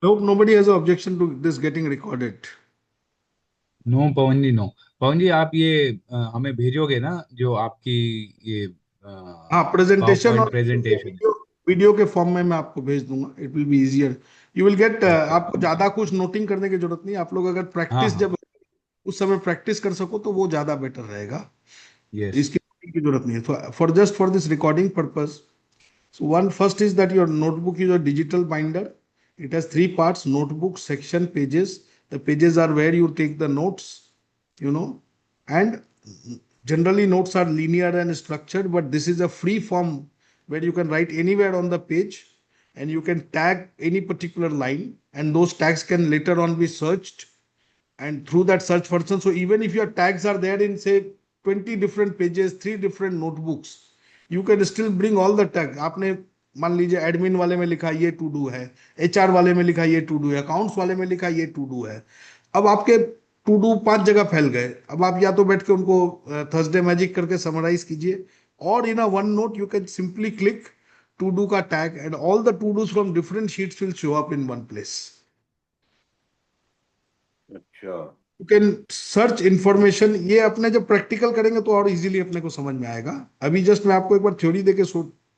Hope nobody has an objection to this getting recorded. No Pavan ji, no. Pavan ji, आप ये हमें भेजोगे ना, जो आपकी ये हाँ, पावर प्रेजेंटेशन पॉइंट और प्रेजेंटेशन है। वीडियो के फॉर्म में मैं आपको भेज दूंगा, it will be easier. You will get, okay. आपको ज्यादा कुछ नोटिंग करने की जरूरत नहीं। आप लोग अगर हाँ प्रैक्टिस हाँ। जब उस समय प्रैक्टिस कर सको तो वो ज्यादा बेटर रहेगा। यस। इसकी noting की जरूरत नहीं है for this recording purpose. So one first is that your notebook is a digital binder. It has three parts: notebook, section, pages. The pages are where you take the notes, you know, and generally notes are linear and structured, but this is a free form where you can write anywhere on the page and you can tag any particular line, and those tags can later on be searched and through that search function. So even if your tags are there in say 20 different pages, 3 different notebooks, you can still bring all the tag. आपने मान लीजिए admin वाले में लिखा ये to do है, HR वाले में लिखा ये टू डू है, अकाउंट्स वाले में लिखा ये टू डू है। अब आपके टू डू 5 जगह फैल गए। अब आप या तो बैठ के उनको थर्सडे मैजिक करके समराइज कीजिए, और in a OneNote you can simply click to do का tag and all the to dos from different sheets will show up in one place. अच्छा। You can search information. ये अपने जब practical करेंगे तो और इजीली अपने को समझ में आएगा। अभी जस्ट मैं आपको एक बार थ्योरी देके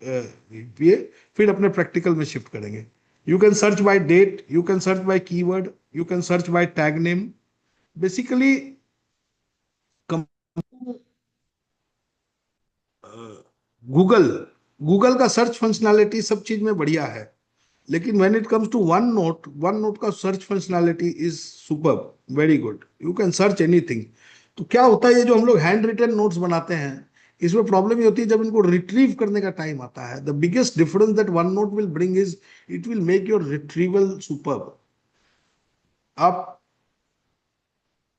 ये फिर अपने प्रैक्टिकल में शिफ्ट करेंगे। You can search by date, you can search by keyword, you can search by tag name. Basically Google Google का सर्च फंक्शनैलिटी सब चीज में बढ़िया है, लेकिन when it comes to OneNote का search functionality is superb, very good. You can search anything. तो क्या होता है, ये जो हम लोग हैंड रिटन नोट्स बनाते हैं, इसमें प्रॉब्लम ये होती है जब इनको रिट्रीव करने का टाइम आता है। The biggest difference that one note will bring is it will make your retrieval superb. आप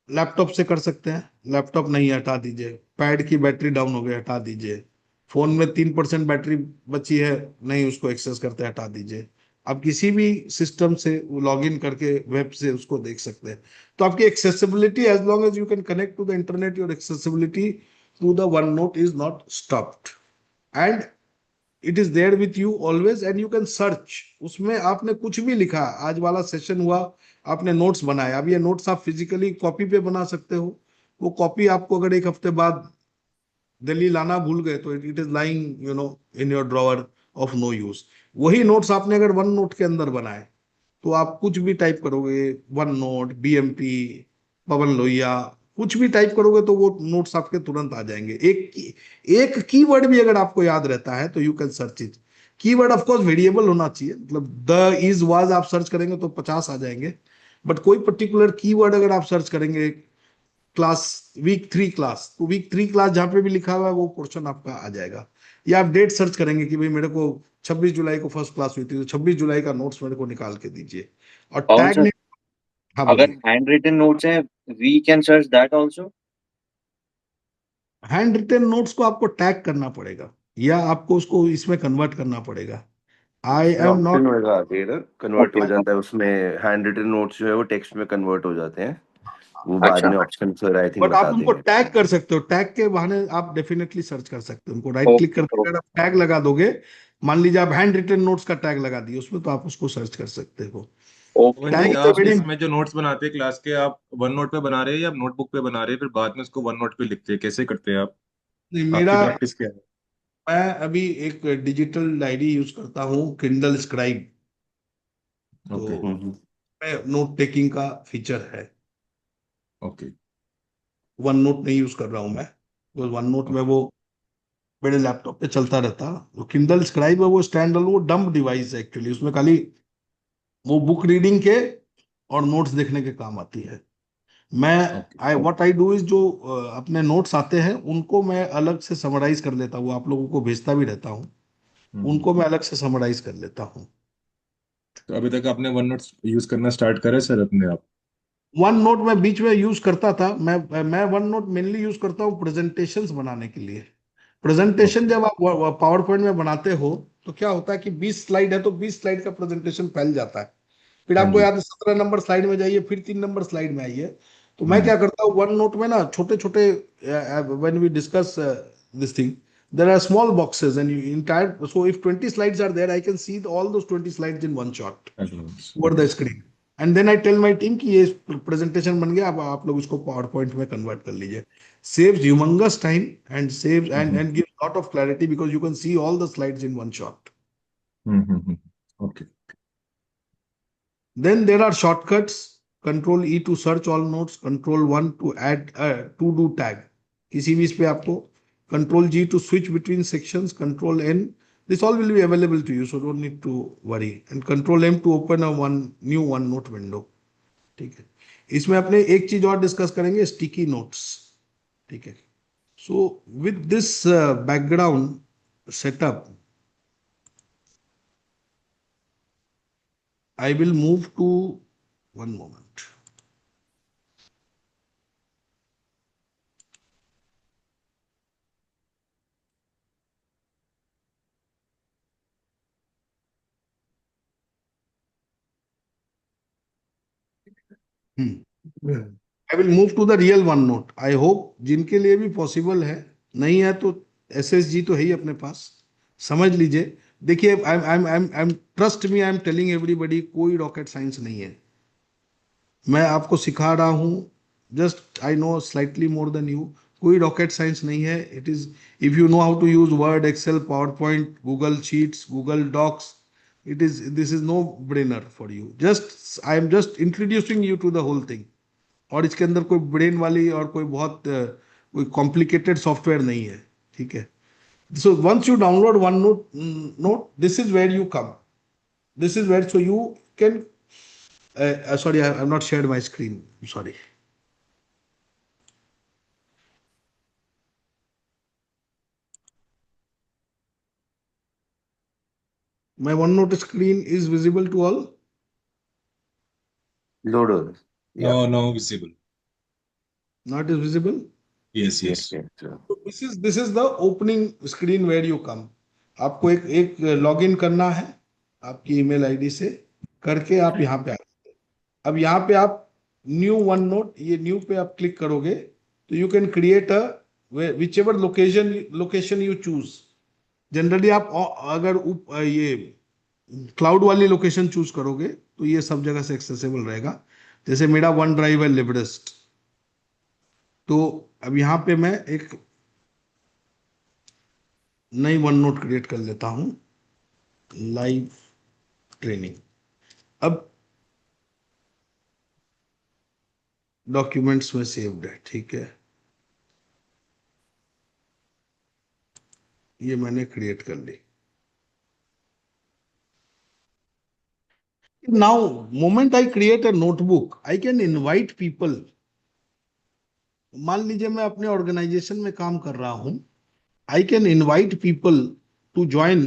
लैपटॉप से कर सकते हैं, लैपटॉप नहीं हटा दीजिए, पैड की बैटरी डाउन हो गई हटा दीजिए, फोन में 3% बैटरी बची है नहीं उसको एक्सेस करते हटा दीजिए। आप किसी भी सिस्टम से लॉग इन करके वेब से उसको देख सकते हैं। तो आपकी accessibility, as long as you can connect to the internet, your accessibility to the OneNote is not stopped and it is there with you always and you can search. उसमें आपने कुछ भी लिखा, आज वाला सेशन हुआ, आपने notes बनाए, अब ये नोट्स आप फिजिकली कॉपी पे बना सकते हो। वो कॉपी आपको अगर एक हफ्ते बाद दिल्ली लाना भूल गए तो it is lying in your drawer of no use. वही नोट्स आपने अगर वन नोट के अंदर बनाए तो आप कुछ भी टाइप करोगे, वन नोट, बीएमपी, पवन लोहिया, कुछ भी टाइप करोगे तो वो नोट्स आपके तुरंत आ जाएंगे। एक कीवर्ड भी अगर आपको याद रहता है तो you can search it. Keyword of course variable होना चाहिए, मतलब द इज वाज आप सर्च करेंगे तो 50 आ जाएंगे, बट कोई पर्टिकुलर कीवर्ड अगर आप सर्च करेंगे, क्लास वीक 3 क्लास, तो वीक 3 क्लास जहां पे भी लिखा हुआ है वो पोर्शन आपका आ जाएगा। या आप डेट सर्च करेंगे कि भाई मेरे को 26 जुलाई को फर्स्ट क्लास हुई थी, तो 26 जुलाई का नोट्स मेरे को निकाल के दीजिए। और पवन टैग सर, ने, हाँ अगर बोलिए। हैंड रिटन नोट्स हैं, we can search that also. Handwritten notes को आपको टैग करना पड़ेगा या आपको उसको इसमें कन्वर्ट करना पड़ेगा। आई उसमें एम ऑप्शन नॉट वगैरह आती है ना, कन्वर्ट हो जाता है उसमें। हैंड रिटन नोट्स जो है वो टेक्स्ट में कन्वर्ट हो जाते हैं। वो बाद अच्छा, में option sir I think but आप बता उनको देंगे। टैग कर सकते हो, टैग के बहाने आप डेफिनेटली सर्च कर सकते हो उनको। राइट क्लिक ओके करके ओके। अगर आप टैग लगा दोगे, मान लीजिए आप हैंड रिटन नोट्स का टैग लगा दिए उसमें, तो आप उसको सर्च कर सकते हो। Okay Pavan ji, tag is a आप वेरी, इसमें जो नोट्स बनाते हैं क्लास के, आप वन नोट पे बना रहे हैं या नोटबुक पे बना रहे हैं, फिर बाद में उसको वन नोट पे लिखते हैं, कैसे करते हैं आप? मेरा, आपकी प्रैक्टिस क्या है? मैं अभी एक डिजिटल डायरी यूज करता हूँ, किंडल स्क्राइब। तो ओके। मैं नोट टेकिंग का फीचर है, ओके। वन नोट नहीं यूज कर रहा हूँ मैं। तो वन नोट में ओके। वो मेरे लैपटॉप पे चलता रहता। वो किंडल स्क्राइब है, वो स्टैंड अलोन, वो डंब डिवाइस है एक्चुअली। उसमें खाली वो बुक रीडिंग के और नोट्स देखने के काम आती है। मैं okay. What I do is, जो अपने नोट्स आते हैं उनको मैं अलग से समराइज कर लेता हूँ, आप लोगों को भेजता भी रहता हूँ। हम्म। उनको मैं अलग से समराइज कर लेता हूँ। तो अभी तक आपने वन नोट यूज करना स्टार्ट करा है सर अपने आप? वन नोट मैं बीच में यूज करता था। मैं वन नोट मेनली यूज करता हूँ प्रेजेंटेशंस बनाने के लिए। Presentation okay. जब आप पावर पॉइंट में बनाते हो तो क्या होता है कि 20 स्लाइड है तो 20 स्लाइड का प्रेजेंटेशन फैल जाता है। फिर हाँ आपको जी। याद है 17 नंबर स्लाइड में जाइए, फिर 3 नंबर स्लाइड में आइए। तो मैं हम्म। क्या करता हूँ वन नोट में ना, छोटे छोटे, when we discuss this thing, there are small boxes and you entire, so if 20 slides are there, I can see all those 20 slides in one shot over the screen. And then I tell my team कि ये presentation बन गया, अब आप लोग इसको PowerPoint में convert कर लीजिए. Saves humongous time and saves and gives lot of clarity because you can see all the slides in one shot. Okay. Then there are shortcuts. Control E to search all notes. Control 1 to add to do tag. किसी भी इस पे आपको Control G to switch between sections. Control N. This all will be available to you, so don't need to worry. And Control M to open a new OneNote window. ठीक है. इसमें अपने एक चीज और डिस्कस करेंगे, स्टिकी नोट्स. ठीक है. So with this background setup, I will move to one moment. I will move to the real OneNote. I hope जिनके लिए भी पॉसिबल है, नहीं है तो SSG तो है ही अपने पास, समझ लीजिए. देखिए, I'm trust me, I'm telling everybody, कोई रॉकेट साइंस नहीं है. मैं आपको सिखा रहा हूँ, just I know slightly more than you. कोई रॉकेट साइंस नहीं है. It is, if you know how to use Word, Excel, PowerPoint, Google Sheets, Google Docs, it is, this is no brainer for you. Just I am just introducing you to the whole thing. और इसके अंदर कोई brain वाली और कोई बहुत कोई complicated software नहीं है. ठीक है. So once you download OneNote, this is where you come. This is where, so you can sorry, I have not shared my screen. I'm sorry. My OneNote screen is visible to all. Load हो. Yeah. No visible. Not is visible. Yes. So this is the opening screen where you come. आपको एक login करना है आपकी email ID से करके आप यहाँ पे आए. अब यहाँ पे आप न्यू OneNote, ये न्यू पे आप क्लिक करोगे तो you can create a whichever location you choose. Generally आप अगर ये क्लाउड वाली लोकेशन चूज करोगे तो ये सब जगह से एक्सेसिबल रहेगा. जैसे मेरा वन ड्राइव है लिबरेस्ट, तो अब यहाँ पे मैं एक नई OneNote क्रिएट कर लेता हूं, लाइव ट्रेनिंग. अब डॉक्यूमेंट्स में सेव्ड है. ठीक है, ये मैंने क्रिएट कर ली. Now, moment I create a notebook, I can invite people. मान लीजिए मैं अपने ऑर्गेनाइजेशन में काम कर रहा हूं, I can invite people to join,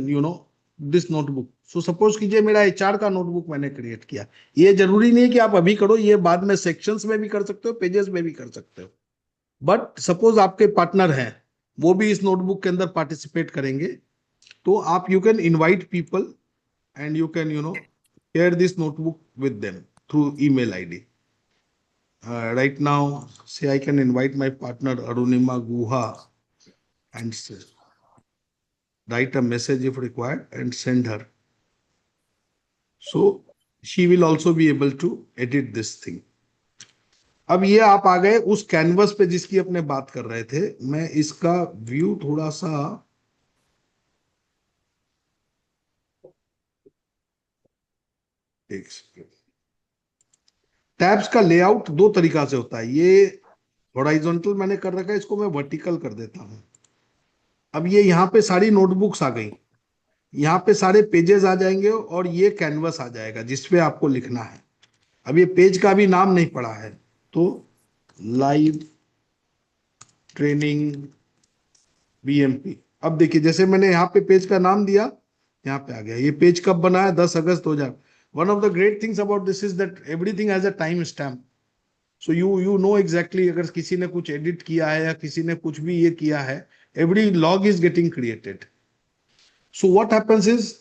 this notebook. So suppose कीजिए मेरा HR का नोटबुक मैंने क्रिएट किया. ये जरूरी नहीं है कि आप अभी करो, ये बाद में सेक्शंस में भी कर सकते हो, पेजेस में भी कर सकते हो. बट सपोज आपके पार्टनर हैं, वो भी इस नोटबुक के अंदर पार्टिसिपेट करेंगे, तो आप you can invite people and you can share this notebook with them through email ID. Right now, say I can invite my partner Arunima Guha and write a message if required and send her. So she will also be able to edit this thing. अब ये आप आ गए उस canvas पे जिसकी अपने बात कर रहे थे. मैं इसका व्यू थोड़ा सा टैब्स का लेआउट दो तरीका से होता है. ये हॉरिजॉन्टल मैंने कर रखा है, इसको मैं वर्टिकल कर देता हूं. अब ये यहाँ पे सारी नोटबुक्स आ गई, यहाँ पे सारे पेजेस आ जाएंगे और ये कैनवस आ जाएगा जिसपे आपको लिखना है. अब ये पेज का भी नाम नहीं पड़ा है, तो लाइव ट्रेनिंग BMP. अब देखिए, जैसे मैंने यहाँ पे पेज का नाम दिया, यहाँ पे आ गया. ये पेज कब बना है? 10 अगस्त 2000. One of the great things about this is that everything has a time stamp. So you know exactly अगर किसी ने कुछ एडिट किया है या किसी ने कुछ भी ये किया है, every log is getting created. So what happens is,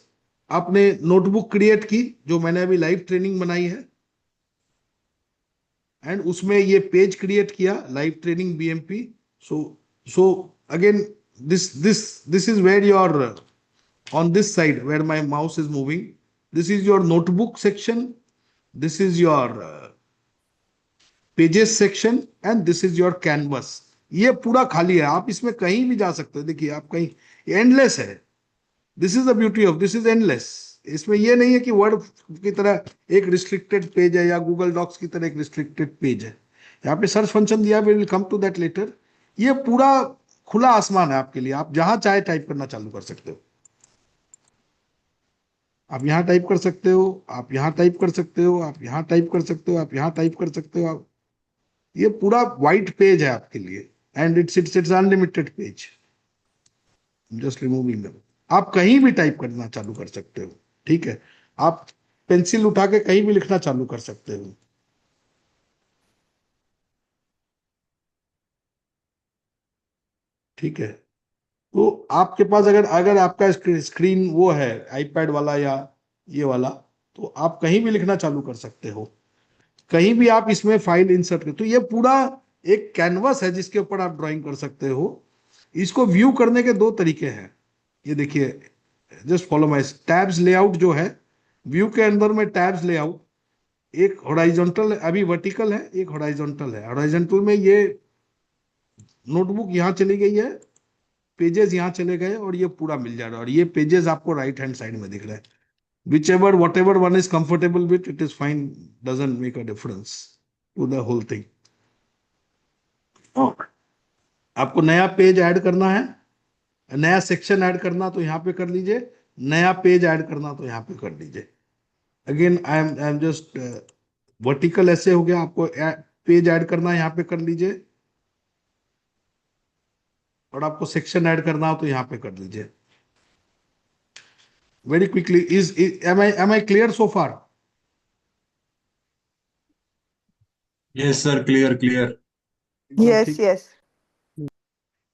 आपने नोटबुक क्रिएट की जो मैंने अभी लाइव ट्रेनिंग बनाई है, एंड उसमें ये पेज क्रिएट किया live training BMP. So again this is where your on this side where my mouse is moving, this is your notebook section, this is your pages section and this is your canvas. ये पूरा खाली है, आप इसमें कहीं भी जा सकते हो। देखिए आप कहीं, एंडलेस है। This is the beauty of, this is endless. इसमें ये नहीं है कि वर्ड की तरह एक रिस्ट्रिक्टेड पेज है या गूगल डॉक्स की तरह एक रिस्ट्रिक्टेड पेज है। यहाँ पे सर्च फंक्शन दिया, we will come to that later. ये पूरा खुला आसमान है आपके लिए, आप जहां चाहे टाइप करना चालू कर सकते हो। आप यहाँ टाइप कर सकते हो, आप यहाँ टाइप कर सकते हो, आप यहाँ टाइप कर सकते हो, आप यहाँ टाइप कर सकते हो। आप, ये पूरा व्हाइट पेज है आपके लिए, and it's unlimited page. Just removing them. आप कहीं भी टाइप करना चालू कर सकते हो, ठीक है। आप पेंसिल उठा के कहीं भी लिखना चालू कर सकते हो। ठीक है, तो आपके पास अगर अगर आपका स्क्रीन वो है आईपैड वाला या ये वाला, तो आप कहीं भी लिखना चालू कर सकते हो, कहीं भी आप इसमें फाइल इंसर्ट कर। तो ये पूरा एक कैनवस है जिसके ऊपर आप ड्राइंग कर सकते हो। इसको व्यू करने के दो तरीके हैं। ये देखिए, just follow my tabs layout जो है, व्यू के अंदर में टैब्स लेआउट, एक हॉरिजॉन्टल, अभी वर्टिकल है, एक हॉरिजॉन्टल है। हॉरिजॉन्टल में ये नोटबुक यहाँ चली गई है, पेजेस यहाँ चले गए, और ये पूरा मिल जा रहा है। और ये पेजेस आपको राइट हैंड साइड में दिख रहा है। whichever whatever one is comfortable with, it is fine, doesn't make a difference to the whole thing. आपको नया पेज ऐड करना है, नया सेक्शन ऐड करना तो यहाँ पे कर लीजिए, नया पेज ऐड करना तो यहाँ पे कर लीजिए। Again I am just vertical ऐसे हो गया, आपको पेज ऐड करना है यहाँ पे कर लीजिए, और आपको सेक्शन ऐड करना हो तो यहाँ पे कर लीजिए। Very quickly, am I clear so far? Yes sir, clear clear. Yes, yes.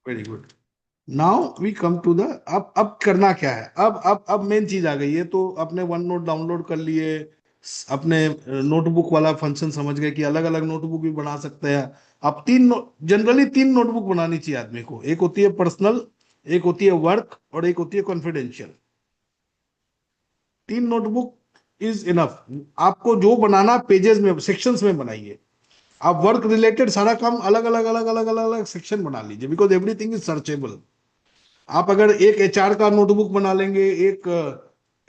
Very good. Now we come to the, अब करना क्या है। अब मेन चीज आ गई है। तो अपने वन नोट डाउनलोड कर लिए, अपने नोटबुक वाला फंक्शन समझ गए कि अलग अलग नोटबुक भी बना सकते हैं। अब जनरली तीन नोटबुक बनानी चाहिए आदमी को। एक होती है पर्सनल, एक होती है वर्क, और एक होती है कॉन्फिडेंशियल। तीन नोटबुक इज इनफ। आपको जो बनाना पेजेस में, सेक्शंस में बनाइए। आप वर्क रिलेटेड सारा काम अलग अलग अलग अलग अलग अलग सेक्शन बना लीजिए, बिकॉज एवरीथिंग इज सर्चेबल। आप अगर एक एचआर का नोटबुक बना लेंगे, एक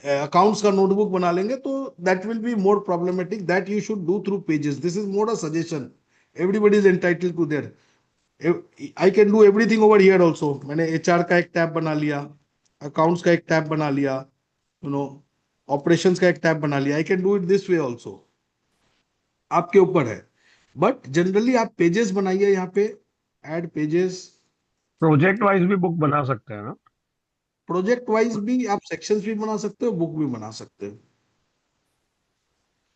अकाउंट्स का नोटबुक बना लेंगे, तो that will be more problematic. That you should do through pages. This is more a suggestion, everybody is entitled to their. I can do everything over here also. मैंने HR का एक tab बना लिया, accounts का एक tab बना लिया, you know, operations का एक टैब बना लिया। आई can do it this way also, आपके ऊपर है। बट जनरली आप पेजेस बनाइए, यहाँ पे ऐड पेजेस। प्रोजेक्ट वाइज भी बुक बना सकते हैं ना? प्रोजेक्ट वाइज भी आप सेक्शंस भी बना सकते हो, बुक भी बना सकते हो।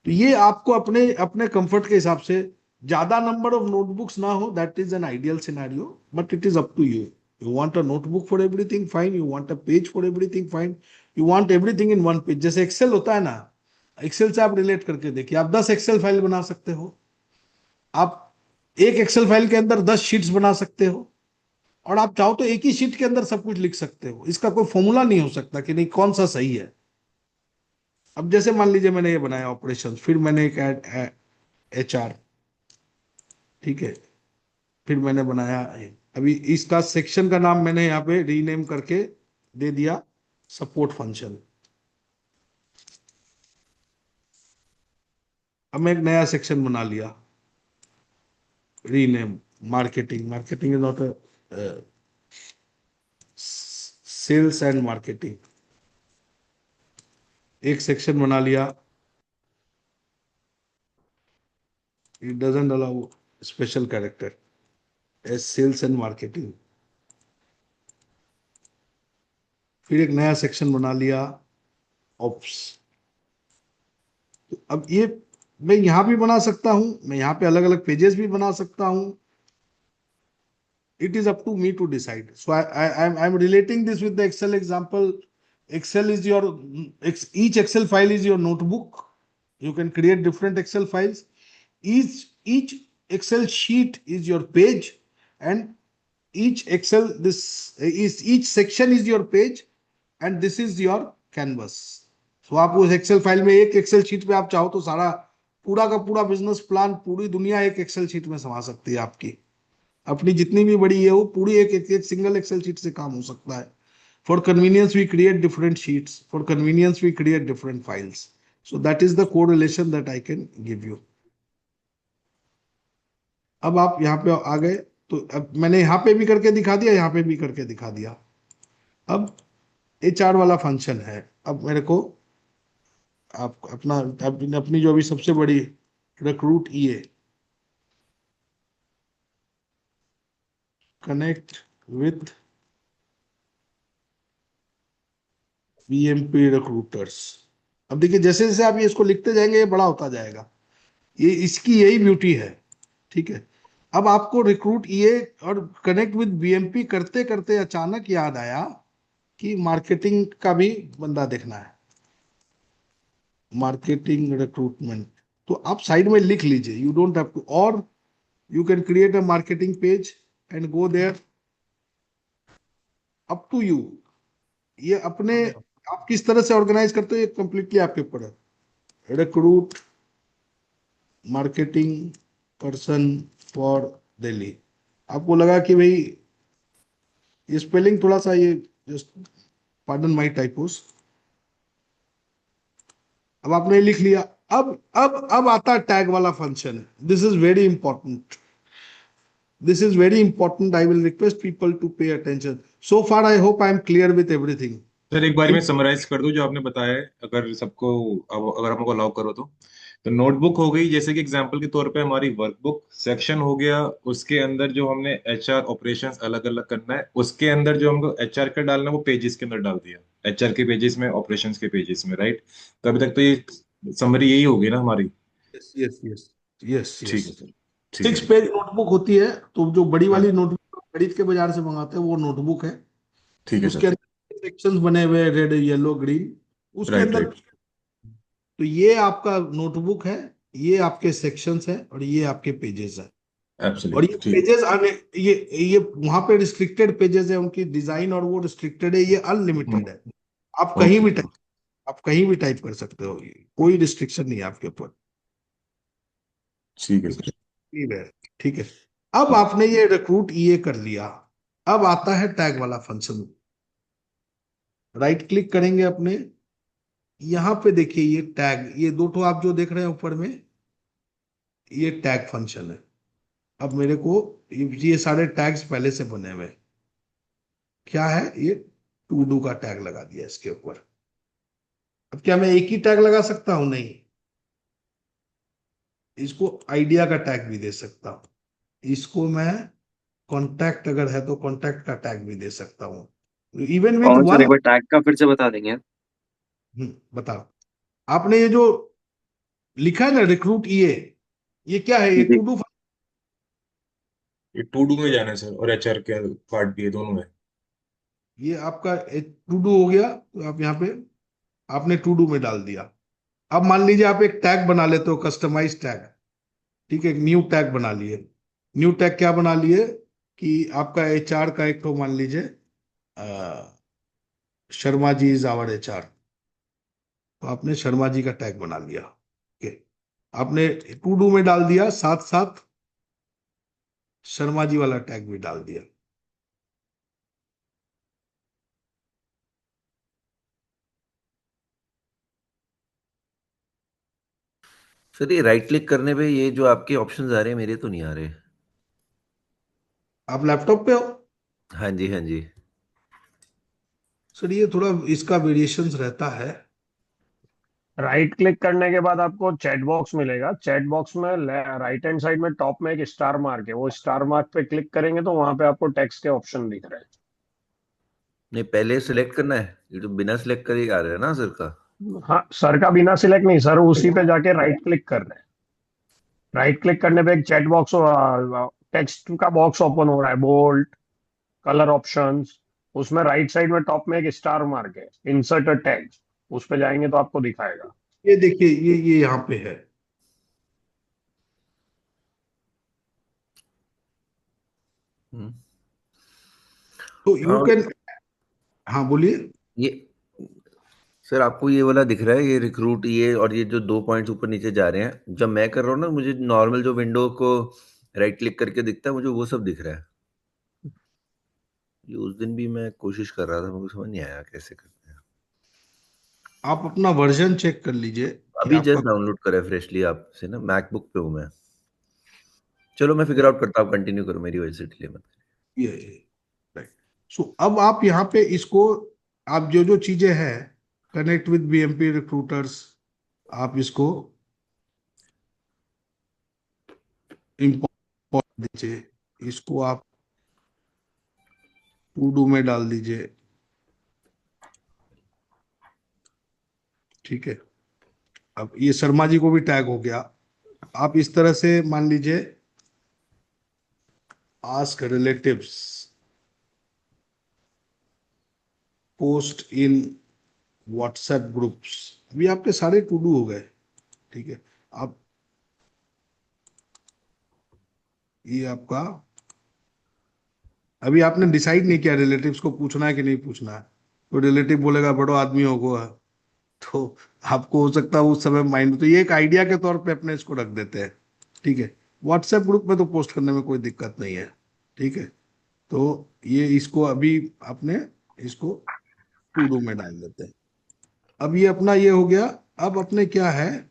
तो ये आपको अपने अपने कंफर्ट के हिसाब से, ज्यादा नंबर ऑफ नोटबुक्स ना हो, that is an ideal scenario, but it is up to you. You want a notebook for everything, fine. You want a page for everything, fine. You want everything in one page. जैसे Excel होता है ना, Excel से आप relate करके देखिए, आप 10 Excel file बना सकते हो। आप एक एक्सेल फाइल के अंदर 10 शीट्स बना सकते हो, और आप चाहो तो एक ही शीट के अंदर सब कुछ लिख सकते हो। इसका कोई फॉर्मूला नहीं हो सकता कि नहीं कौन सा सही है। अब जैसे मान लीजिए मैंने ये बनाया ऑपरेशन, फिर मैंने एक एचआर, ठीक है, फिर मैंने बनाया, अभी इसका सेक्शन का नाम मैंने यहाँ पे रीनेम करके दे दिया सपोर्ट फंक्शन। अब मैं एक नया सेक्शन बना लिया, rename marketing. Marketing is not a sales and marketing. एक सेक्शन बना लिया, it doesn't allow special character, as sales and marketing. फिर एक नया सेक्शन बना लिया, ऑप्स। अब ये मैं यहां भी बना सकता हूं, मैं यहां पे अलग अलग पेजेस भी बना सकता हूं। It is up to me to decide. So I'm relating this with the Excel example. Excel is your, each Excel file is your notebook. You can create different Excel files. Each Excel sheet is your page, and each Excel, this is each section is your page and this is your canvas. So आप उस Excel file में, एक Excel sheet में आप चाहो तो सारा पूरा का पूरा बिजनेस प्लान, पूरी दुनिया एक एक्सेल शीट में समा सकती है आपकी। अपनी जितनी भी बड़ी है वो पूरी एक सिंगल एक्सेल शीट से काम हो सकता है। For convenience, we create different sheets. For convenience, we create different files. So that is the correlation that I can give you. अब आप यहाँ पे आ गए, तो अब मैंने यहाँ पे भी करके दिखा दिया, यहाँ पे भी करके दिखा दिया। अब HR वाला फंक्शन है। अब मेरे को आप अपनी जो अभी सबसे बड़ी recruit EA, connect with BMP recruiters. अब देखिए जैसे जैसे आप ये इसको लिखते जाएंगे ये बड़ा होता जाएगा, ये इसकी यही ब्यूटी है, ठीक है। अब आपको रिक्रूट EA और कनेक्ट विद BMP करते करते अचानक याद आया कि मार्केटिंग का भी बंदा देखना है, मार्केटिंग रिक्रूटमेंट। तो आप साइड में लिख लीजिए, यू डोंट हैव टू, और you can create a marketing page and go there, up to you. ये अपने आप किस तरह से ऑर्गेनाइज करते हो ये कंप्लीटली आपके ऊपर है। Recruit marketing person for Delhi. आपको लगा कि भाई ये स्पेलिंग थोड़ा सा, ये जस्ट पार्डन माय टाइपोस। अब आपने लिख लिया। अब आता टैग वाला फंक्शन। This is very important, this is very important. I will request people to pay attention. So far I hope I am clear with everything. Sir एक बार मैं समराइज कर दूं जो आपने बताया है, अगर सबको, अगर हमको अलाउ करो तो नोटबुक हो गई, जैसे कि एग्जांपल के तौर पे हमारी वर्कबुक सेक्शन हो गया, उसके अंदर जो हमने HR ऑपरेशंस अलग अलग करना है, उसके अंदर जो हमको HR का डालना है वो पेजेस के अंदर डाल दिया, HR के पेजेस में, ऑपरेशंस के पेजेस में, राइट। तो अभी तक तो ये समरी यही होगी ना हमारी। यस यस यस यस ठीक यस। है सर, ठीक है 6 सर, पेज नोटबुक होती है, तो जो बड़ी हाँ, वाली नोटबुक खरीद के बाजार से मंगाते हैं वो नोटबुक है। ठीक है उसके सर, अंदर सेक्शंस बने हुए हैं, रेड येलो ग्रीन, उसके राइट अंदर। राइट, तो ये आपका नोटबुक है, ये आपके सेक्शंस है और ये आपके पेजेस है। और ये एब्सोल्युटली ठीक, पेजेस आने, ये वहां पे रिस्ट्रिक्टेड पेजेस है, उनकी डिजाइन और वो रिस्ट्रिक्टेड है, ये अनलिमिटेड है। आप कहीं ओके, भी टाइप, आप कहीं भी टाइप कर सकते हो, ये कोई रिस्ट्रिक्शन नहीं है आपके ऊपर। ठीक है ये सर, फ्लेक्सिबल है, ठीक है। अब आपने ये रिक्रूट EA कर लिया। अब आता है टैग वाला फंक्शन। राइट क्लिक करेंगे अपने, यहां पे देखिए ये टैग, ये दो ठो आप जो देख रहे हैं ऊपर में, ये टैग फंक्शन है। अब मेरे को ये सारे टैग्स पहले से बने हुए हैं। क्या है ये, टू डू का टैग लगा दिया इसके ऊपर। अब क्या मैं एक ही टैग लगा सकता हूं? नहीं, इसको आइडिया का टैग भी दे सकता हूं, इसको मैं कॉन्टैक्ट अगर है तो कॉन्टैक्ट का टैग भी दे सकता हूं, इवन विथ कौन सर, वन। एक बार टैग का फिर से बता देंगे? बताओ। आपने ये जो लिखा है ना रिक्रूट EA, ये क्या है? ये जी। To do. ये टू डू में जाना है सर, और HR के पार्ट भी है, दोनों में। ये आपका टू डू हो गया, तो आप यहाँ पे आपने टू डू में डाल दिया। अब मान लीजिए आप एक टैग बना लेते हो, कस्टमाइज टैग, ठीक है, न्यू टैग बना लिए। न्यू टैग क्या बना लिए कि आपका HR का एक तो मान लीजिए Sharma ji is our HR, तो आपने शर्मा जी का टैग बना लिया। ओके, आपने टू डू में डाल दिया, साथ साथ शर्मा जी वाला टैग भी डाल दिया। सर ये राइट क्लिक करने पे ये जो आपके ऑप्शंस आ रहे हैं मेरे तो नहीं आ रहे। आप लैपटॉप पे हो? हाँ जी, हाँ जी। सर ये थोड़ा इसका वेरिएशंस रहता है। राइट क्लिक करने के बाद आपको चैट बॉक्स मिलेगा। चैट बॉक्स में राइट हैंड साइड में टॉप में एक स्टार मार्क है, वो स्टार मार्क पे क्लिक करेंगे तो वहां पे आपको टेक्स्ट के ऑप्शन दिख रहे नहीं, पहले सिलेक्ट करना है, ये तो बिना सिलेक्ट करे ही आ रहा है ना सर का। हैं। हाँ सर, का बिना सिलेक्ट नहीं सर, उसी पे जाके राइट क्लिक करना है। राइट क्लिक करने पे एक चैट बॉक्स, टेक्स्ट का बॉक्स ओपन हो रहा है, बोल्ड, कलर ऑप्शंस। उसमें राइट साइड में टॉप में एक स्टार मार्क है, इंसर्ट अ टेक्स्ट, उस पे जाएंगे तो आपको दिखाएगा। ये देखिए ये यहाँ पे है। हम्म, तो यू हाँ कैन, हाँ बोलिए। ये सर, आपको ये वाला दिख रहा है, ये रिक्रूट, ये और ये जो 2 पॉइंट्स ऊपर नीचे जा रहे हैं, जब मैं कर रहा हूँ ना, मुझे नॉर्मल जो विंडो को राइट क्लिक करके दिखता है, मुझे वो सब दिख रहा है। ये उस दिन भी मैं कोशिश कर रहा था, मुझे समझ नहीं आया कैसे करते हैं। आप अपना वर्जन चेक कर लीजिए कि अभी आपका जस्ट डाउनलोड करा है फ्रेशली आपसे ना, मैकबुक पे हूँ मैं। चलो मैं फिगर आउट करता हूँ, कंटिन्यू करो, मेरी वजह से डिले मत ये राइट। सो अब आप यहाँ पे इसको, आप जो जो चीजें हैं, कनेक्ट विद बीएमपी रिक्रूटर्स, आप इसको इम्पोर्ट दीजिए, इसको आप टू डू में डाल दीजिए। ठीक है, अब ये शर्मा जी को भी टैग हो गया। आप इस तरह से मान लीजिए, आस्क रिलेटिव्स पोस्ट इन व्हाट्सएप ग्रुप्स, अभी आपके सारे टू डू हो गए। ठीक है, आप ये आपका, अभी आपने डिसाइड नहीं किया रिलेटिव्स को पूछना है कि नहीं पूछना है। तो रिलेटिव बोलेगा बड़ो आदमी होगा, तो आपको हो सकता है उस समय माइंड, तो ये एक आइडिया के तौर पे अपने इसको रख देते हैं। ठीक है, व्हाट्सएप ग्रुप में तो पोस्ट करने में कोई दिक्कत नहीं है। ठीक है, तो ये इसको अभी आपने इसको टू डू में डाल देते हैं। अब ये अपना ये हो गया। अब अपने क्या है,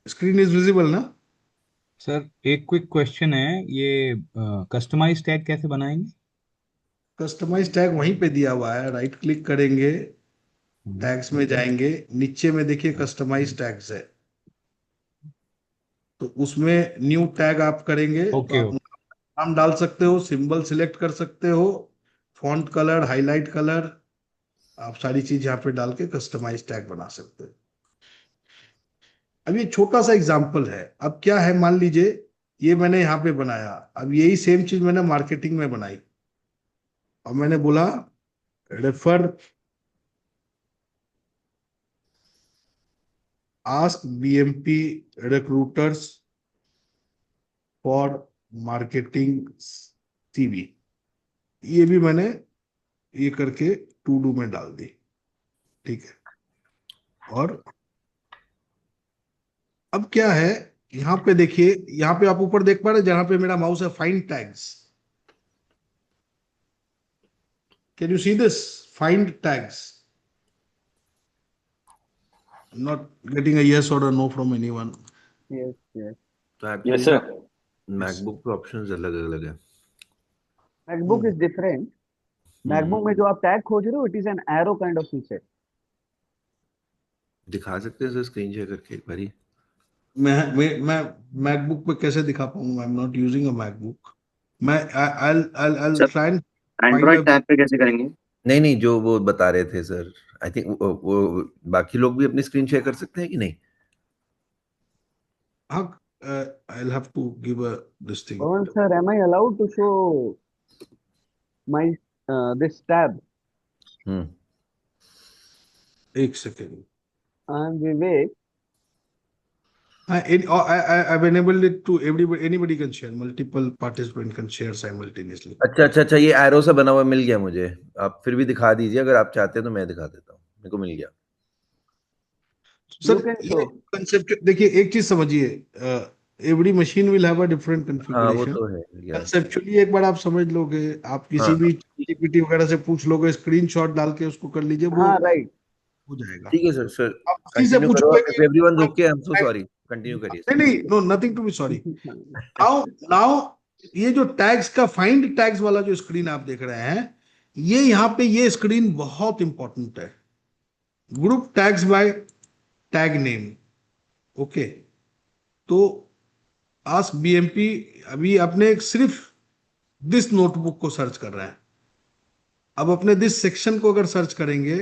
स्क्रीन इज विजिबल ना। सर एक क्विक क्वेश्चन है, ये कस्टमाइज टैग कैसे बनाएंगे? कस्टमाइज टैग वहीं पे दिया हुआ है, राइट क्लिक करेंगे, टैग्स में जाएंगे, नीचे में देखिए कस्टमाइज टैग्स है, तो उसमें न्यू टैग आप करेंगे तो ओके आप ओके। नाम डाल सकते हो, सिंबल सिलेक्ट कर सकते हो, फॉन्ट कलर, हाईलाइट कलर, आप सारी चीज यहाँ पे डाल के कस्टमाइज टैग बना सकते हो। अब ये छोटा सा एग्जांपल है। अब क्या है, मान लीजिए ये मैंने यहाँ पे बनाया, अब यही सेम चीज मैंने मार्केटिंग में बनाई, और मैंने बोला refer ask BMP recruiters for marketing CV, ये भी मैंने ये करके टू डू में डाल दी। ठीक है, और अब क्या है, यहाँ पे देखिए, यहाँ पे आप ऊपर देख पा रहे हैं जहां पे मेरा माउस है, find tags, can you see this, find tags, not getting a yes और a no from anyone. Yes, yes. तो Yes, एक्चुअली ना, sir. यस, मैकबुक पे ऑप्शंस अलग अलग है। MacBook is different. MacBook में जो आप टैग खोज रहे हो, it is an arrow kind of feature. दिखा सकते हैं सर स्क्रीन शेयर करके एक बारी? मैं मैकबुक पे कैसे दिखा पाऊंगा, I am not using a MacBook. मैं I sir try and find Android tab पे कैसे करेंगे? नहीं नहीं, जो वो बता रहे थे सर, आई थिंक वो बाकी लोग भी अपनी स्क्रीन शेयर कर सकते हैं कि नहीं? हाँ, I have to give a this thing. Pawan sir, am I allowed to show my this tab? हम्म। एक second, And Vivek, I've enabled it to everybody, anybody can share, multiple participant can share simultaneously. अच्छा अच्छा अच्छा, ये arrow से बना हुआ मिल गया मुझे। आप फिर भी दिखा दीजिए, अगर आप चाहते हैं तो मैं दिखा देता हूँ, मेरे को मिल गया। you सर can ये show. कंसेप्ट देखिए, एक चीज समझिए, every machine will have a different हाँ वो कॉन्फ़िगरेशन। तो है यार। कंसेप्चुअली एक बार आप समझ लोगे, आप किसी हाँ भी जीपीटी वगैरह से पूछ लोगे, स्क्रीनशॉट डाल के उसको कर लीजिए, वो हाँ, right. हो जाएगा। ठीक है सर, सर आप उसी से कंटिन्यू करो, पूछोगे इफ कि everyone okay, I am so sorry, continue करिए नहीं सर। नहीं, no nothing to be sorry. Now now ये जो टैग्स का फाइंड टैग्स वाला जो स्क्रीन आप देख रहे हैं, ये यहाँ पे ये स्क्रीन बहुत इंपॉर्टेंट है, group tags by tag name. Okay, तो आस्क बीएमपी, अभी अपने सिर्फ दिस नोटबुक को सर्च कर रहे हैं, अब अपने दिस सेक्शन को अगर सर्च करेंगे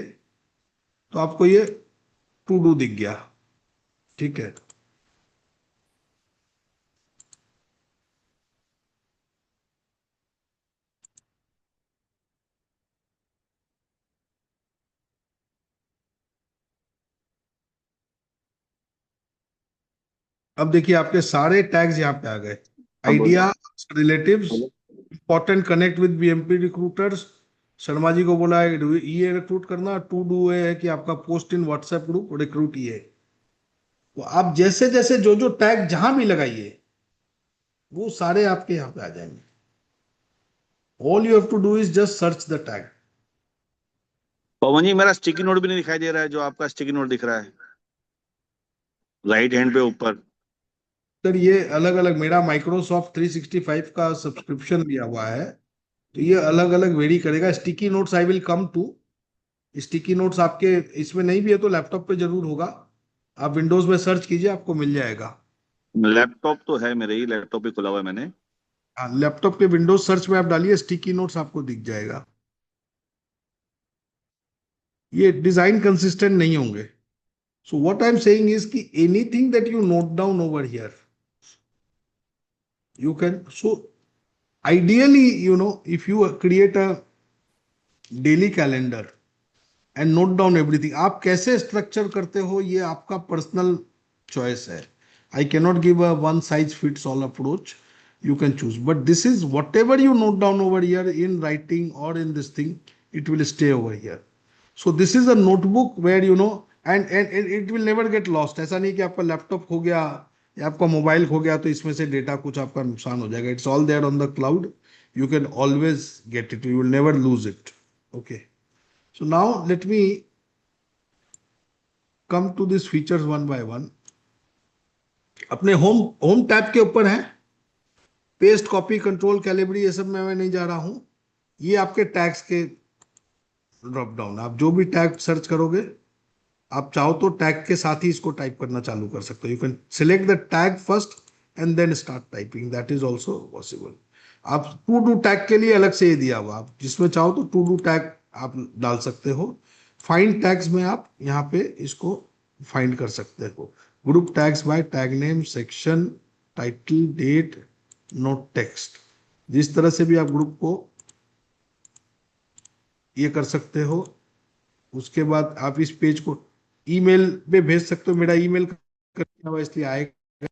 तो आपको ये टू डू दिख गया। ठीक है, अब देखिए आपके सारे टैग्स यहाँ पे आ गए, अब बोलो। Idea, relatives, important connect with BMP recruiters. Sharma ji को बोला है ये रिक्रूट करना, टू डू है कि आपका पोस्ट इन व्हाट्सएप ग्रुप रिक्रूट ये। तो आप जैसे जैसे जो जो टैग जहां भी लगाइए वो सारे आपके यहाँ पे आ जाएंगे। All you have to do is just search the tag. Pawan ji, मेरा स्टिकी नोट भी नहीं दिखाई दे रहा है, जो आपका स्टिकी नोट दिख रहा है राइट हैंड पे ऊपर। सर ये अलग अलग, मेरा माइक्रोसॉफ्ट 365 का सब्सक्रिप्शन लिया हुआ है, तो ये अलग अलग वेरी करेगा। Sticky notes I will come to. Sticky notes आपके इसमें नहीं भी है तो लैपटॉप पे जरूर होगा। आप विंडोज में सर्च कीजिए, आपको मिल जाएगा। लैपटॉप तो है मेरे ही, लैपटॉप भी खुला हुआ है मैंने। हाँ, लैपटॉप के विंडोज सर्च में आप डालिए स्टिकी नोट्स, आपको दिख जाएगा। ये डिजाइन कंसिस्टेंट नहीं होंगे। So what I am saying is कि anything that you note down over here you can, so ideally if you create a daily calendar and note down everything, आप कैसे structure करते हो ये आपका पर्सनल चॉइस है। I cannot give a one size fits all approach, you can choose, but this is whatever you note down over here in writing or in this thing, it will stay over here. So this is a notebook where and it will never get lost. ऐसा नहीं कि आपका laptop खो गया या आपका mobile खो गया तो इसमें से डेटा कुछ आपका नुकसान हो जाएगा। It's all there on the cloud, you can always get it, you will never lose it. Okay, so now let me come to this features one by one. अपने होम टैब के ऊपर है paste, copy, control, Calibri, ये सब में मैं नहीं जा रहा हूं। ये आपके टैग्स के ड्रॉप डाउन, आप जो भी टैग सर्च करोगे, आप चाहो तो टैग के साथ ही इसको टाइप करना चालू कर सकते हो। You can select the tag first and then start typing, that is also possible. आप टू डू टैग के लिए अलग से ये दिया हुआ, आप जिसमें चाहो तो टू डू टैग आप डाल सकते हो। फाइंड टैग्स में आप यहाँ पे इसको फाइंड कर सकते हो। Group tags by tag name, section, title, date, note text, जिस तरह से भी आप ग्रुप को ये कर सकते हो। उसके बाद आप इस पेज को ईमेल पे भेज सकते हो। मेरा ईमेल करना हुआ इसलिए आएगा,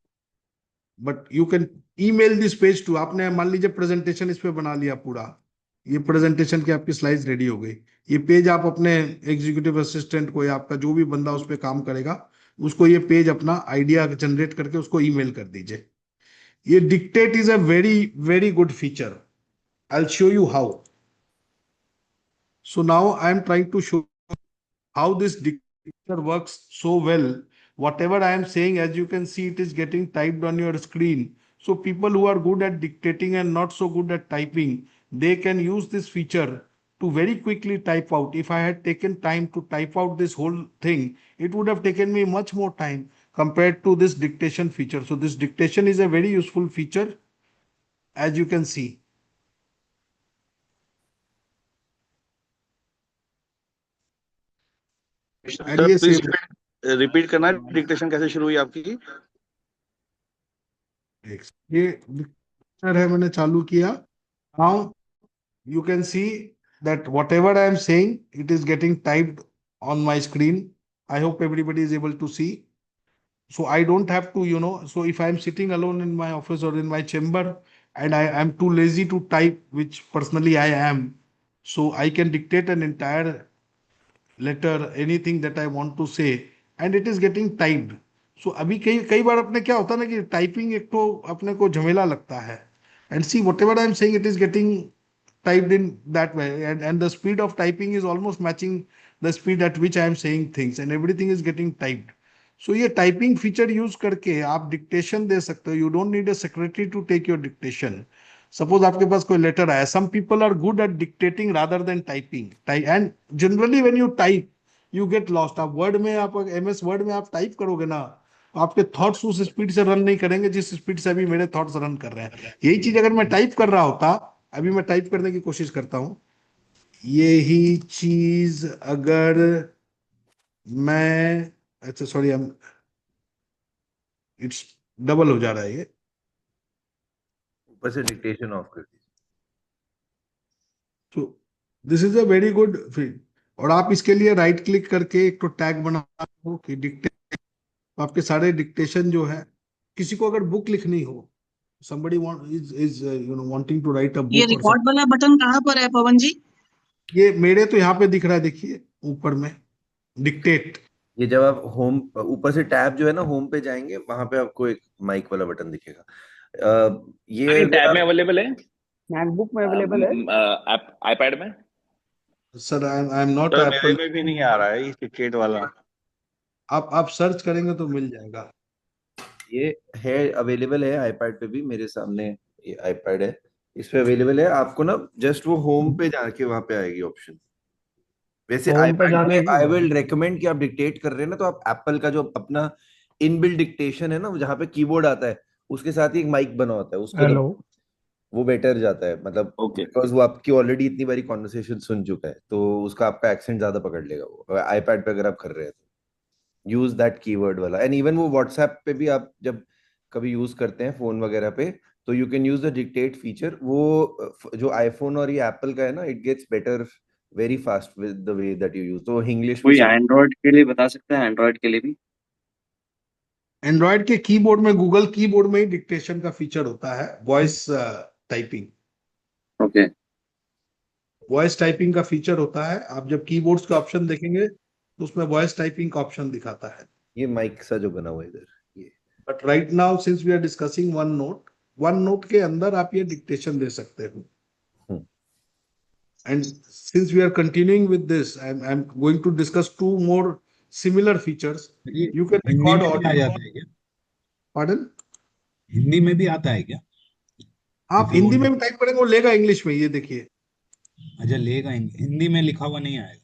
but you can email this page to. आपने मान लीजिए प्रेजेंटेशन इस पे बना लिया पूरा, ये प्रेजेंटेशन की आपकी स्लाइड्स रेडी हो गई, ये पेज आप अपने एग्जीक्यूटिव असिस्टेंट को या आपका जो भी बंदा उस पर काम करेगा उसको ये पेज अपना आइडिया जनरेट करके उसको ईमेल कर दीजिए। ये dictate is a very very good feature. I will show you how. So now I am trying to show how this dictator works so well. Whatever I am saying, as you can see, it is getting typed on your screen. So people who are good at dictating and not so good at typing, they can use this feature to very quickly type out. If I had taken time to type out this whole thing, it would have taken me much more time compared to this dictation feature. So this dictation is a very useful feature, as you can see. Sir ये please save repeat करना, dictation कैसे शुरू हुई आपकी? ये dictator है, मैंने चालू किया। Now you can see that whatever I am saying, it is getting typed on my screen. I hope everybody is able to see. So I don't have to, so if I am sitting alone in my office or in my chamber and I am too lazy to type, which personally I am, so I can dictate an entire letter, anything that I want to say, and it is getting typed. So अभी कई कई बार अपने क्या होता है ना कि typing एक तो अपने को झमेला लगता है, and see whatever I am saying, it is getting typed in that way, and the speed of typing is almost matching the speed at which I am saying things, and everything is getting typed. So ये typing feature use करके आप dictation दे सकते हो। You don't need a secretary to take your dictation. Suppose आपके पास कोई letter आया, some people are good at dictating rather than typing, and generally when you type you get lost. आप वर्ड में, आप MS वर्ड में आप type करोगे ना, आपके थॉट्स उस स्पीड से रन नहीं करेंगे जिस स्पीड से अभी मेरे थॉट्स रन कर रहे हैं। यही चीज अगर मैं टाइप कर रहा होता, अभी मैं टाइप करने की कोशिश करता हूं, यही चीज अगर मैं, अच्छा सॉरी, इट्स डबल हो जा रहा है ये, ऊपर से डिक्टेशन ऑफ कर दीजिए। तो this is a very good feed. और आप इसके लिए राइट क्लिक करके एक तो टैग बना हो कि डिक्टेट, आपके सारे डिक्टेशन जो है, किसी को अगर बुक लिखनी हो, somebody wanting to write a ये book or रिकॉर्ड something. वाला बटन कहाँ पर है पवन जी? ये मेरे तो यहाँ पे दिख रहा है, देखिए ऊपर में डिक्टेट। ये जब आप होम ऊपर से टैब जो है ना होम पे जाएंगे, वहां पे आपको एक माइक वाला बटन दिखेगा। ये नहीं, अगर टैब आप में अवेलेबल है, मैकबुक में अवेलेबल है। आईपैड में। सर आई एम नॉट तो मेरे एप्पल। में भी नहीं आ रहा है ये टिकट वाला। आप सर्च करेंगे तो मिल जाएगा। ये है अवेलेबल है आईपैड पे भी, मेरे सामने ये आईपैड है, इस पे अवेलेबल है। आपको ना जस्ट वो होम पे जाके वहां पे आएगी ऑप्शन। वैसे होम पे आईपैड जाने पे आई विल रेकमेंड कि आप डिक्टेट कर रहे हैं ना, तो आप एप्पल का जो अपना इनबिल्ट डिक्टेशन है ना, जहाँ पे कीबोर्ड आता है उसके साथ ही एक माइक बना होता है, उसको हेलो। वो बेटर जाता है, मतलब ओके। बिकॉज वो आपकी ऑलरेडी इतनी बारी कॉन्वर्सेशन सुन चुका है, तो उसका आपका एक्सेंट ज्यादा पकड़ लेगा वो आईपैड पे अगर आप कर रहे हैं तो। यूज दैट कीवर्ड वाला। एंड इवन वो व्हाट्सएप पे भी आप जब कभी यूज करते हैं फोन वगैरह पे, तो you can use the dictate feature. वो जो आईफोन और ये एप्पल का है ना, it gets better very fast with the way that you use, तो इंग्लिश में कोई एंड्रॉइड के लिए बता सकता है, एंड्रॉइड के लिए भी? एंड्रॉयड के कीबोर्ड में, गूगल कीबोर्ड में ही डिक्टेशन का फीचर होता है, voice typing. Okay. Voice typing का फीचर होता है। आप जब कीबोर्ड्स का ऑप्शन देखेंगे तो उसमें वॉइस टाइपिंग का ऑप्शन दिखाता है। ये माइक सा जो बना हुआ है इधर, ये but right now since we are discussing OneNote के अंदर आप ये डिक्टेशन दे सकते हो। And since we are continuing with this, I am going to discuss two more similar features. You can Hindi record में भी आ ऑडियो। जाता है क्या? पार्डन? हिंदी में भी आता है क्या? आप If you हिंदी want में to- भी टाइप करेंगे वो लेगा इंग्लिश में, ये देखिए। अच्छा, लेगा। हिंदी में लिखा हुआ नहीं आएगा?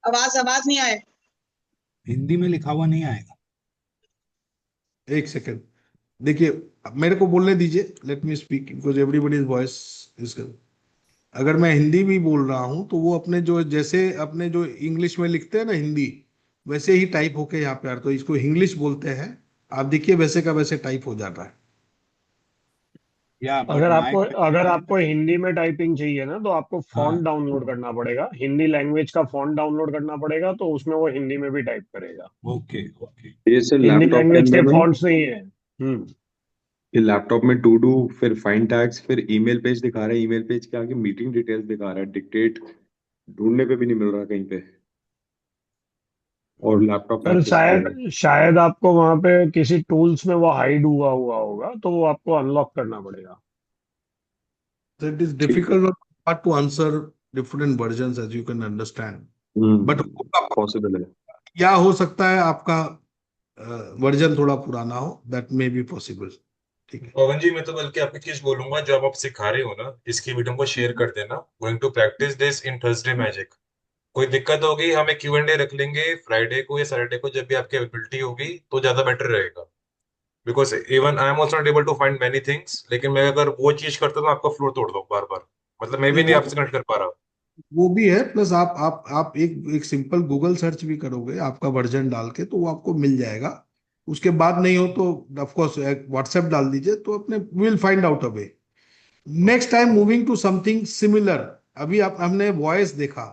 आवाज नहीं आए। हिंदी में लिखा हुआ नहीं आएगा? एक सेकंड देखिए, अब मेरे को बोलने दीजिए, let me speak because everybody's voice is. अगर मैं हिंदी भी बोल रहा हूं तो वो अपने जो, जैसे अपने जो इंग्लिश में लिखते हैं ना हिंदी, वैसे ही टाइप होके यहाँ पे आ, तो इसको इंग्लिश बोलते हैं। आप देखिए वैसे का वैसे टाइप हो जाता है। या बट अगर माय आपको हिंदी में टाइपिंग चाहिए ना, तो आपको हाँ, फॉन्ट डाउनलोड करना पड़ेगा, हिंदी लैंग्वेज का फॉन्ट डाउनलोड करना पड़ेगा, तो उसमें वो हिंदी में भी टाइप करेगा। Okay okay. ये सर हिंदी लैपटॉप के लैंग्वेज के अंदर ना, फॉन्ट्स नहीं है। ये लैपटॉप में टू डू, फिर फाइंड टैग्स, फिर ईमेल पेज दिखा रहा है, ईमेल पेज के आगे मीटिंग डिटेल्स दिखा रहा है, डिक्टेट ढूंढने पे भी नहीं मिल रहा कहीं पे, और लैपटॉप सर एक्सेस कर रहा है। शायद आपको वहां पे किसी टूल्स में वो हाइड हुआ हुआ होगा, तो वो आपको अनलॉक करना पड़ेगा। So it is ठीक है। difficult or hard to answer different versions as you can understand. But possible है। क्या हो सकता है आपका वर्जन थोड़ा पुराना हो, दैट मे बी पॉसिबल। ठीक है पवन जी, मैं तो बल्कि आपको चीज बोलूंगा, जो आप सिखा रहे हो ना, इसकी वीडियो को शेयर कर देना। Going to practice this in Thursday magic. कोई दिक्कत होगी हम एक Q&A रख लेंगे फ्राइडे को या सैटरडे को, जब भी आपकी अवेलेबिलिटी होगी, तो ज्यादा बेटर रहेगा। Because even I am also not able to find many things, लेकिन मैं अगर वो चीज करता हूँ तो आपका फ्लोर तोड़ दो बार बार। मतलब मैं भी नहीं, नहीं आपसे कनेक्ट कर पा रहा। वो भी है। प्लस आप एक सिंपल गूगल सर्च भी करोगे आपका वर्जन डाल के, तो वो आपको मिल जाएगा। उसके बाद नहीं हो तो ऑफ कोर्स व्हाट्सएप डाल दीजिए, तो अपने will find out a way. Next time moving to something similar. अभी आप हमने वॉइस देखा,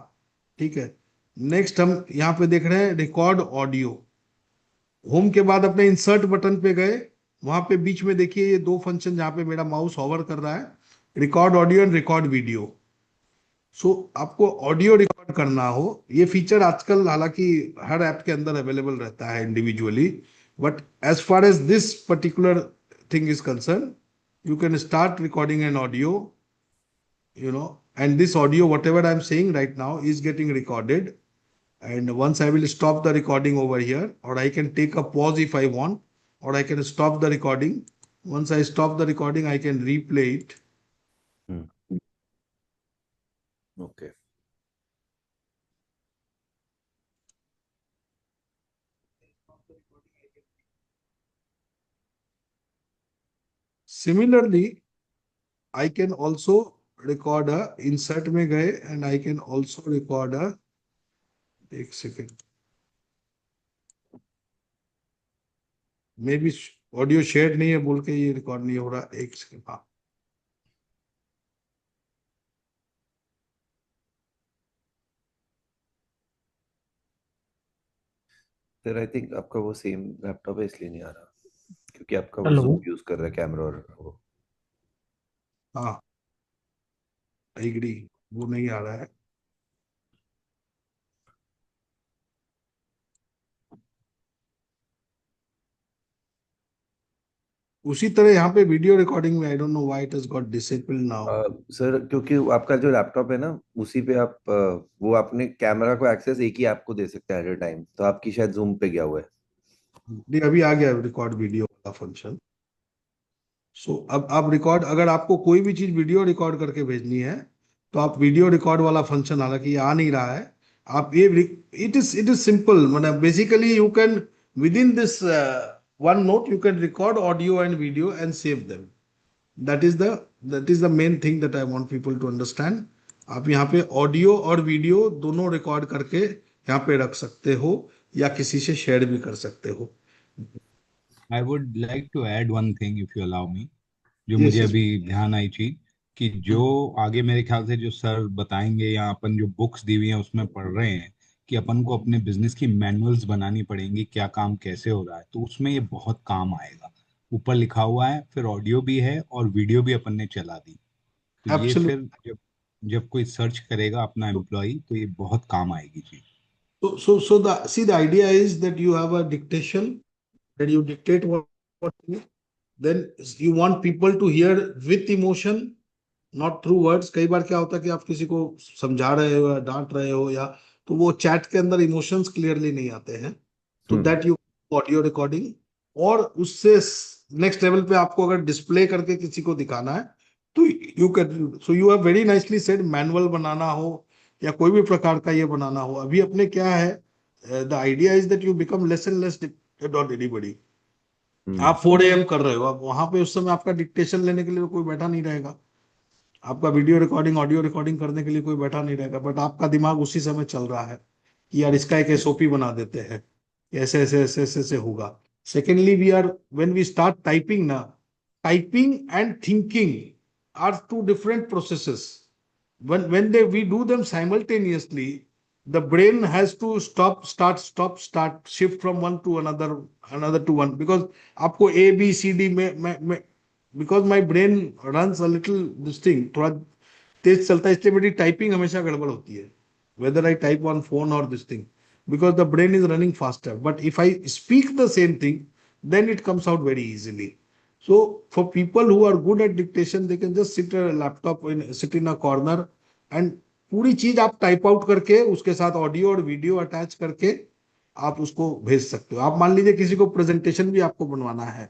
ठीक है। नेक्स्ट हम यहाँ पे देख रहे हैं रिकॉर्ड ऑडियो। होम के बाद अपने इंसर्ट बटन पे गए, वहां पे बीच में देखिए ये दो फंक्शन जहाँ पे मेरा माउस हॉवर कर रहा है, record audio and record video. So आपको ऑडियो रिकॉर्ड करना हो, ये फीचर आजकल हालांकि हर ऐप के अंदर अवेलेबल रहता है individually, but as far as this particular thing is concern, you can start recording an audio, and this audio, whatever I'm saying right now, is getting recorded. And once I will stop the recording over here, or I can take a pause if I want, or I can stop the recording. Once I stop the recording, I can replay it. Okay. Similarly, I can also record a insert में गए, and I can also record a, एक second, may be audio share नहीं है बोल के ये record नहीं हो रहा। एक सेकेंड, हाँ। सर आई थिंक आपका वो सेम लैपटॉप है, इसलिए नहीं आ रहा। क्योंकि आपका वो हेलो। जूम यूज कर रहा है कैमरा और वो। हाँ, एग्री, वो नहीं आ रहा है। उसी तरह यहाँ पे वीडियो रिकॉर्डिंग में I don't know why it has got disabled now. Sir क्योंकि आपका जो लैपटॉप है ना, उसी पे आप वो अपने कैमरा को एक्सेस एक ही ऐप को दे सकते हैं एट अ टाइम, तो आपकी शायद जूम पे गया हुआ है। नहीं, अभी आ गया रिकॉर्ड वीडियो वाला फंक्शन। सो अब आप रिकॉर्ड, अगर आपको कोई भी चीज वीडियो रिकॉर्ड करके भेजनी है तो आप वीडियो रिकॉर्ड वाला फंक्शन, हालांकि ये आ नहीं रहा है, आप ये, इट इज सिंपल, मतलब basically you can within this OneNote you can record audio and video and save them. That is the main thing that I want people to understand. आप यहाँ पे audio और video दोनों record करके यहाँ पे रख सकते हो या किसी से शेयर भी कर सकते हो। I would like to add one thing if you allow me, जो यस मुझे यस। अभी ध्यान आई चीज, कि जो आगे मेरे ख्याल से जो सर बताएंगे या अपन जो बुक्स दी हुई हैं उसमें पढ़ रहे हैं कि अपन को अपने बिजनेस की मैनुअल्स बनानी पड़ेंगी, क्या काम कैसे हो रहा है, तो उसमें ये बहुत काम आएगा। ऊपर लिखा हुआ है, फिर ऑडियो भी है और वीडियो भी अपन ने चला दी, तो ये एब्सोल्युटली। फिर जब जब कोई सर्च करेगा अपना एम्प्लॉय तो ये बहुत काम आएगी चीज। So the idea is that you have a dictation, that you dictate what you, then you want people to hear with emotion, not through words. कई बार क्या होता है कि आप किसी को समझा रहे हो या डांट रहे हो, या तो वो चैट के अंदर इमोशंस क्लियरली नहीं आते हैं, तो दैट यू ऑडियो रिकॉर्डिंग। और उससे नेक्स्ट लेवल पे आपको अगर डिस्प्ले करके किसी को दिखाना है तो you can, so you have very nicely said, manual बनाना हो या कोई भी प्रकार का ये बनाना हो, अभी अपने क्या है, the idea is that you become less and less dependent on anybody. आप 4 AM कर रहे हो, अब वहां पे उस समय आपका डिक्टेशन लेने के लिए कोई बैठा नहीं रहेगा, आपका वीडियो रिकॉर्डिंग ऑडियो रिकॉर्डिंग करने के लिए कोई बैठा नहीं रहेगा, बट आपका दिमाग उसी समय चल रहा है कि यार इसका एक एसओपी बना देते हैं, ऐसे ऐसे ऐसे ऐसे ऐसे होगा। Secondly, we are when we start typing ना, typing and thinking are two different processes. when we do them simultaneously, the brain has to start, shift from one to another to one, because आपको A B C D में because my brain runs a little this thing, थोड़ा तेज चलता है, इसलिए मेरी typing हमेशा गड़बड़ होती है, whether I type on phone or this thing, because the brain is running faster. But if I speak the same thing, then it comes out very easily. So for people who are good at dictation, they can just sit in a corner and पूरी चीज आप type out करके उसके साथ audio और video attach करके आप उसको भेज सकते हो। आप मान लीजिए किसी को प्रेजेंटेशन भी आपको बनवाना है,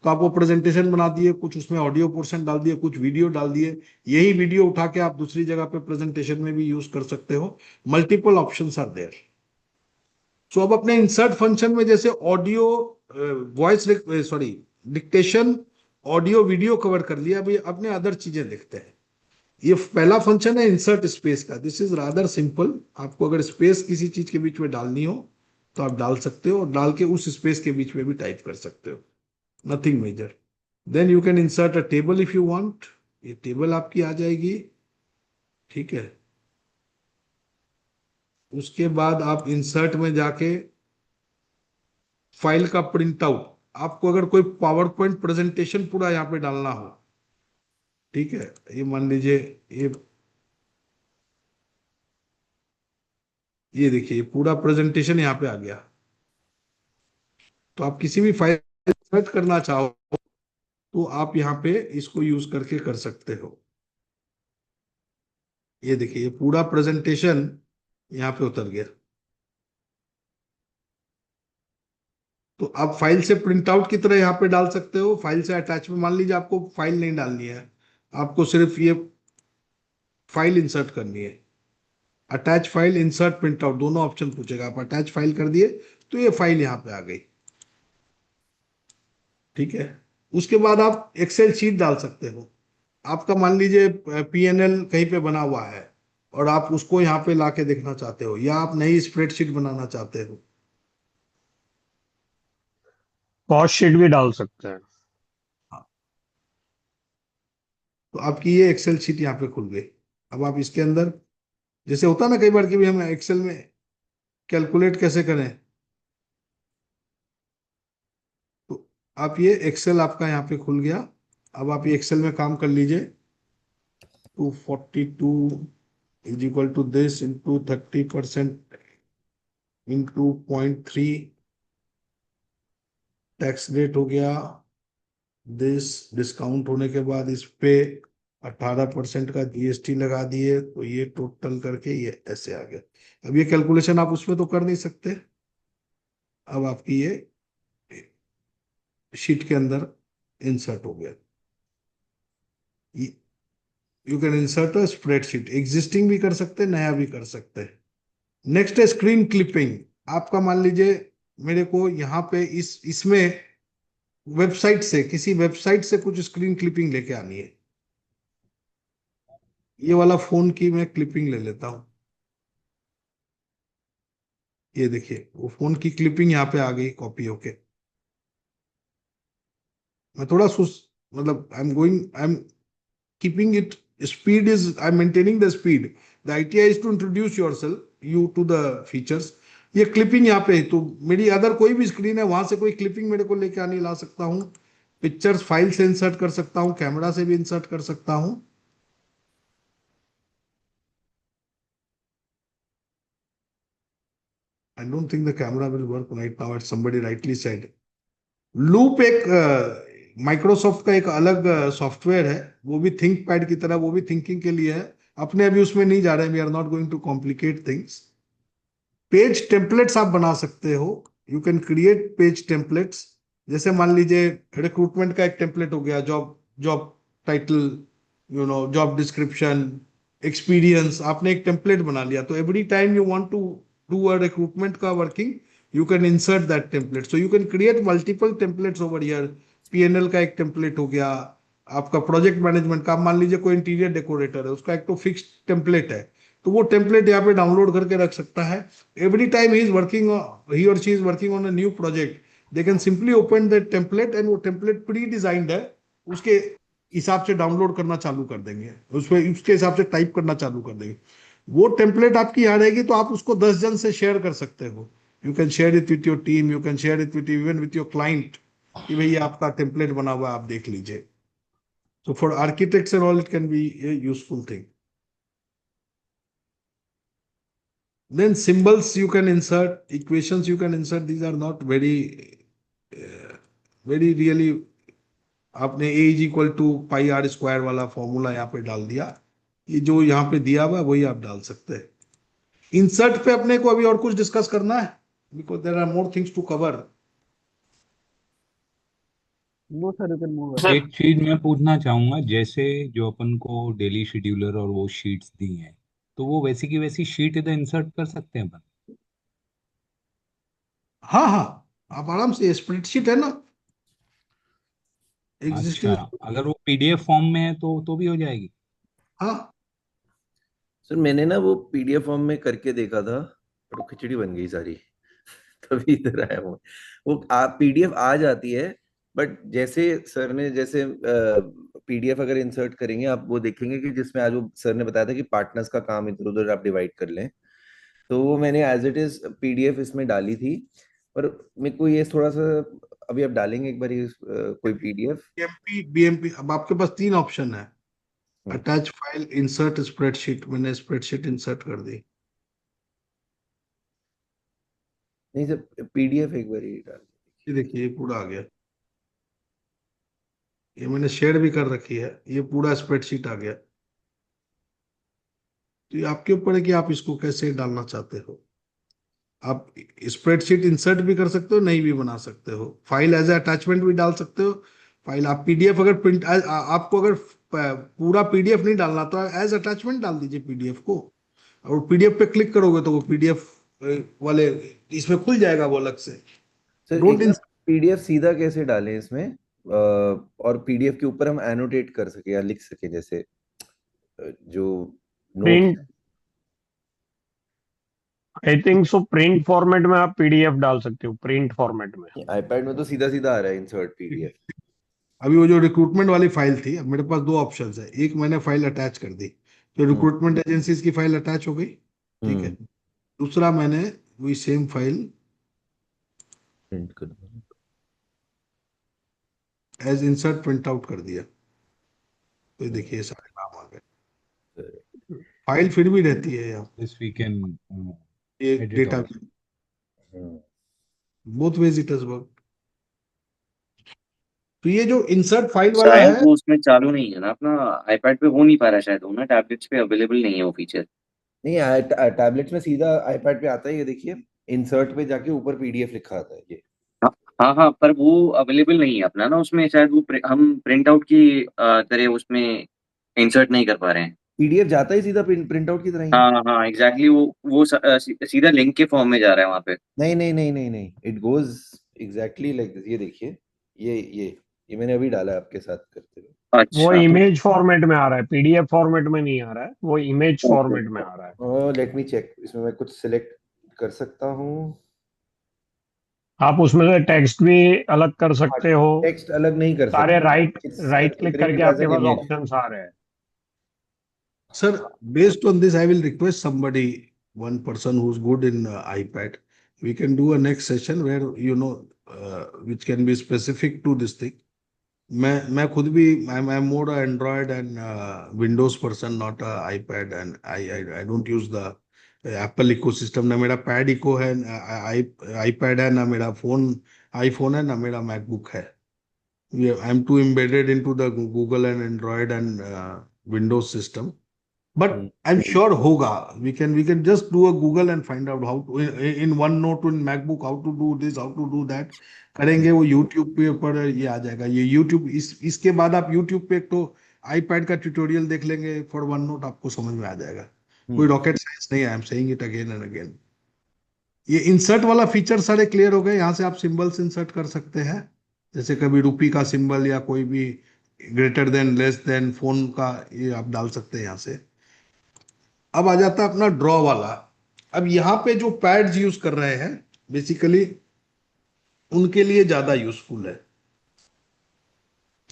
तो आप वो प्रेजेंटेशन बना दिए, कुछ उसमें ऑडियो पोर्शन डाल दिए, कुछ वीडियो डाल दिए, यही वीडियो उठा के आप दूसरी जगह पे प्रेजेंटेशन में भी यूज कर सकते हो। Multiple options are there. So अब अपने इंसर्ट फंक्शन में जैसे audio, voice, sorry, dictation, audio video cover कर लिया, अभी अपने अदर चीजें देखते हैं। ये पहला फंक्शन है इंसर्ट स्पेस का। This is rather simple. आपको अगर स्पेस किसी चीज के बीच में डालनी हो तो आप डाल सकते हो, और डाल के उस स्पेस के बीच में भी टाइप कर सकते हो, nothing major. Then you can insert a table if you want, ये टेबल आपकी आ जाएगी, ठीक है। उसके बाद आप इंसर्ट में जाके फाइल का प्रिंट आउट, आपको अगर कोई पावर पॉइंट प्रेजेंटेशन पूरा यहाँ पे डालना हो, ठीक है, ये मान लीजिए, ये देखिए, ये पूरा प्रेजेंटेशन यहाँ पे आ गया। तो आप किसी भी फाइल सर्च करना चाहो तो आप यहाँ पे इसको यूज करके कर सकते हो। ये देखिए, ये पूरा प्रेजेंटेशन यहाँ पे उतर गया। तो आप फाइल से प्रिंट आउट की तरह यहाँ पे डाल सकते हो, फाइल से अटैच में, मान लीजिए आपको फाइल नहीं डालनी है, आपको सिर्फ ये फाइल इंसर्ट करनी है, attach file, insert print out, दोनों ऑप्शन पूछेगा, आप अटैच फाइल कर दिए तो ये फाइल यहाँ पे आ गई, ठीक है। उसके बाद आप एक्सेल शीट डाल सकते हो। आपका मान लीजिए PNL कहीं पे बना हुआ है और आप उसको यहाँ पे लाके देखना चाहते हो, या आप नई स्प्रेडशीट बनाना चाहते हो, कॉस्ट शीट भी डाल सकते हैं। तो आपकी ये एक्सेल शीट यहाँ पे खुल गई। अब आप इसके अंदर, जैसे होता है ना कई बार कि भी हम एक्सेल में कैलकुलेट कैसे करें, तो आप ये एक्सेल आपका यहाँ पे खुल गया। अब आप ये एक्सेल में काम कर लीजिए। 242 is equal to this into 30% into 0.3 tax rate हो गया। दिस डिस्काउंट होने के बाद इस पे 18% का जीएसटी लगा दिए, तो ये टोटल करके ये ऐसे आ गया। अब ये कैलकुलेशन आप उसमें तो कर नहीं सकते। अब आपकी ये शीट के अंदर इंसर्ट हो गया। You can insert a spreadsheet, existing भी कर सकते हैं, नया भी कर सकते हैं। नेक्स्ट है स्क्रीन क्लिपिंग। आपका मान लीजिए मेरे को यहाँ पे इसमें वेबसाइट से, किसी वेबसाइट से कुछ स्क्रीन क्लिपिंग लेके आनी है। ये वाला फोन की मैं क्लिपिंग ले लेता हूं। ये देखिए वो फोन की क्लिपिंग यहाँ पे आ गई कॉपी होके। मैं थोड़ा मतलब I am keeping it, speed is, I am maintaining the speed. The idea is to introduce yourself you to the features. ये क्लिपिंग यहाँ पे है, तो मेरी अदर कोई भी स्क्रीन है वहां से कोई क्लिपिंग मेरे को लेके आनी ला सकता हूँ। पिक्चर्स फाइल से इंसर्ट कर सकता हूँ, कैमरा से भी इंसर्ट कर सकता हूँ। I don't think the camera will work right now, as somebody rightly said. Loop एक माइक्रोसॉफ्ट का एक अलग सॉफ्टवेयर है, वो भी थिंक पैड की तरह, वो भी थिंकिंग के लिए है। अपने अभी उसमें नहीं जा रहे हैं, we are not going to complicate things. Page templates आप बना सकते हो, you can create page templates. जैसे मान लीजिए रिक्रूटमेंट का एक टेम्पलेट हो गया, job job title, job description, experience, आपने एक टेम्पलेट बना लिया। तो every time you want to do a recruitment का working, you can insert that template, so you can create multiple templates over here। PNL का एक टेम्पलेट हो गया, आपका प्रोजेक्ट मैनेजमेंट का, मान लीजिए कोई इंटीरियर डेकोरेटर है, उसका एक तो फिक्स टेम्पलेट है, तो वो टेम्पलेट यहाँ पे डाउनलोड करके रख सकता है। एवरी टाइम ही और she is working on a new project, they can simply open that template and वो टेम्पलेट प्री डिजाइंड है, उसके हिसाब से डाउनलोड करना चालू कर देंगे, उसके हिसाब से टाइप करना चालू कर देंगे। वो टेम्पलेट आपकी यहाँ रहेगी, तो आप उसको 10 जन से शेयर कर सकते हो। You can share it with your team, you can share it with even with your client, कि भाई आपका टेम्पलेट बना हुआ है, आप देख लीजिए। So for architects and all, it can be a useful thing. Then symbols you can insert, equations you can insert. These are not very really. आपने a is equal to pi r square वाला formula यहाँ पे डाल दिया, ये जो यहाँ पे दिया हुआ है वही आप डाल सकते हैं। इंसर्ट पे अपने को अभी और कुछ डिस्कस करना है, because there are more things to cover. No sir, you can move. एक चीज मैं पूछना चाहूंगा, जैसे जो अपन को डेली शेड्यूलर और वो शीट्स दी हैं, तो वो वैसी की वैसी शीट इधर इंसर्ट कर सकते हैं अपन? हाँ हाँ, आप आराम से, स्प्रेडशीट है ना अच्छा, एग्जिस्टिंग। अगर वो पीडीएफ फॉर्म में है तो भी हो जाएगी? हाँ सर मैंने ना वो पीडीएफ फॉर्म में करके देखा था, पर वो खिचड़ी बन गई सारी। तभी इधर आया हूँ। वो पीडीएफ आ जाती है, बट जैसे सर ने, जैसे पीडीएफ अगर इंसर्ट करेंगे आप, वो देखेंगे कि जिसमें आज वो सर ने बताया था कि पार्टनर्स का काम इधर उधर आप डिवाइड कर लें, तो वो मैंने एज इट इज पीडीएफ इसमें डाली थी। पर मेरे को ये थोड़ा सा, अभी आप डालेंगे एक बार कोई पीडीएफ। बीएमपी, अब आपके पास 3 ऑप्शन है, अटैच फाइल, इंसर्ट स्प्रेडशीट। मैंने स्प्रेडशीट इंसर्ट कर दी। नहीं सर, पीडीएफ एक बार ही डाल। ये देखिए, ये पूरा आ गया, ये मैंने शेयर भी कर रखी है, ये पूरा स्प्रेडशीट आ गया। तो ये आपके ऊपर है कि आप इसको कैसे डालना चाहते हो। आप स्प्रेडशीट इंसर्ट भी कर सकते हो, नहीं भी बना सकते हो, फाइल एज अटैचमेंट भी डाल सकते हो। फाइल आप पीडीएफ अगर प्रिंट, आपको अगर पूरा पीडीएफ नहीं डालना तो एज अटैचमेंट डाल दीजिए पीडीएफ को, और पीडीएफ पे क्लिक करोगे तो वो पीडीएफ वाले इसमें खुल जाएगा वो अलग से। सर डोंट एक पीडीएफ सीधा कैसे डालें इसमें, और पीडीएफ के ऊपर हम एनोटेट कर सके या लिख सके, जैसे जो print, note. I think so print format में आप पीडीएफ डाल सकते हो, प्रिंट फॉर्मेट में। आईपैड में तो सीधा सीधा आ रहा है इंसर्ट पीडीएफ। अभी वो जो रिक्रूटमेंट वाली फाइल थी, अब मेरे पास 2 ऑप्शंस है। एक, मैंने फाइल अटैच कर दी, तो रिक्रूटमेंट एजेंसीज की फाइल अटैच हो गई, ठीक है। दूसरा, मैंने वही सेम फाइल प्रिंट कर दूं। एज इंसर्ट प्रिंट आउट कर दिया, तो ये देखिए ये सारे नाम आ गए। फाइल फिर भी रहती है यहाँ, This we can ये edit data, also. Both ways it is work. तो ये जो इंसर्ट फाइल वाला शायद है, वो उसमें चालू नहीं है ना अपना, आईपैड पे हो नहीं पा रहा है शायद, वो ना टैबलेट्स पे अवेलेबल नहीं है वो फीचर। नहीं, टैबलेट्स में सीधा आईपैड पे आता है, ये देखिए इंसर्ट पे जाके ऊपर पीडीएफ लिखा आता है ये। हाँ हाँ हाँ, पर वो अवेलेबल नहीं है अपना ना उसमें, शायद वो हम प्रिंट आउट की तरह उसमें इंसर्ट नहीं कर पा रहे हैं। पीडीएफ जाता ही सीधा प्रिंट आउट की तरह ही है। हाँ हाँ एग्जैक्टली, वो सीधा लिंक के फॉर्म में जा रहा है वहां पे। नहीं नहीं नहीं नहीं नहीं, it goes exactly like this. ये देखिए, ये मैंने अभी डाला है आपके साथ करते हुए। वो अच्छा इमेज फॉर्मेट में आ रहा है, पीडीएफ फॉर्मेट में नहीं आ रहा है, वो इमेज फॉर्मेट में आ रहा है। लेट मी चेक, इसमें मैं कुछ सिलेक्ट कर सकता हूँ। आप उसमें से टेक्स्ट भी अलग कर सकते हो, टेक्स्ट अलग नहीं कर सारे सकते, right it's right click considering करके इट एज आपके एन पास इमेज। ऑप्शंस आ रहे हैं। sir, based on this I will request somebody, one person who's good in iPad, we can do a next session where which can be specific to this thing. मैं खुद भी I'm more a Android and Windows person, not a iPad, and I don't use the Apple ecosystem। ना मेरा pad eco है, iPad है, ना मेरा phone iPhone है, ना मेरा मैकबुक है। I'm too embedded into the Google and Android and Windows system, but I'm sure hoga. We can just do a Google and find out how to in OneNote in MacBook how to do this, how to do that। करेंगे वो YouTube पे पर ये आ जाएगा। ये YouTube इसके बाद आप YouTube पे एक तो iPad का ट्यूटोरियल देख लेंगे फॉर OneNote, आपको समझ में आ जाएगा। कोई रॉकेट साइंस नहीं है, आई am saying it again and again. ये इंसर्ट वाला फीचर सारे क्लियर हो गए। यहाँ से आप सिंबल्स इंसर्ट कर सकते हैं, जैसे कभी रुपी का सिंबल या कोई भी greater than less than phone का, ये आप डाल सकते हैं यहाँ से। अब आ जाता है अपना ड्रॉ वाला। अब यहाँ पे जो पैड्स यूज कर रहे हैं बेसिकली उनके लिए ज्यादा यूजफुल है।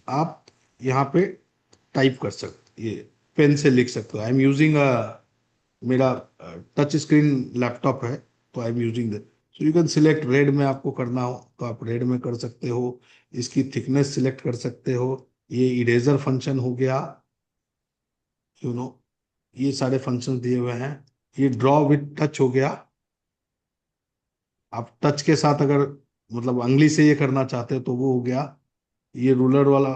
आप यहाँ पे टाइप कर सकते, ये पेन से लिख सकते हो। आई एम यूजिंग मेरा टच स्क्रीन लैपटॉप है, तो I am using the, so you can select red में, आपको करना हो तो आप रेड में कर सकते हो। इसकी थिकनेस सिलेक्ट कर सकते हो। ये इरेजर फंक्शन हो गया, यू नो ये सारे फंक्शन दिए हुए हैं। ये ड्रॉ विथ टच हो गया। आप टच के साथ अगर मतलब उंगली से ये करना चाहते हो तो वो हो गया। ये रूलर वाला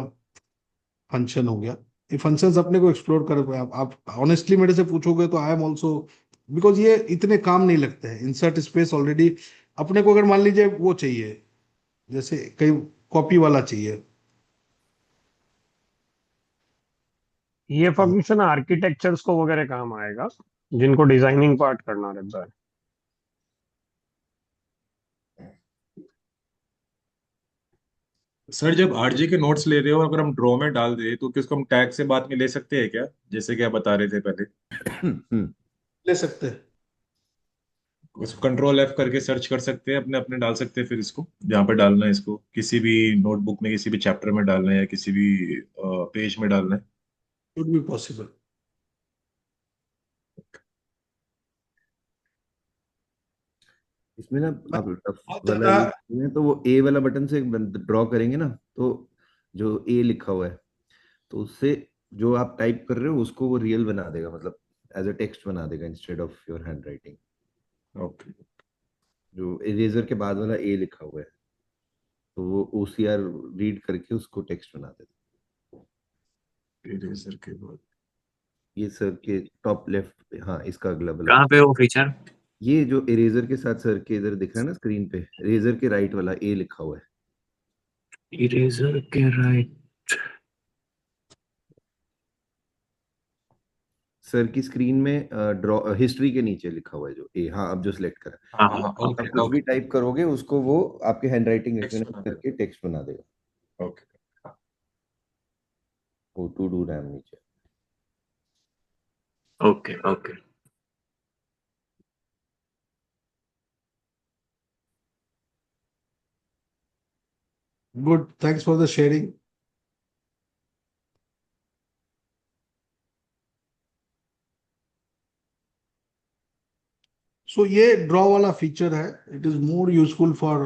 फंक्शन हो गया। ये फंक्शंस अपने को एक्सप्लोर कर, आप ऑनेस्टली मेरे से पूछोगे तो आई एम ऑल्सो, बिकॉज ये इतने काम नहीं लगते हैं। इंसर्ट स्पेस ऑलरेडी अपने को, अगर मान लीजिए वो चाहिए, जैसे कई कॉपी वाला चाहिए, ये फंक्शन आर्किटेक्चर्स को वगैरह काम आएगा, जिनको डिजाइनिंग पार्ट करना रहता है। सर जब आरजी के नोट्स ले रहे हो, अगर हम ड्रॉ में डाल दे तो किसको हम टैग से बाद में ले सकते हैं क्या, जैसे कि आप बता रहे थे पहले? ले सकते हैं। उसको कंट्रोल एफ करके सर्च कर सकते हैं, अपने अपने डाल सकते हैं, फिर इसको जहाँ पे डालना है, इसको किसी भी नोटबुक में किसी भी चैप्टर में डालना है या किसी भी पेज में डालना है। Should be possible. इसमें ना आप टफ बहुत वाला ज्यादा यूज करें तो वो ए वाला बटन से ड्रॉ करेंगे ना, तो जो ए लिखा हुआ है तो उससे जो आप टाइप कर रहे हो उसको वो रियल बना देगा, मतलब एज अ टेक्स्ट बना देगा instead of your hand writing. Okay. जो इरेजर के बाद वाला ए लिखा हुआ है तो वो ओसीआर रीड करके उसको टेक्स्ट बना देगा। इरेजर के बाद ये सर के टॉप लेफ्ट पे, हाँ इसका अगला वाला कहाँ पे वो फीचर? ये जो इरेजर के साथ सर के इधर दिख रहा है ना स्क्रीन पे, इरेजर के राइट वाला ए लिखा हुआ है। इरेजर के राइट? सर की स्क्रीन में ड्रॉ हिस्ट्री के नीचे लिखा हुआ है जो ए, हाँ अब जो सिलेक्ट करा, हाँ हाँ हाँ आप कुछ भी टाइप करोगे उसको वो आपके हैंड राइटिंग टेक्स्ट बना करके टेक्स्ट बना देगा। ओके। वो टू डू रैम नीचे। Okay okay. Good, thanks for the sharing. So ये ड्रॉ वाला फीचर है, it is more useful for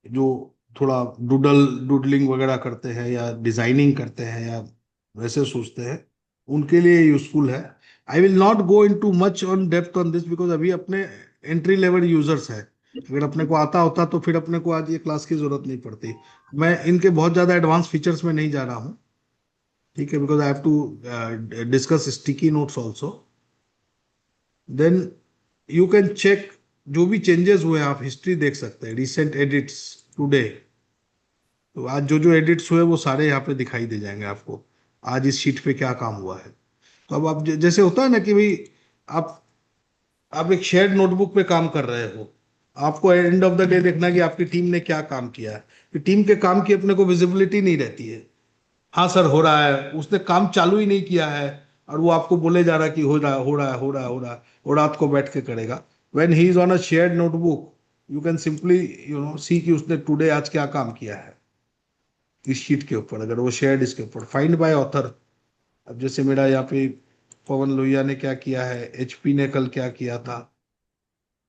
जो थोड़ा डूडलिंग वगैरह करते हैं या डिजाइनिंग करते हैं या वैसे सोचते हैं, उनके लिए यूजफुल है। I will not go into much on depth on this because अभी अपने एंट्री लेवल यूजर्स है। अगर अपने को आता होता तो फिर अपने को आज ये क्लास की जरूरत नहीं पड़ती। मैं इनके बहुत ज्यादा एडवांस फीचर्स में नहीं जा रहा हूँ, ठीक है, because I have to discuss sticky notes also. Then you can check जो भी चेंजेस हुए, आप हिस्ट्री देख सकते हैं, रिसेंट एडिट्स टुडे। तो आज जो जो एडिट्स हुए वो सारे यहाँ पे दिखाई दे जाएंगे आपको, आज इस शीट पे क्या काम हुआ है। तो अब आप जैसे होता है ना कि भाई आप एक शेयर्ड नोटबुक पे काम कर रहे हो, आपको एंड ऑफ द डे देखना है कि आपकी टीम ने क्या काम किया है। कि टीम के काम की अपने को विजिबिलिटी नहीं रहती है। हाँ सर हो रहा है, उसने काम चालू ही नहीं किया है और वो आपको बोले जा रहा है कि हो रहा है हो रहा है हो रहा है हो रहा है, वो रात को बैठ के करेगा। When he is on a shared notebook you can simply see कि उसने टुडे आज क्या काम किया है इस शीट के ऊपर, अगर वो शेयर्ड इसके ऊपर। फाइंड बाय ऑथर, अब जैसे मेरा यहाँ पे पवन लोहिया ने क्या किया है, एचपी ने कल क्या किया था,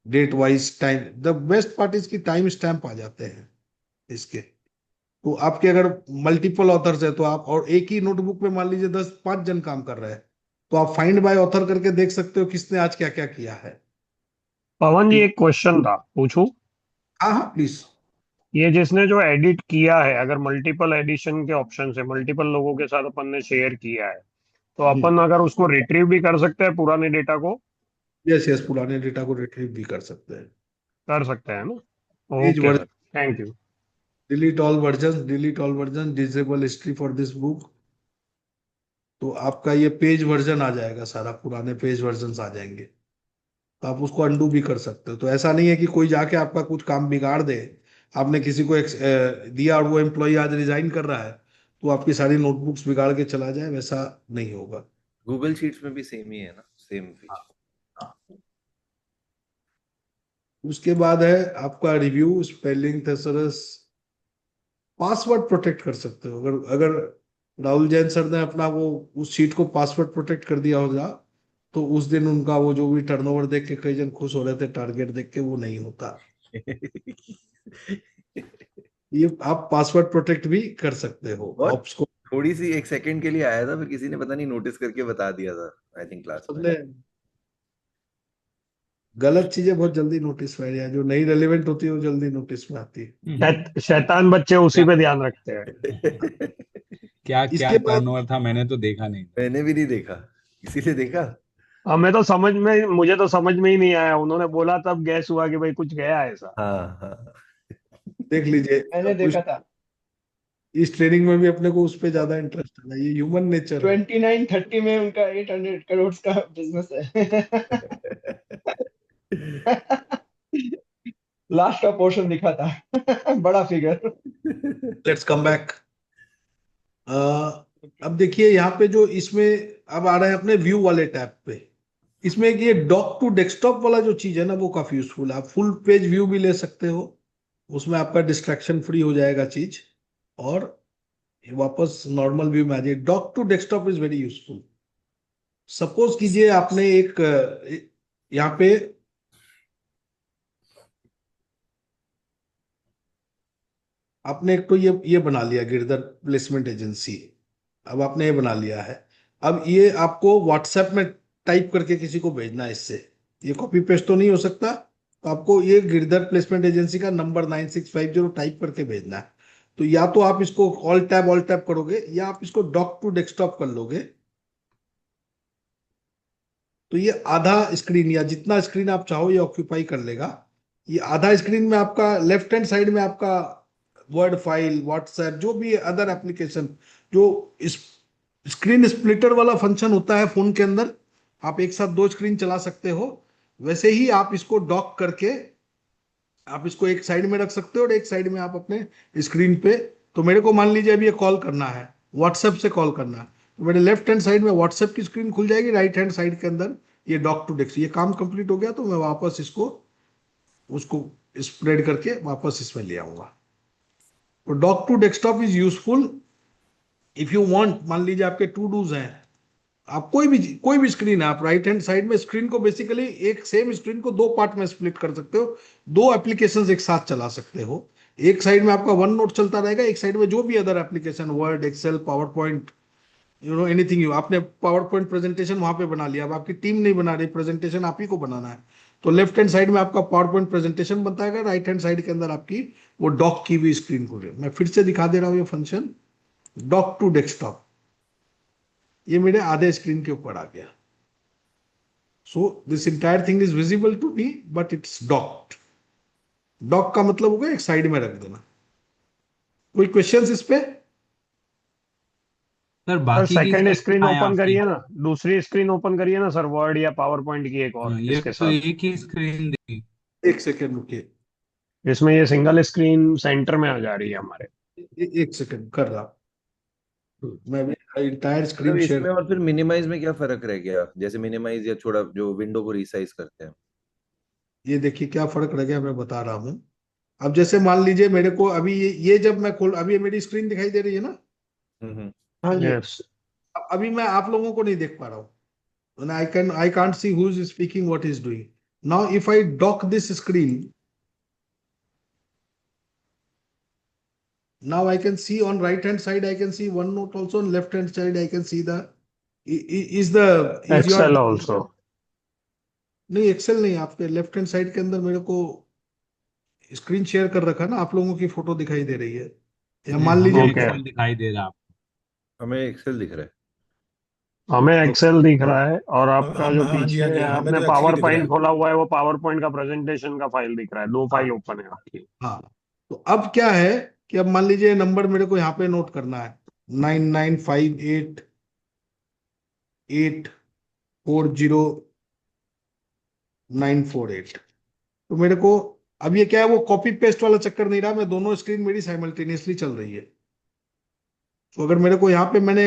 date wise time, the best part is की टाइम स्टैम्प आ जाते हैं इसके। तो आपके अगर मल्टीपल ऑथर्स है तो आप, और एक ही नोटबुक पे मान लीजिए 10-5 जन काम कर रहे हैं, तो आप फाइंड बाय ऑथर करके देख सकते हो किसने आज क्या क्या किया है। पवन जी एक क्वेश्चन था, पूछूं? हाँ हाँ प्लीज। ये जिसने जो एडिट किया है, अगर मल्टीपल एडिशन के ऑप्शन से मल्टीपल लोगों के साथ अपन ने शेयर किया है, तो अपन अगर उसको रिट्रीव भी कर सकते हैं पुराने डेटा को? यस यस, पुराने डेटा को रिट्रीव भी कर सकते हैं। कर सकते हैं ना? Page okay version, sir, thank you. Delete all version, disable history for this book. तो आपका ये पेज वर्जन आ जाएगा, सारा पुराने पेज वर्जन आ जाएंगे। तो आप उसको अंडू भी कर सकते हो। तो ऐसा नहीं है कि कोई जाके आपका कुछ काम बिगाड़ दे, आपने किसी को दिया और वो एम्प्लॉय आज रिजाइन कर रहा है तो आपकी सारी नोटबुक्स बिगाड़ के चला जाए, वैसा नहीं होगा। गूगल शीट्स में भी सेम ही है ना, सेम फीचर। उसके बाद है आपका रिव्यू, स्पेलिंग, थेसरस, पासवर्ड प्रोटेक्ट कर सकते हो। अगर अगर राहुल जैन सर ने अपना वो उस शीट को पासवर्ड प्रोटेक्ट कर दिया होगा तो उस दिन उनका वो जो भी टर्नओवर देख के कई जन खुश हो रहे थे, टारगेट देख के, वो नहीं होता। ये आप पासवर्ड प्रोटेक्ट भी कर सकते हो ऑप्स को। थोड़ी सी एक सेकंड के लिए आया था, फिर किसी ने पता नहीं नोटिस करके बता दिया था, आई थिंक क्लास में। सबने गलत चीजें बहुत जल्दी नोटिस में आती है, जो नहीं रेलेवेंट होती है वो जल्दी नोटिस में आती है। शैतान बच्चे उसी पे ध्यान रखते हैं। क्या क्या इसके बाद टर्नओवर था, मैंने तो देखा नहीं। मैंने भी नहीं देखा, इसीलिए देखा। हमें तो समझ में, मुझे तो समझ में ही नहीं आया, उन्होंने बोला तब गैस हुआ कि भाई कुछ गया ऐसा। हाँ हाँ, देख लीजिए, मैंने देखा था। इस ट्रेनिंग में भी अपने को उस पे ज्यादा इंटरेस्ट है, ये ह्यूमन नेचर है। 29-30 में उनका 800 करोड़ का बिजनेस है। लास्ट का पोर्शन दिखा था। बड़ा फिगर। Let's come back. अब देखिए यहाँ पे जो इसमें अब आ रहे हैं अपने व्यू वाले टैब पे, इसमें एक ये डॉक टू डेस्कटॉप वाला जो चीज है ना वो काफी यूजफुल है। आप फुल पेज व्यू भी ले सकते हो, उसमें आपका डिस्ट्रैक्शन फ्री हो जाएगा चीज, और वापस नॉर्मल व्यू में आ जाए। Dock to desktop is very useful. Suppose कीजिए आपने एक यहाँ पे आपने एक तो ये बना लिया गिरधर प्लेसमेंट एजेंसी, अब आपने ये बना लिया है। अब ये आपको व्हाट्सएप में टाइप करके किसी को भेजना है, इससे ये कॉपी पेस्ट तो नहीं हो सकता, तो आपको ये गिरधर प्लेसमेंट एजेंसी का नंबर 9650 टाइप करके भेजना है। तो या तो आप इसको ऑल टैब करोगे या आप इसको डॉक टू डेस्कटॉप कर लोगे। तो ये आधा स्क्रीन या जितना स्क्रीन आप चाहो ये ऑक्यूपाई कर लेगा। ये आधा स्क्रीन में आपका लेफ्ट हैंड साइड में आपका वर्ड फाइल, व्हाट्सएप, जो भी अदर एप्लीकेशन, जो इस स्क्रीन स्प्लिटर वाला फंक्शन होता है फोन के अंदर, आप एक साथ 2 स्क्रीन चला सकते हो। वैसे ही आप इसको डॉक करके आप इसको एक साइड में रख सकते हो और एक साइड में आप अपने स्क्रीन पे, तो मेरे को मान लीजिए अभी ये कॉल करना है, व्हाट्सएप से कॉल करना है, तो मेरे लेफ्ट हैंड साइड में व्हाट्सएप की स्क्रीन खुल जाएगी, राइट हैंड साइड के अंदर ये डॉक टू डेस्क। ये काम कंप्लीट हो गया तो मैं वापस इसको उसको स्प्रेड करके वापस इसमें ले आऊंगा। तो dock to desktop is useful if you want. मान लीजिए आपके टू डूज हैं, आप कोई भी स्क्रीन है, आप राइट हैंड साइड में स्क्रीन को बेसिकली एक सेम स्क्रीन को 2 पार्ट में स्प्लिट कर सकते हो, 2 एप्लीकेशंस एक साथ चला सकते हो। एक साइड में आपका वन नोट चलता रहेगा, एक साइड में जो भी other application, Word, Excel, PowerPoint, anything you, आपने पावर पॉइंट प्रेजेंटेशन वहां पे बना लिया, अब आपकी टीम नहीं बना रही, प्रेजेंटेशन आप ही को बनाना है, तो लेफ्ट हैंड साइड में आपका पावर पॉइंट प्रेजेंटेशन बनता है, राइट हैंड साइड के अंदर आपकी वो डॉक की भी स्क्रीन खुल रही है। मैं फिर से दिखा दे रहा हूँ ये फंक्शन, डॉक टू डेस्कटॉप, ये मेरे आधे स्क्रीन के ऊपर आ गया। So this entire thing is visible to me but it's docked. Dock का मतलब हो गया एक साइड में रख देना। कोई क्वेश्चंस इस पे? सर सर बाकी की सेकंड स्लाइड स्क्रीन कहाँ है ओपन आपकी? करिए ना, दूसरी स्क्रीन ओपन करिए ना सर, वर्ड या पावर पॉइंट की एक और ये इसके तो साथ। एक ही स्क्रीन देखी। एक सेकेंड रुकिए, इसमें ये सिंगल स्क्रीन सेंटर में आ जा रही है हमारे। एक सेकेंड कर रहा हूं। मैं इंटायर मतलब स्क्रीन शेयर, इसमें और फिर मिनिमाइज में क्या फर्क रह गया, जैसे मिनिमाइज या छोड़ा जो विंडो को रिसाइज करते हैं? ये देखिए क्या फर्क रह गया, मैं बता रहा हूँ। अब जैसे मान लीजिए मेरे को अभी ये जब मैं खोल, अभी ये मेरी स्क्रीन दिखाई दे रही है ना, हम्म। हाँ जी। यस। अभी मैं आप लोगों को नहीं देख पा रहा हूँ, I can't see who is speaking, what is doing. Now if I dock this screen, now I can see on right hand side I can see OneNote also, on left hand side I can see the is your Excel also. नहीं Excel नहीं, आपके left hand side के अंदर मेरे को screen share कर रखा है ना, आप लोगों की फोटो दिखाई दे रही है, या नहीं, मान लीजिए हमें ओके, एक्सेल दिखाई दे रहा है। हमें एक्सेल दिख रहा है। हमें तो एक्सेल दिख रहा है, और आपका जो हाँ जी, हाँ पीछे जी, हमें आपने तो एक्सेल पावर दिख रहा पॉइंट है। खोला हुआ है, वो पावर पॉइंट का प्रेजेंटेशन का फाइल दिख रहा है, दो फाइल हाँ ओपन है आपकी। हाँ, तो अब क्या है कि अब मान लीजिए नंबर मेरे को यहाँ पे नोट करना है, 9958840,948, तो मेरे को अब ये क्या है, वो कॉपी पेस्ट वाला चक्कर नहीं रहा, मैं दोनों स्क्रीन मेरी साइमल्टेनियसली चल रही है। तो अगर मेरे को यहाँ पे मैंने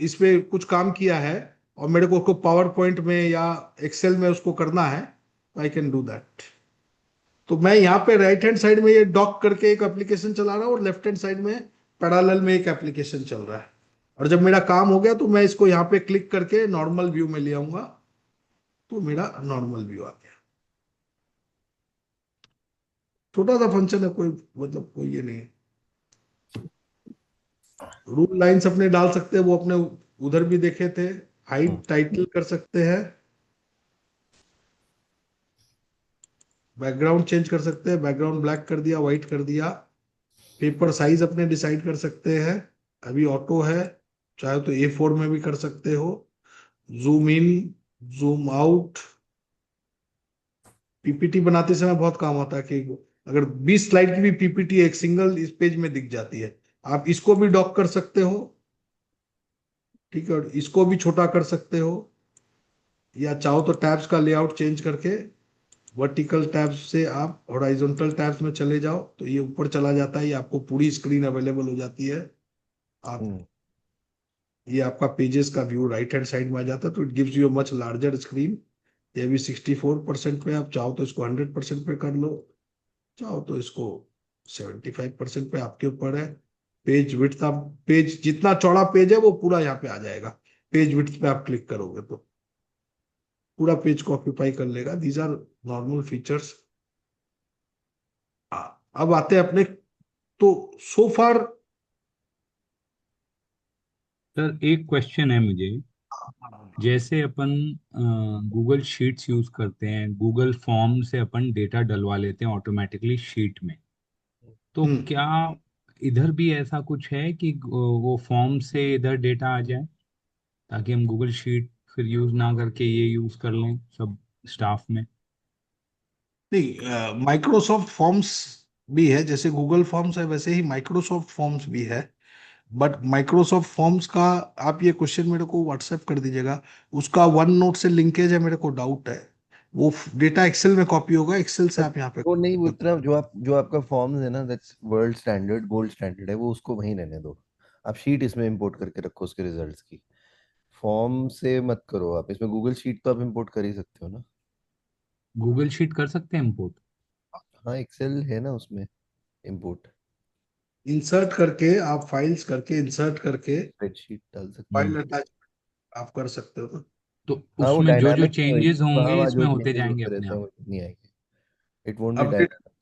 इस पे कुछ काम किया है और मेरे को उसको पावर पॉइंट में या एक्सेल में उसको करना है, आई कैन डू दैट। तो मैं यहाँ पे राइट हैंड साइड में ये डॉक करके एक एप्लीकेशन चला रहा हूँ, और लेफ्ट हैंड साइड में पैरेलल में एक एप्लीकेशन चल रहा है। और जब मेरा काम हो गया तो मैं इसको यहाँ पे क्लिक करके नॉर्मल व्यू में ले आऊंगा, तो मेरा नॉर्मल व्यू आ गया। छोटा सा फंक्शन है, कोई मतलब कोई ये नहीं है। रूल लाइंस अपने डाल सकते हैं, वो अपने उधर भी देखे थे, हाइट टाइटल कर सकते हैं, बैकग्राउंड चेंज कर सकते हैं, बैकग्राउंड ब्लैक कर दिया, व्हाइट कर दिया, पेपर साइज अपने डिसाइड कर सकते हैं, अभी ऑटो है, चाहे तो A4 में भी कर सकते हो, zoom in, zoom out. PPT बनाते समय बहुत काम आता है कि अगर 20 स्लाइड की भी पीपीटी एक सिंगल इस पेज में दिख जाती है, आप इसको भी डॉक कर सकते हो, ठीक है, और इसको भी छोटा कर सकते हो, या चाहो तो टैब्स का लेआउट चेंज करके वर्टिकल टैब्स से आप हॉरिजॉन्टल टैब्स में चले जाओ, तो ये ऊपर चला जाता है, ये आपको पूरी स्क्रीन अवेलेबल हो जाती है। आप ये आपका पेजेस का व्यू राइट हैंड साइड में आ जाता है, तो it gives you much larger screen. ये भी 64% पे, आप चाहो तो इसको 100% पे कर लो, चाहो तो इसको 75% पे, आपके ऊपर है। पेज विड्थ, आप पेज जितना चौड़ा पेज है वो पूरा यहाँ पे आ जाएगा, पेज विड्थ पे आप क्लिक करोगे तो पूरा पेज को ऑक्यूपाई कर लेगा। These are normal features. अब आते हैं अपने, तो सो फार। सर एक क्वेश्चन है मुझे, जैसे अपन गूगल शीट्स यूज करते हैं, गूगल फॉर्म से अपन डेटा डलवा लेते हैं ऑटोमेटिकली शीट में, तो क्या इधर भी ऐसा कुछ है कि वो फॉर्म से इधर डेटा आ जाए, ताकि हम गूगल शीट फिर यूज ना करके ये यूज कर लें सब स्टाफ में? नहीं, माइक्रोसॉफ्ट फॉर्म्स भी है, जैसे गूगल फॉर्म्स है वैसे ही माइक्रोसॉफ्ट फॉर्म्स भी है, बट माइक्रोसॉफ्ट फॉर्म्स का आप ये क्वेश्चन मेरे को व्हाट्सएप कर दीजिएगा, उसका वन नोट से लिंकेज है, मेरे को डाउट है, वो डेटा एक्सेल में कॉपी होगा, एक्सेल से आप यहाँ पे वो नहीं, वो इतना जो आपका फॉर्म्स है ना, that's world standard, gold standard है, वो उसको वहीं रहने दो। आप शीट इसमें इंपोर्ट करके रखो उसके रिजल्ट्स की, फॉर्म से मत करो। आप इसमें गूगल शीट तो आप इंपोर्ट कर ही सकते हो ना। गूगल शीट कर सकते हैं इम्पोर्ट? हाँ, एक्सेल है ना उसमें इंपोर्ट, इंसर्ट करके, आप फाइल्स करके इंसर्ट करके स्प्रेडशीट डाल सकते फाइल हो। अटैच आप कर सकते हो ना। तो हाँ, वो उसमें जो जो डायनामिक नहीं होगी, चेंजेस वहाँ होंगे वहाँ इसमें जो होते चेंजेस जाएंगे होते अपने रहते हैं आप? वो नहीं आएंगे। It won't be update, dynamic.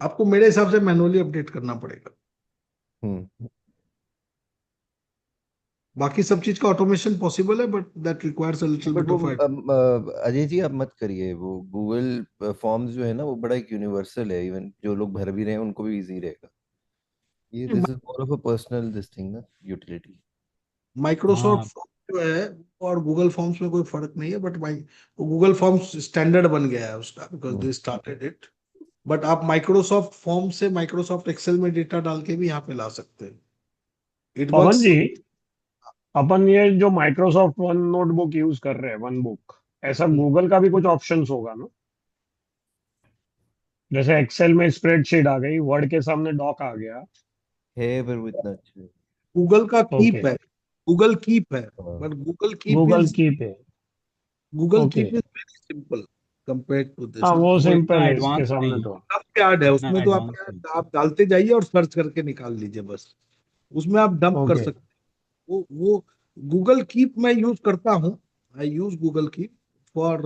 आपको मेरे हिसाब से मैनुअली अपडेट करना पड़ेगा। हम्म। बाकी सब चीज का ऑटोमेशन पॉसिबल है, but that requires a little but bit वो ऑफ। अजय जी आप मत करिए, वो गूगल फॉर्म्स जो है ना वो बड़ा एक यूनिवर्सल है, इवन जो लोग भर भी रहे हैं उनको भी इजी रहेगा। ये this is more of a personal this thing ना, यूटिलिटी। माइक्रोसॉफ्ट हाँ फॉर्म जो है और गूगल फॉर्म्स में कोई फर्क नहीं है, बट गूगल फॉर्म्स स्टैंडर्ड बन गया है उसका, because they started it. But आप माइक्रोसॉफ्ट फॉर्म से माइक्रोसॉफ्ट एक्सेल में डेटा डाल के भी यहाँ पे ला सकते हैं। It Pawan works. जी, अपन ये जो माइक्रोसॉफ्ट वन नोटबुक यूज कर रहे हैं, वन बुक, ऐसा गूगल का भी कुछ ऑप्शंस होगा ना? जैसे एक्सेल में स्प्रेडशीट आ गई, वर्ड के सामने डॉक आ गया। है पर वो इतना अच्छा है। गूगल का ओके। कीप है, गूगल कीप है, हाँ। But Google Keep Google is keep. Google okay. Keep is very simple compare to हाँ, दिस ना। वो वो इतना सिंपल है इसके एडवांस सामने नहीं है, तो। सब याद है इतना उसमें, तो एडवांस नहीं। आप डालते जाइए और सर्च करके निकाल लीजिए बस। उसमें आप डंप कर ओके। सकते हैं। वो गूगल कीप मैं यूज करता हूँ। I use Google Keep for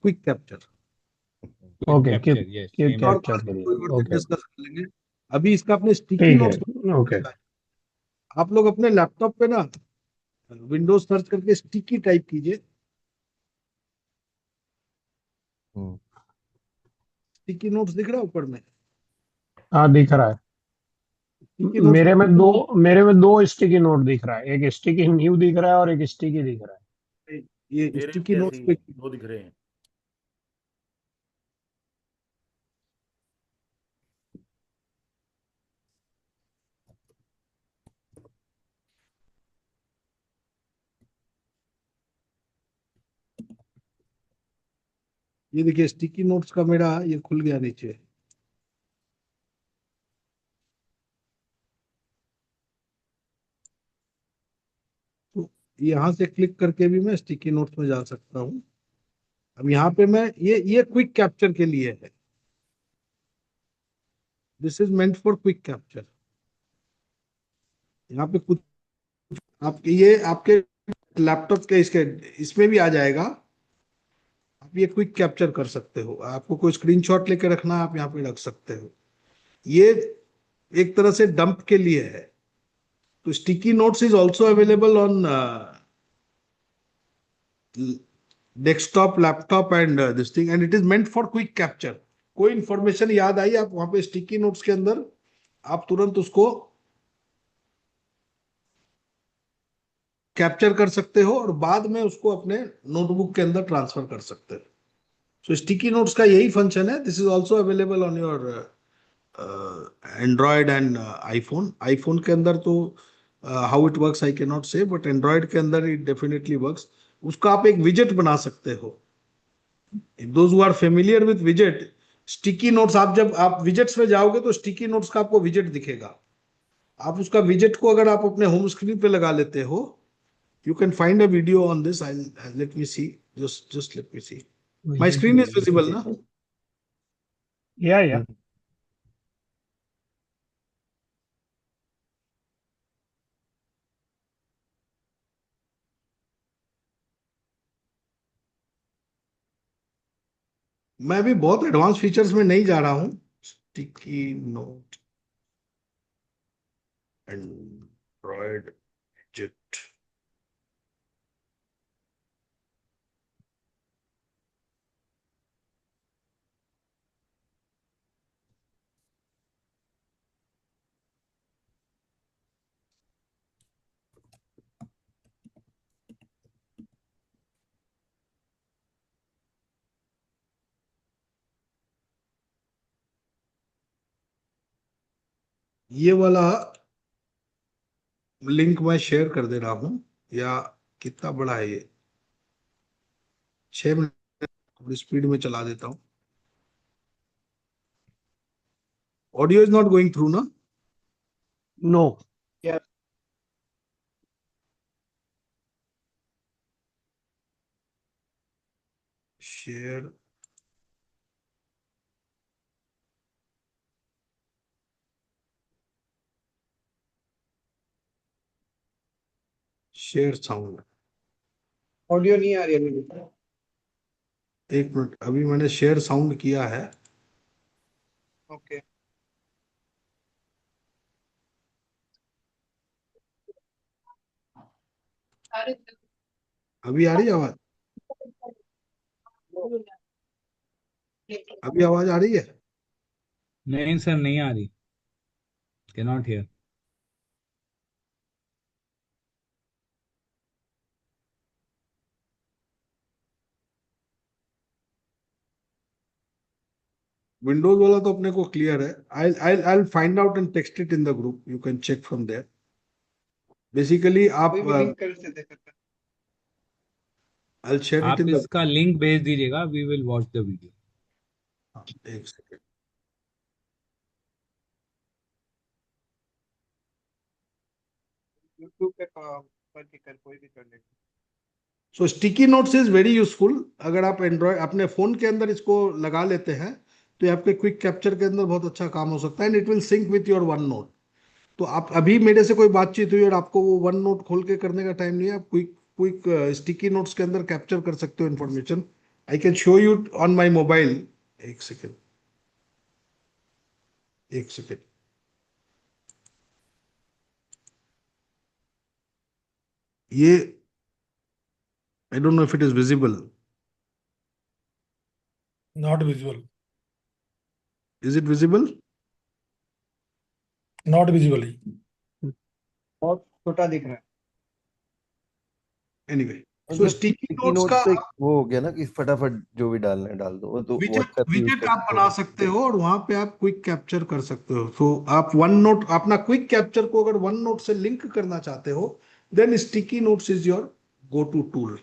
quick capture. Quick okay, keep capture, yes keep same और हियर। कैप्चर बाद में के लिए। कोई और दिन ओके, डिस्कस कर लेंगे। अभी इसका अपने स्टिकी ठीक है। नोट्स। ओके। आप लोग अपने लैपटॉप पे ना विंडोज सर्च करके स्टिकी टाइप कीजिए। हम्म। स्टिकी नोट्स दिख रहा है ऊपर में? हाँ, दिख रहा है। Sticky notes. मेरे में दो स्टिकी नोट दिख रहा है, एक स्टिकी न्यू दिख रहा है और एक स्टिकी दिख रहा है। ये मेरे स्टिकी भी ऐसे नोट्स ही पे। दो दिख रहे हैं। ये देखिए स्टिकी नोट्स का मेरा ये खुल गया नीचे। तो यहाँ से क्लिक करके भी मैं स्टिकी नोट्स में जा सकता हूँ। अब यहाँ पे मैं ये क्विक कैप्चर के लिए है। This is meant for quick capture. यहाँ पे कुछ आपके ये आपके लैपटॉप के इसके इसमें भी आ जाएगा। आप ये क्विक कैप्चर कर सकते हो। आपको कोई स्क्रीनशॉट लेके रखना है, आप यहाँ पे रख सकते हो। ये एक तरह से डंप के लिए है। तो sticky notes is also available on desktop, laptop and this thing, and it is meant for quick capture. कोई इंफॉर्मेशन याद आई आप वहां पे स्टिकी नोट्स के अंदर, आप तुरंत उसको कैप्चर कर सकते हो और बाद में उसको अपने नोटबुक के अंदर ट्रांसफर कर सकते हो। सो स्टिकी नोट्स का यही फंक्शन है। This is also available on your Android and iPhone. IPhone के अंदर तो how it works I can not से, बट एंड्रॉयड के अंदर इट डेफिनेटली वर्क्स। उसका आप एक विजेट बना सकते हो। Those who are familiar with विजेट, स्टिकी नोट्स, आप जब आप विजेट्स में जाओगे तो स्टिकी नोट्स का आपको विजेट दिखेगा। आप उसका विजेट को अगर आप अपने होम स्क्रीन पे लगा लेते हो, you can find a video on this. I'll let me see. Just let me see. My screen is visible, na? या मैं भी बहुत एडवांस फीचर्स में नहीं जा रहा हूँ। स्टिकी नोट एंड्रॉयड विजेट। ये वाला लिंक मैं शेयर कर दे रहा हूँ। या कितना बड़ा है ये? 6 मिनट थोड़ी स्पीड में चला देता हूँ। Audio is not going through ना? No. Share. Share sound. Audio नहीं आ रही अभी। एक मिनट, अभी मैंने शेयर साउंड किया है। ओके अभी आ रही है आवाज? अभी आवाज आ रही है? नहीं सर, नहीं आ रही, कैन नॉट हियर। विंडोज वाला तो अपने को क्लियर है। I'll find out and text it in the group. You can check from there. Basically आप कोई भी लिंक कर से देखा I'll share it आप in the इसका लिंक भेज दीजिएगा, we will watch the video. एक सेकंड। यूट्यूब पे पर कर कोई भी कर ले। So sticky notes is very useful. अगर आप एंड्रॉयड अपने फोन के अंदर इसको लगा लेते हैं तो ये आपके क्विक कैप्चर के अंदर बहुत अच्छा काम हो सकता है, and it will sync with your OneNote. तो आप अभी मेरे से कोई बातचीत हुई और आपको वो वन नोट खोल के करने का टाइम नहीं है, आप क्विक क्विक स्टिकी नोट्स के अंदर कैप्चर कर सकते हो information. I can show you on my mobile. एक सेकेंड, एक सेकेंड। ये I don't know if it is visible. Not visible. Is it visible? Not visibly. बहुत छोटा दिख रहा है। एनीवे, और सो जब स्टिकी स्टिकी नोट्स नोट का पे वो हो गया ना कि फटाफट जो भी डालना है डाल दो, वो तो विजेट व्हाट्सएप यूज विजेट कर आप सकते बना हो। सकते हो और वहां पे आप क्विक कैप्चर कर सकते हो। तो आप वन नोट अपना क्विक कैप्चर को अगर वन नोट से लिंक करना चाहते हो, then sticky notes is your go to tool.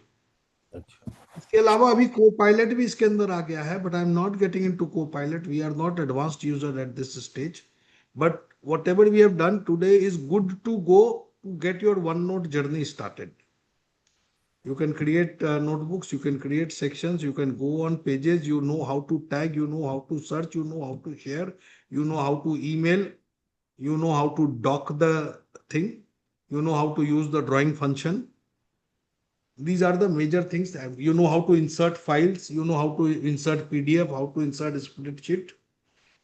अच्छा, इसके अलावा अभी को पायलट भी इसके अंदर आ गया है, but I am not getting into Copilot. We are not advanced user at this stage, but whatever we have done today is good to go to get your OneNote journey started. You can create notebooks, you can create sections, you can go on pages, you know how to tag, you know how to search, you know how to share, you know how to email, you know how to dock the thing, you know how to use the drawing function. These are the major things that you know how to insert files, you know how to insert PDF, how to insert a spreadsheet.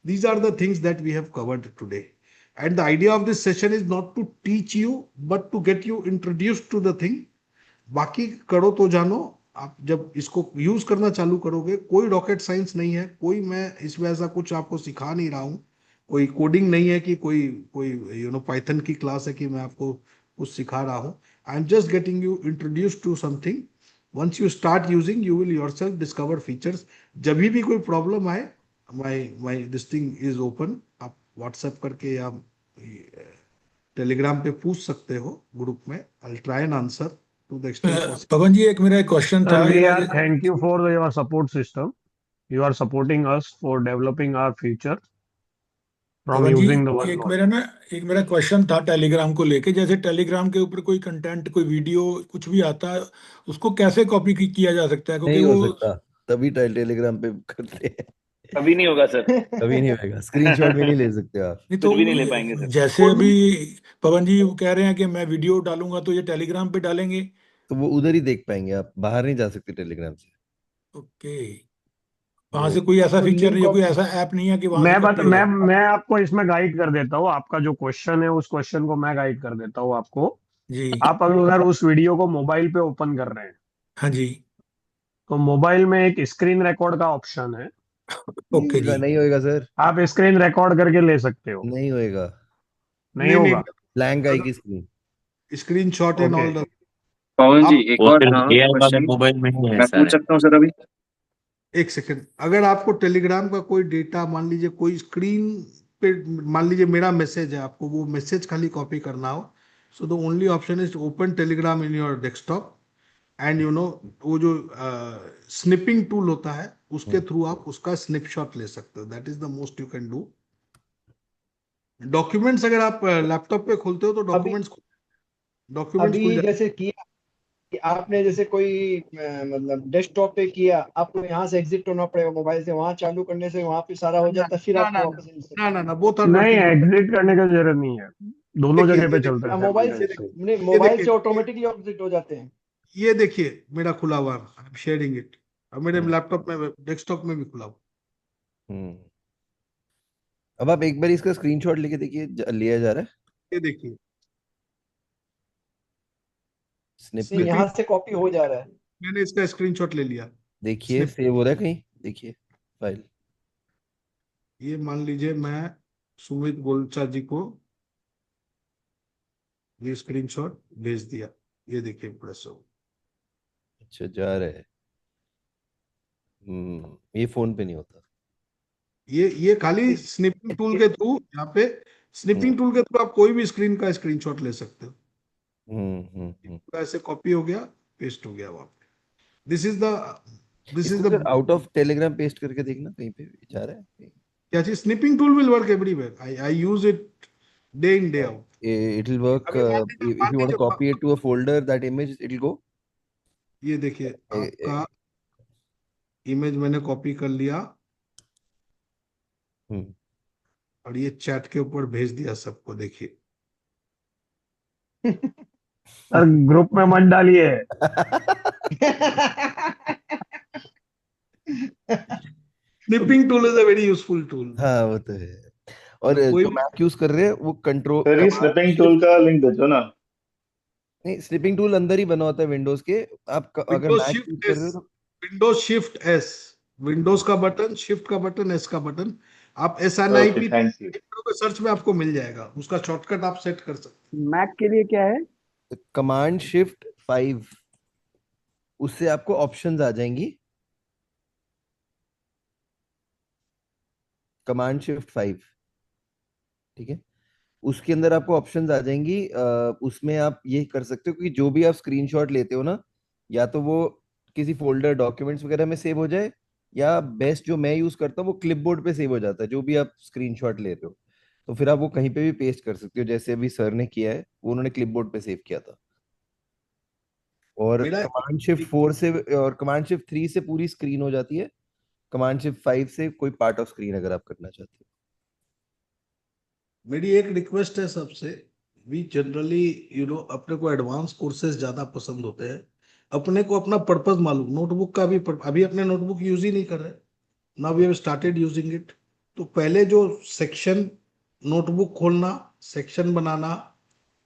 These are the things that we have covered today. And the idea of this session is not to teach you, but to get you introduced to the thing. बाकी करो तो जानो। आप जब इसको use करना चालू करोगे, कोई रॉकेट साइंस नहीं है, कोई मैं इसमें ऐसा कुछ आपको सिखा नहीं रहा हूँ, कोई कोडिंग नहीं है कि कोई कोई पाइथन की क्लास है कि मैं आपको कुछ सिखा रहा हूँ। I am just getting you introduce to something. Once you start using you will yourself discover features. जब भी कोई प्रॉब्लम आए, my this thing is open. आप व्हाट्सएप करके या टेलीग्राम पे पूछ सकते हो ग्रुप में। I will try and answer to the extent possible. Pawan ji, एक मेरा क्वेश्चन था। Sir, we are thank you for your support system. You are supporting us for developing our future from Pawan ji, using the एक OneNote. मेरा question था Telegram को लेके। जैसे Telegram के ऊपर कोई कंटेंट, कोई वीडियो कुछ भी आता है, उसको कैसे कॉपी किया जा सकता है? क्योंकि नहीं हो वो सकता, तभी टेलीग्राम पे करते हैं। कभी नहीं होगा सर। कभी नहीं होएगा, स्क्रीनशॉट भी नहीं ले सकते आप। नहीं, कुछ तो भी नहीं ले पाएंगे सर। जैसे अभी पवन जी वो कह रहे हैं कि मैं वीडियो डालूंगा तो ये टेलीग्राम पे डालेंगे। तो वो उधर ही देख पाएंगे, आप बाहर नहीं जा सकते टेलीग्राम से। ओके, वहां से कोई ऐसा तो फीचर नहीं है, लिंक कोई ऐसा ऐप नहीं है कि वहां से कॉपी हो जाए? मैं आपको इसमें गाइड कर देता हूँ। आपका जो क्वेश्चन है उस क्वेश्चन को मैं गाइड कर देता हूँ आपको। जी। आप अगर उस वीडियो को मोबाइल पे ओपन कर रहे हैं, हाँ जी, तो मोबाइल में एक स्क्रीन रिकॉर्ड का ऑप्शन है। ओके जी। नहीं होएगा सर, आप स्क्रीन रिकॉर्ड करके ले सकते हो। नहीं होएगा, नहीं होगा। ब्लैंक आएगी screen. Screenshot and all the. Pawan ji, एक वो और सिर्फ AI वाले क्वेश्चन मोबाइल में ही है मैं सर। पूछ सकता हूँ सर अभी? एक सेकंड, अगर आपको टेलीग्राम का कोई डेटा, मान लीजिए कोई स्क्रीन पे, मान लीजिए मेरा मैसेज है, आपको वो मैसेज खाली कॉपी करना हो, so the only option is open Telegram in your desktop and वो जो स्निपिंग टूल होता है उसके थ्रू आप उसका स्निपशॉट ले सकते हो। That is the most you can do. Documents अगर आप लैपटॉप पे खोलते हो तो डॉक्यूमेंट्स खुल अभी जाते। जैसे किया कि आपने, जैसे कोई मतलब डेस्कटॉप पे किया, आपको यहाँ से एग्जिट होना पड़ेगा मोबाइल से, वहां चालू करने से वहां पे सारा हो जाता है, फिर आपको वापस ना बोथ आर नहीं, वर्किंग। एग्जिट करने की जरूरत नहीं है, दोनों देखिए, जगह पे चलता है मोबाइल से simultaneously। मोबाइल से ऑटोमेटिकली एग्जिट हो जाते हैं। ये देखिए मेरा खुला हुआ, आई एम शेयरिंग इट। अब मेरे लैपटॉप में, डेस्कटॉप में भी खुला हुआ। अब आप एक बार इसका स्क्रीनशॉट लेके देखिए, लिया जा रहा है ये देखिए स्निप नहीं, पे। स्निपिंग, यहाँ से कॉपी हो जा रहा है। मैंने इसका स्क्रीनशॉट ले लिया। देखिए स्निप, सेव हो रहा है कहीं, देखिए फाइल। ये मान लीजिए मैं सुमित गोलचा जी को ये स्क्रीनशॉट भेज दिया, ये देखिए प्रेस हो। अच्छा जा रहा है। ये फोन पे नहीं होता। ये खाली स्निपिंग टूल के थ्रू, यहाँ पे हम्म स्निपिंग टूल के थ्रू आप कोई भी स्क्रीन का स्क्रीनशॉट ले सकते हो। हम्म। तो ऐसे कॉपी हो गया, पेस्ट हो गया वहां पे। This is the this is इसको द फिर आउट ऑफ टेलीग्राम पेस्ट करके देखना, कहीं पे जा रहा है कहीं। क्या चीज, snipping tool will work everywhere, I use it day in day out. It will work अभी if you want to copy it to a folder, that image it will go. ये देखिए ए- ए- आपका इमेज मैंने कॉपी कर लिया हम्म और ये chat के ऊपर भेज दिया सबको, देखिए। सर ग्रुप में मत डालिए। Snipping tool is a very useful tool. हाँ वो तो है। और कोई जो भी मैक यूज कर रहे हैं वो कंट्रोल सर ये कमांड स्निपिंग टूल शिफ्ट। का लिंक भेजो ना। नहीं, स्निपिंग टूल अंदर ही बना होता है विंडोज के। आप अगर विंडोज मैक यूज शिफ्ट कर एस, रहे हो तो विंडोज शिफ्ट एस, विंडोज का बटन, शिफ्ट का बटन, एस का बटन, आप SNIP okay thank you. Search में आपको मिल जाएगा, उसका शॉर्टकट आप सेट कर सकते मैक के लिए क्या है? कमांड शिफ्ट 5, उससे आपको ऑप्शंस आ जाएंगी। कमांड शिफ्ट 5, ठीक है। उसके अंदर आपको ऑप्शंस आ जाएंगी। उसमें आप ये कर सकते हो कि जो भी आप स्क्रीनशॉट लेते हो ना, या तो वो किसी फोल्डर डॉक्यूमेंट्स वगैरह में सेव हो जाए, या बेस्ट जो मैं यूज करता हूँ वो क्लिपबोर्ड पे सेव हो जाता है, जो भी आप स्क्रीनशॉट लेते हो। तो फिर आप वो कहीं पे भी पेस्ट कर सकते हो, जैसे अभी सर ने किया है, वो उन्होंने क्लिपबोर्ड पे सेव किया था। और मेरा कमांड शिफ्ट 4 से और कमांड शिफ्ट 3 से पूरी स्क्रीन हो जाती है। कमांड शिफ्ट 5 से कोई पार्ट ऑफ स्क्रीन अगर आप करना चाहते हो। मेरी एक रिक्वेस्ट है सबसे, वी जनरली अपने को एडवांस कोर्सेज ज्यादा पसंद होते हैं, अपने को अपना पर्पस मालूम, नोटबुक का भी अभी अपने नोटबुक यूज ही नहीं कर रहे, now we have started using it. तो पहले जो सेक्शन, नोटबुक खोलना, सेक्शन बनाना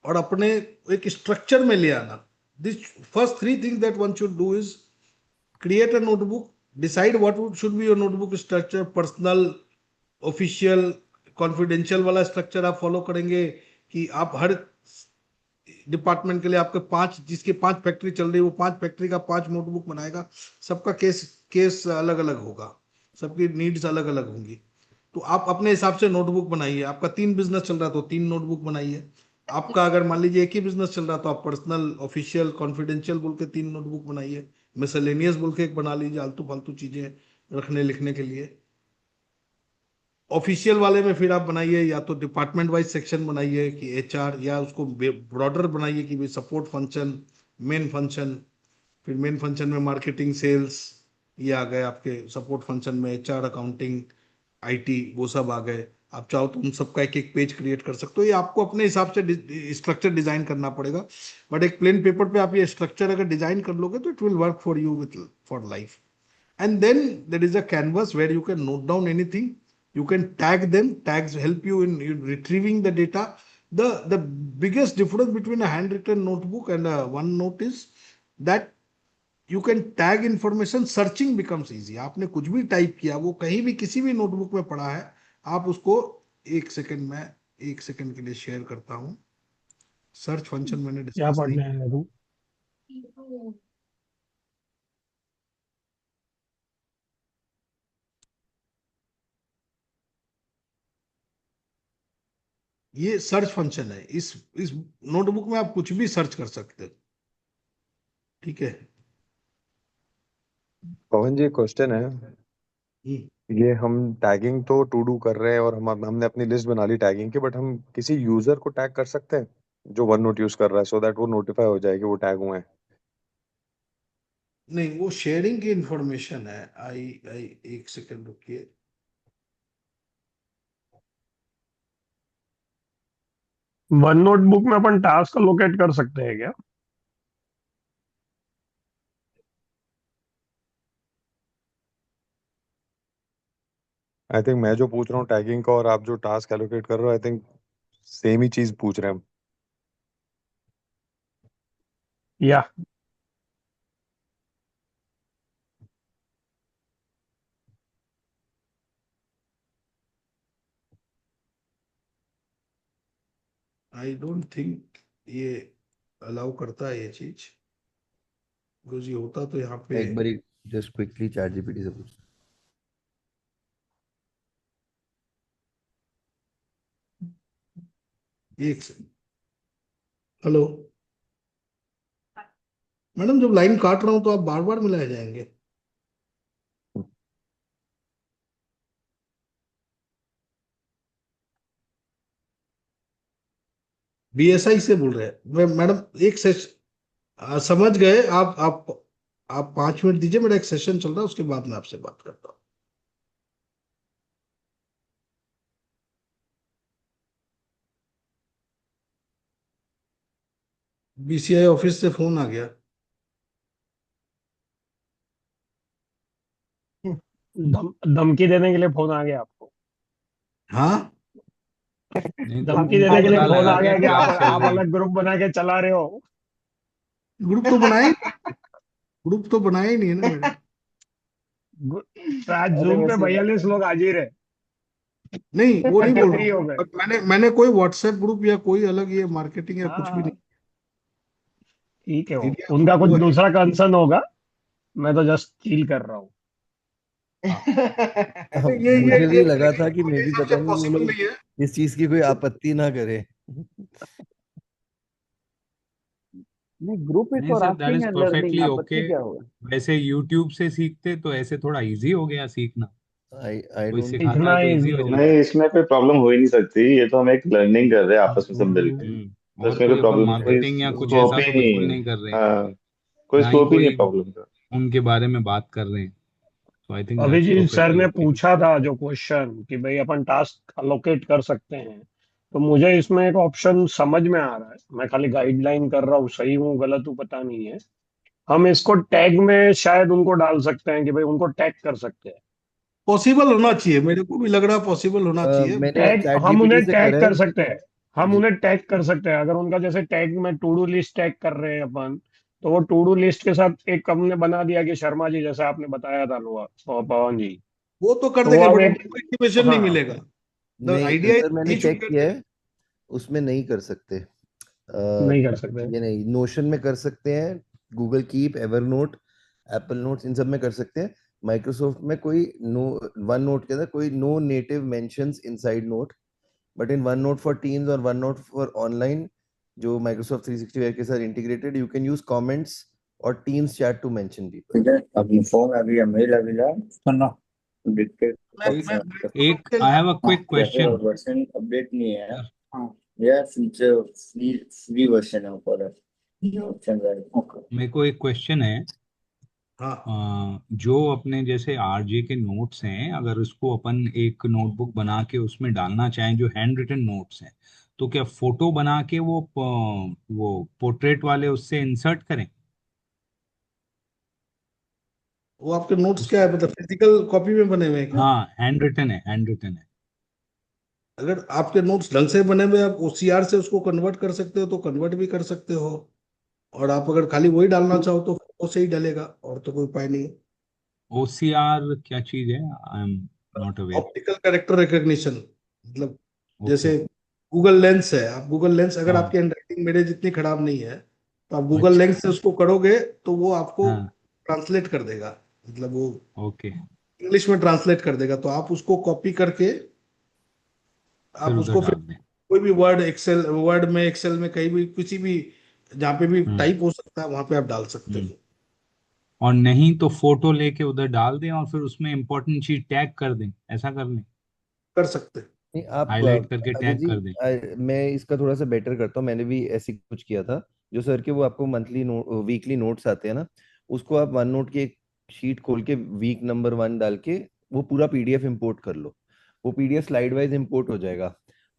और अपने एक स्ट्रक्चर में ले आना, this first three things that one should do is create a notebook, decide what should be your notebook structure, personal, official, confidential वाला स्ट्रक्चर आप फॉलो करेंगे कि आप हर डिपार्टमेंट के लिए आपके 5, जिसकी 5 फैक्ट्री चल रही है वो 5 फैक्ट्री का 5 नोटबुक बनाएगा। सबका केस केस अलग अलग होगा, सबकी नीड्स अलग अलग होंगी। तो आप अपने हिसाब से नोटबुक बनाइए। आपका 3 बिजनेस चल रहा है तो 3 नोटबुक बनाइए। आपका अगर मान लीजिए एक ही बिजनेस चल रहा है तो आप पर्सनल, ऑफिशियल, कॉन्फिडेंशियल बोल के 3 नोटबुक बनाइए। मिसलेनियस बोल के एक बना लीजिए, आलतू फालतू चीजें रखने लिखने के लिए। ऑफिशियल वाले में फिर आप बनाइए या तो डिपार्टमेंट वाइज सेक्शन बनाइए कि HR, या उसको ब्रॉडर बनाइए कि भाई सपोर्ट फंक्शन, मेन फंक्शन, फिर मेन फंक्शन में मार्केटिंग, सेल्स, ये आ गए आपके। सपोर्ट फंक्शन में HR, अकाउंटिंग, IT, वो सब आ गए। आप चाहो तो उन सबका एक एक पेज क्रिएट कर सकते हो। ये आपको अपने हिसाब से स्ट्रक्चर डिजाइन करना पड़ेगा, बट एक प्लेन पेपर पे आप ये स्ट्रक्चर अगर डिजाइन कर लोगे तो it will work for you with for life. And then there is a canvas where you can note down anything, you can tag them, tags help you in retrieving the data. The biggest difference between a handwritten notebook and a OneNote is that you can tag information, searching becomes easy। आपने कुछ भी type किया, वो कहीं भी किसी भी notebook में पड़ा है, आप उसको 1 सेकंड में, 1 सेकंड के लिए शेयर करता हूँ। सर्च फंक्शन मैंने क्या डिस्कस नहीं, पढ़ने आया तू? ये सर्च फंक्शन है। इस नोटबुक में आप कुछ भी सर्च कर सकते हो, ठीक है। पवन जी क्वेश्चन है, हम्म। ये हम टैगिंग तो टू डू कर रहे हैं और हमने अपनी लिस्ट बना ली टैगिंग की, बट हम किसी यूजर को टैग कर सकते हैं जो वन नोट यूज कर रहा है, सो दैट वो नोटिफाई हो जाए कि वो टैग हुए हैं। नहीं, वो शेयरिंग की इंफॉर्मेशन है। आई आई 1 सेकंड रुकिए। वन नोटबुक में अपन टास्क लोकेट कर सकते हैं क्या? आई थिंक मैं जो पूछ रहा हूँ टैगिंग का और आप जो टास्क एलोकेट कर रहे हो, आई थिंक सेम ही चीज पूछ रहे हैं हम। या आई डोंट थिंक ये अलाउ करता है ये चीज, बिकॉज ये होता तो यहाँ पे एक बारी जस्ट क्विकली चैट जीपीटी से पूछ। एक हेलो मैडम, जब लाइन काट रहा हूं तो आप बार बार मिलाए जाएंगे। बीएसआई से बोल रहे हैं मैं मैडम, एक समझ गए आप 5 मिनट दीजिए, मेरा एक सेशन चल रहा है, उसके बाद मैं आपसे बात करता हूँ। बीसीआई ऑफिस से फोन आ गया। धमकी देने के लिए फोन आ गया आपको? हाँ, नहीं तो धमकी उनको देने के लिए पता फोन लगा आ गया कि कि क्या आप चल आप रही है। अलग ग्रुप बना के चला रहे हो। ग्रुप तो बनाए, ग्रुप तो बनाया ही नहीं है ना मैडम। आज अरे जूम पे वैसे 42 लोग हाजिर है। नहीं, वो नहीं बोल फ्री रहा हो हूँ, गए। पर मैंने कोई व्हाट्सएप ग्रुप या कोई अलग ये मार्केटिंग या कुछ भी नहीं। हाँ ठीक है, वो इंडिया उनका कुछ वो है। दूसरा कंसर्न होगा, मैं तो जस्ट चील कर रहा हूँ। मुझे भी लगा था कि मेरे मे भी हिसाब पता से नहीं ये पॉसिबल लोग नहीं है। इस चीज की कोई आपत्ति ना करे। नहीं, ग्रुप इज नहीं for sir, that asking is and learning, perfectly okay. आपत्ति क्या होगा? वैसे यूट्यूब से सीखते तो ऐसे थोड़ा इजी हो गया सीखना, आई कोई डोंट सिखाता सीखना है तो इजी इजी हो हो जाता गया। है। नहीं, इसमें कोई प्रॉब्लम हो ही नहीं सकती, ये तो हम एक लर्निंग कर रहे हैं आपस में सब मिलके। तो और इसमें कोई कोई अपन प्रॉब्लम, कोई मार्केटिंग या कुछ स्कोप ऐसा ही तो नहीं बिल्कुल है। नहीं कर रहे हैं, हाँ, कोई ना ही स्कोप ही नहीं कोई प्रॉब्लम का। उनके बारे में बात कर रहे हैं। तो I think that's Abhijit sir perfectly ने ओके। पूछा था जो क्वेश्चन कि भाई अपन टास्क अलोकेट कर सकते हैं, तो मुझे इसमें एक ऑप्शन समझ में आ रहा है, मैं खाली गाइडलाइन कर रहा हूँ, सही हूँ गलत हूँ पता नहीं है। हम इसको टैग में शायद उनको डाल सकते हैं कि भाई उनको टैग कर सकते हैं। पॉसिबल होना चाहिए, मेरे को भी लग रहा है पॉसिबल होना चाहिए। मैंने टैग चैट हम जीपीटी उन्हें से टैग करा है कर सकते हैं, हम जी। उन्हें टैग कर सकते हैं। अगर उनका जैसे टैग में टू डू लिस्ट टैग कर रहे हैं अपन, तो वो टू डू लिस्ट के साथ एक हमने बना दिया कि शर्मा जी, जैसे आपने बताया था पवन जी, वो तो कर तो वो देंगे, हम बट एक, उनको इंटीमेशन नहीं हाँ मिलेगा। द नहीं आइडिया सर, मैंने इज चेक किया है, उसमें नहीं कर सकते। नहीं कर सकते। ये नहीं, नोशन में कर सकते हैं, Google Keep, Evernote, Apple Notes, इन सब में कर सकते हैं। माइक्रोसॉफ्ट में कोई नो, वन नोट के अंदर कोई no native mentions inside note, but in OneNote for Teams और वन नोट फॉर ऑनलाइन जो माइक्रोसॉफ्ट 365 के साथ integrated, you can use comments और Teams chat to mention people. अपनी फॉर्म अभी मेल अभी सुनो डिक्टेट एक I have a quick question. Version update नहीं है। हाँ, यह फीचर फ्री वर्जन है ऊपर ऑप्शन है। मेरे को एक क्वेश्चन है। हाँ, जो अपने जैसे आरजे के नोट्स हैं, अगर उसको अपन एक नोटबुक बना के उसमें डालना चाहें जो हैंड रिटन नोट्स हैं, तो क्या फोटो बना के वो पोर्ट्रेट वाले उससे इंसर्ट करें? वो आपके नोट्स क्या उसको, है, मतलब फिजिकल कॉपी में बने हुए हैं क्या? हाँ हैंड रिटन है, हैंड रिटन है। अगर आपके नोट्स ढंग से बने हुए, आप ओसीआर से उसको कन्वर्ट कर सकते हो तो कन्वर्ट भी कर सकते हो, और आप अगर खाली वही डालना चाहो तो फोटो से ही डलेगा, और तो कोई उपाय नहीं है। ओसीआर क्या चीज है? आई am not aware. Optical character recognition, मतलब ओके। जैसे गूगल लेंस है, आप गूगल लेंस, अगर हाँ, आपकी हैंडराइटिंग मेरे जितनी खराब नहीं है तो आप गूगल अच्छा, लेंस से उसको करोगे तो वो आपको हाँ, ट्रांसलेट कर देगा, मतलब वो ओके, इंग्लिश में ट्रांसलेट कर देगा, तो आप उसको कॉपी करके फिर आप उधर उसको फिर डाल दें। कोई भी वर्ड में, एक्सेल में, कहीं भी, किसी भी जहाँ पे भी हम्म टाइप हो सकता है वहां पे आप डाल सकते हम्म। हो। और नहीं तो फोटो लेके उधर डाल दें और फिर उसमें इंपॉर्टेंट चीज टैग कर दें, ऐसा कर लें, कर सकते हैं। नहीं आप हाईलाइट करके अजय टैग जी, कर दें। मैं इसका थोड़ा सा बेटर करता हूँ, मैंने भी ऐसे कुछ किया था। जो सर के वो आपको मंथली वीकली नोट्स आते हैं ना, उसको आप वन नोट की एक शीट खोल के वीक नंबर 1 डाल के वो पूरा पीडीएफ इंपोर्ट कर लो, वो पीडीएफ स्लाइड वाइज इंपोर्ट हो जाएगा।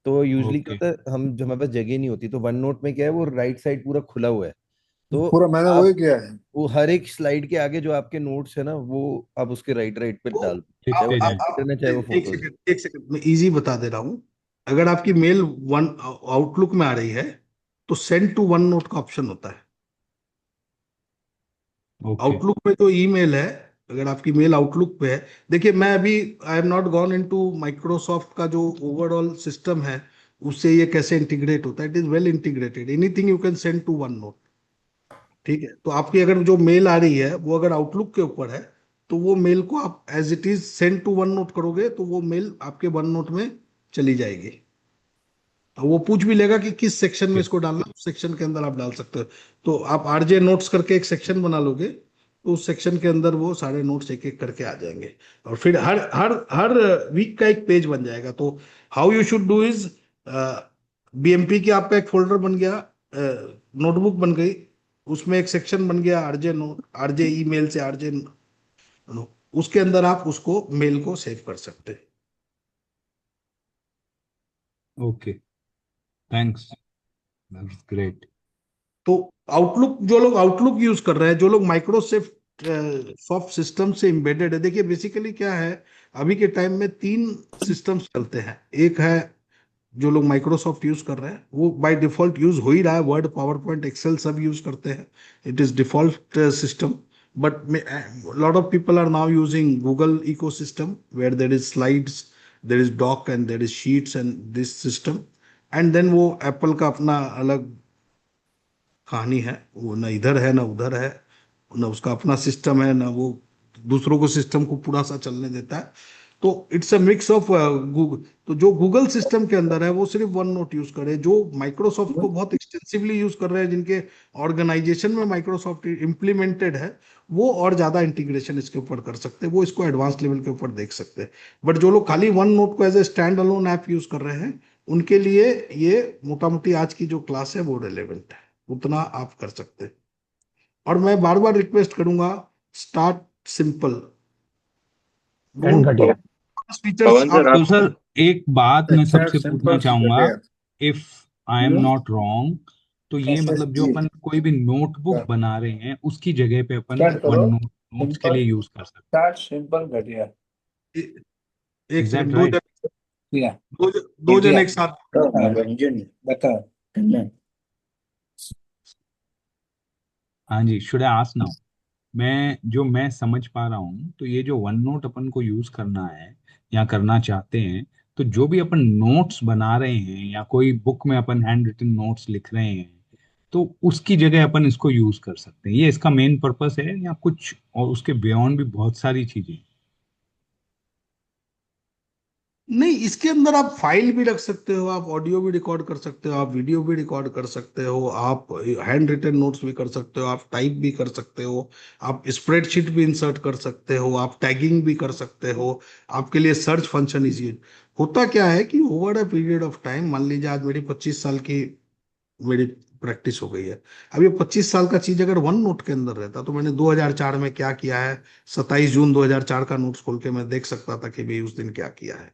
तो यूजली क्या ओके। होता है, हम जब हमारे पास जगह नहीं होती तो वन नोट में क्या है, वो राइट साइड पूरा खुला हुआ है, तो पूरा मैंने वही आप किया है। वो हर एक स्लाइड के आगे जो आपके नोट्स है ना, वो आप उसके राइट राइट पे डाल दो, चाहे वो लिखते जाए। पैटर्न है चाहे वो एक फोटोज। सेकंड, एक सेकंड, मैं इजी बता दे रहा हूँ। अगर आपकी मेल वन आउटलुक में आ रही है तो सेंड टू वन नोट का ऑप्शन होता है। ओके। आउटलुक में जो ईमेल है, अगर आपकी मेल आउटलुक पे है, देखिए मैं अभी आई am not gone into Microsoft का जो ओवरऑल सिस्टम है उससे ये कैसे इंटीग्रेट होता है। It is well integrated, anything you can send to OneNote. ठीक है, तो आपकी अगर जो मेल आ रही है वो अगर आउटलुक के ऊपर है तो वो मेल को आप as it is send to OneNote करोगे तो वो मेल आपके वन नोट में चली जाएगी। और वो पूछ भी लेगा कि किस सेक्शन में इसको डालना, उस सेक्शन के अंदर आप डाल सकते हो। तो आप आरजे नोट्स करके एक सेक्शन बना लोगे तो उस सेक्शन के अंदर वो सारे नोट्स एक एक करके आ जाएंगे और फिर हर हर हर वीक का एक पेज बन जाएगा। तो how you should do is, BMP की आपका एक फोल्डर बन गया, नोटबुक बन गई, उसमें एक सेक्शन बन गया आरजे नोट, आरजे ईमेल से आरजे, उसके अंदर आप उसको मेल को सेव कर सकते हैं। Okay, thanks, that's great. तो आउटलुक, जो लोग आउटलुक यूज कर रहे हैं, जो लोग माइक्रोसॉफ्ट सॉफ्ट सिस्टम से एम्बेडेड है, देखिए बेसिकली क्या है, अभी के टाइम में तीन सिस्टम्स चलते हैं। एक है जो लोग माइक्रोसॉफ्ट यूज कर रहे हैं, वो बाय डिफॉल्ट यूज हो ही रहा है, वर्ड, पावर पॉइंट, एक्सेल सब यूज करते हैं, it is default system. But lot of people are now using Google ecosystem where there is slides, there is doc and there is sheets and this system. And then वो Apple का अपना अलग कहानी है, वो ना इधर है ना उधर है, ना उसका अपना सिस्टम है, ना वो दूसरों को सिस्टम को पूरा सा चलने देता है। तो it's a mix of Google. तो जो गूगल सिस्टम के अंदर है वो सिर्फ वन नोट यूज करे, जो माइक्रोसॉफ्ट को बहुत एक्सटेंसिवली यूज कर रहे हैं, जिनके ऑर्गेनाइजेशन में माइक्रोसॉफ्ट इम्प्लीमेंटेड है, वो और ज्यादा इंटीग्रेशन इसके ऊपर कर सकते हैं, वो इसको एडवांस लेवल के ऊपर देख सकते हैं। बट जो लोग खाली वन नोट को as a stand alone app use कर रहे हैं, उनके लिए ये मोटा मोटी आज की जो क्लास है वो रेलेवेंट है, उतना आप कर सकते हैं। और मैं बार बार रिक्वेस्ट करूंगा, स्टार्ट सिंपल, एंड घटिया। पवन सर, तो सर एक बात मैं अच्छा सबसे पूछना सिंपल चाहूंगा, घटिया। If I am not wrong, तो ये मतलब जो SSG अपन कोई भी नोटबुक बना रहे हैं उसकी जगह पे अपन स्टार्ट वन करो। नोट नोट्स के सिंपल लिए यूज कर सकते स्टार्ट सिंपल घटिया एक हैं। इज सेकंड, दैट दो राइट? जन, किया दो जन किया एक साथ। रंजन बता करना। हाँ जी, शुड आई आस्क नाउ? मैं समझ पा रहा हूँ, तो ये जो वन नोट अपन को यूज करना है या करना चाहते हैं, तो जो भी अपन नोट्स बना रहे हैं या कोई बुक में अपन हैंड रिटन नोट्स लिख रहे हैं, तो उसकी जगह अपन इसको यूज कर सकते हैं, ये इसका मेन पर्पस है या कुछ और उसके बियॉन्ड भी बहुत सारी चीजें? नहीं, इसके अंदर आप फाइल भी रख सकते हो, आप ऑडियो भी रिकॉर्ड कर सकते हो, आप वीडियो भी रिकॉर्ड कर सकते हो, आप हैंड रिटन नोट्स भी कर सकते हो, आप टाइप भी कर सकते हो, आप स्प्रेडशीट भी इंसर्ट कर सकते हो, आप टैगिंग भी कर सकते हो। आपके लिए सर्च फंक्शन इजी। होता क्या है कि over a period of time, मान लीजिए आज मेरी 25 साल की मेरी प्रैक्टिस हो गई है, अब ये 25 साल का चीज अगर वन नोट के अंदर रहता तो मैंने 2004 में क्या किया है, 27 जून 2004 का नोट्स खोल के मैं देख सकता था कि भाई उस दिन क्या किया है,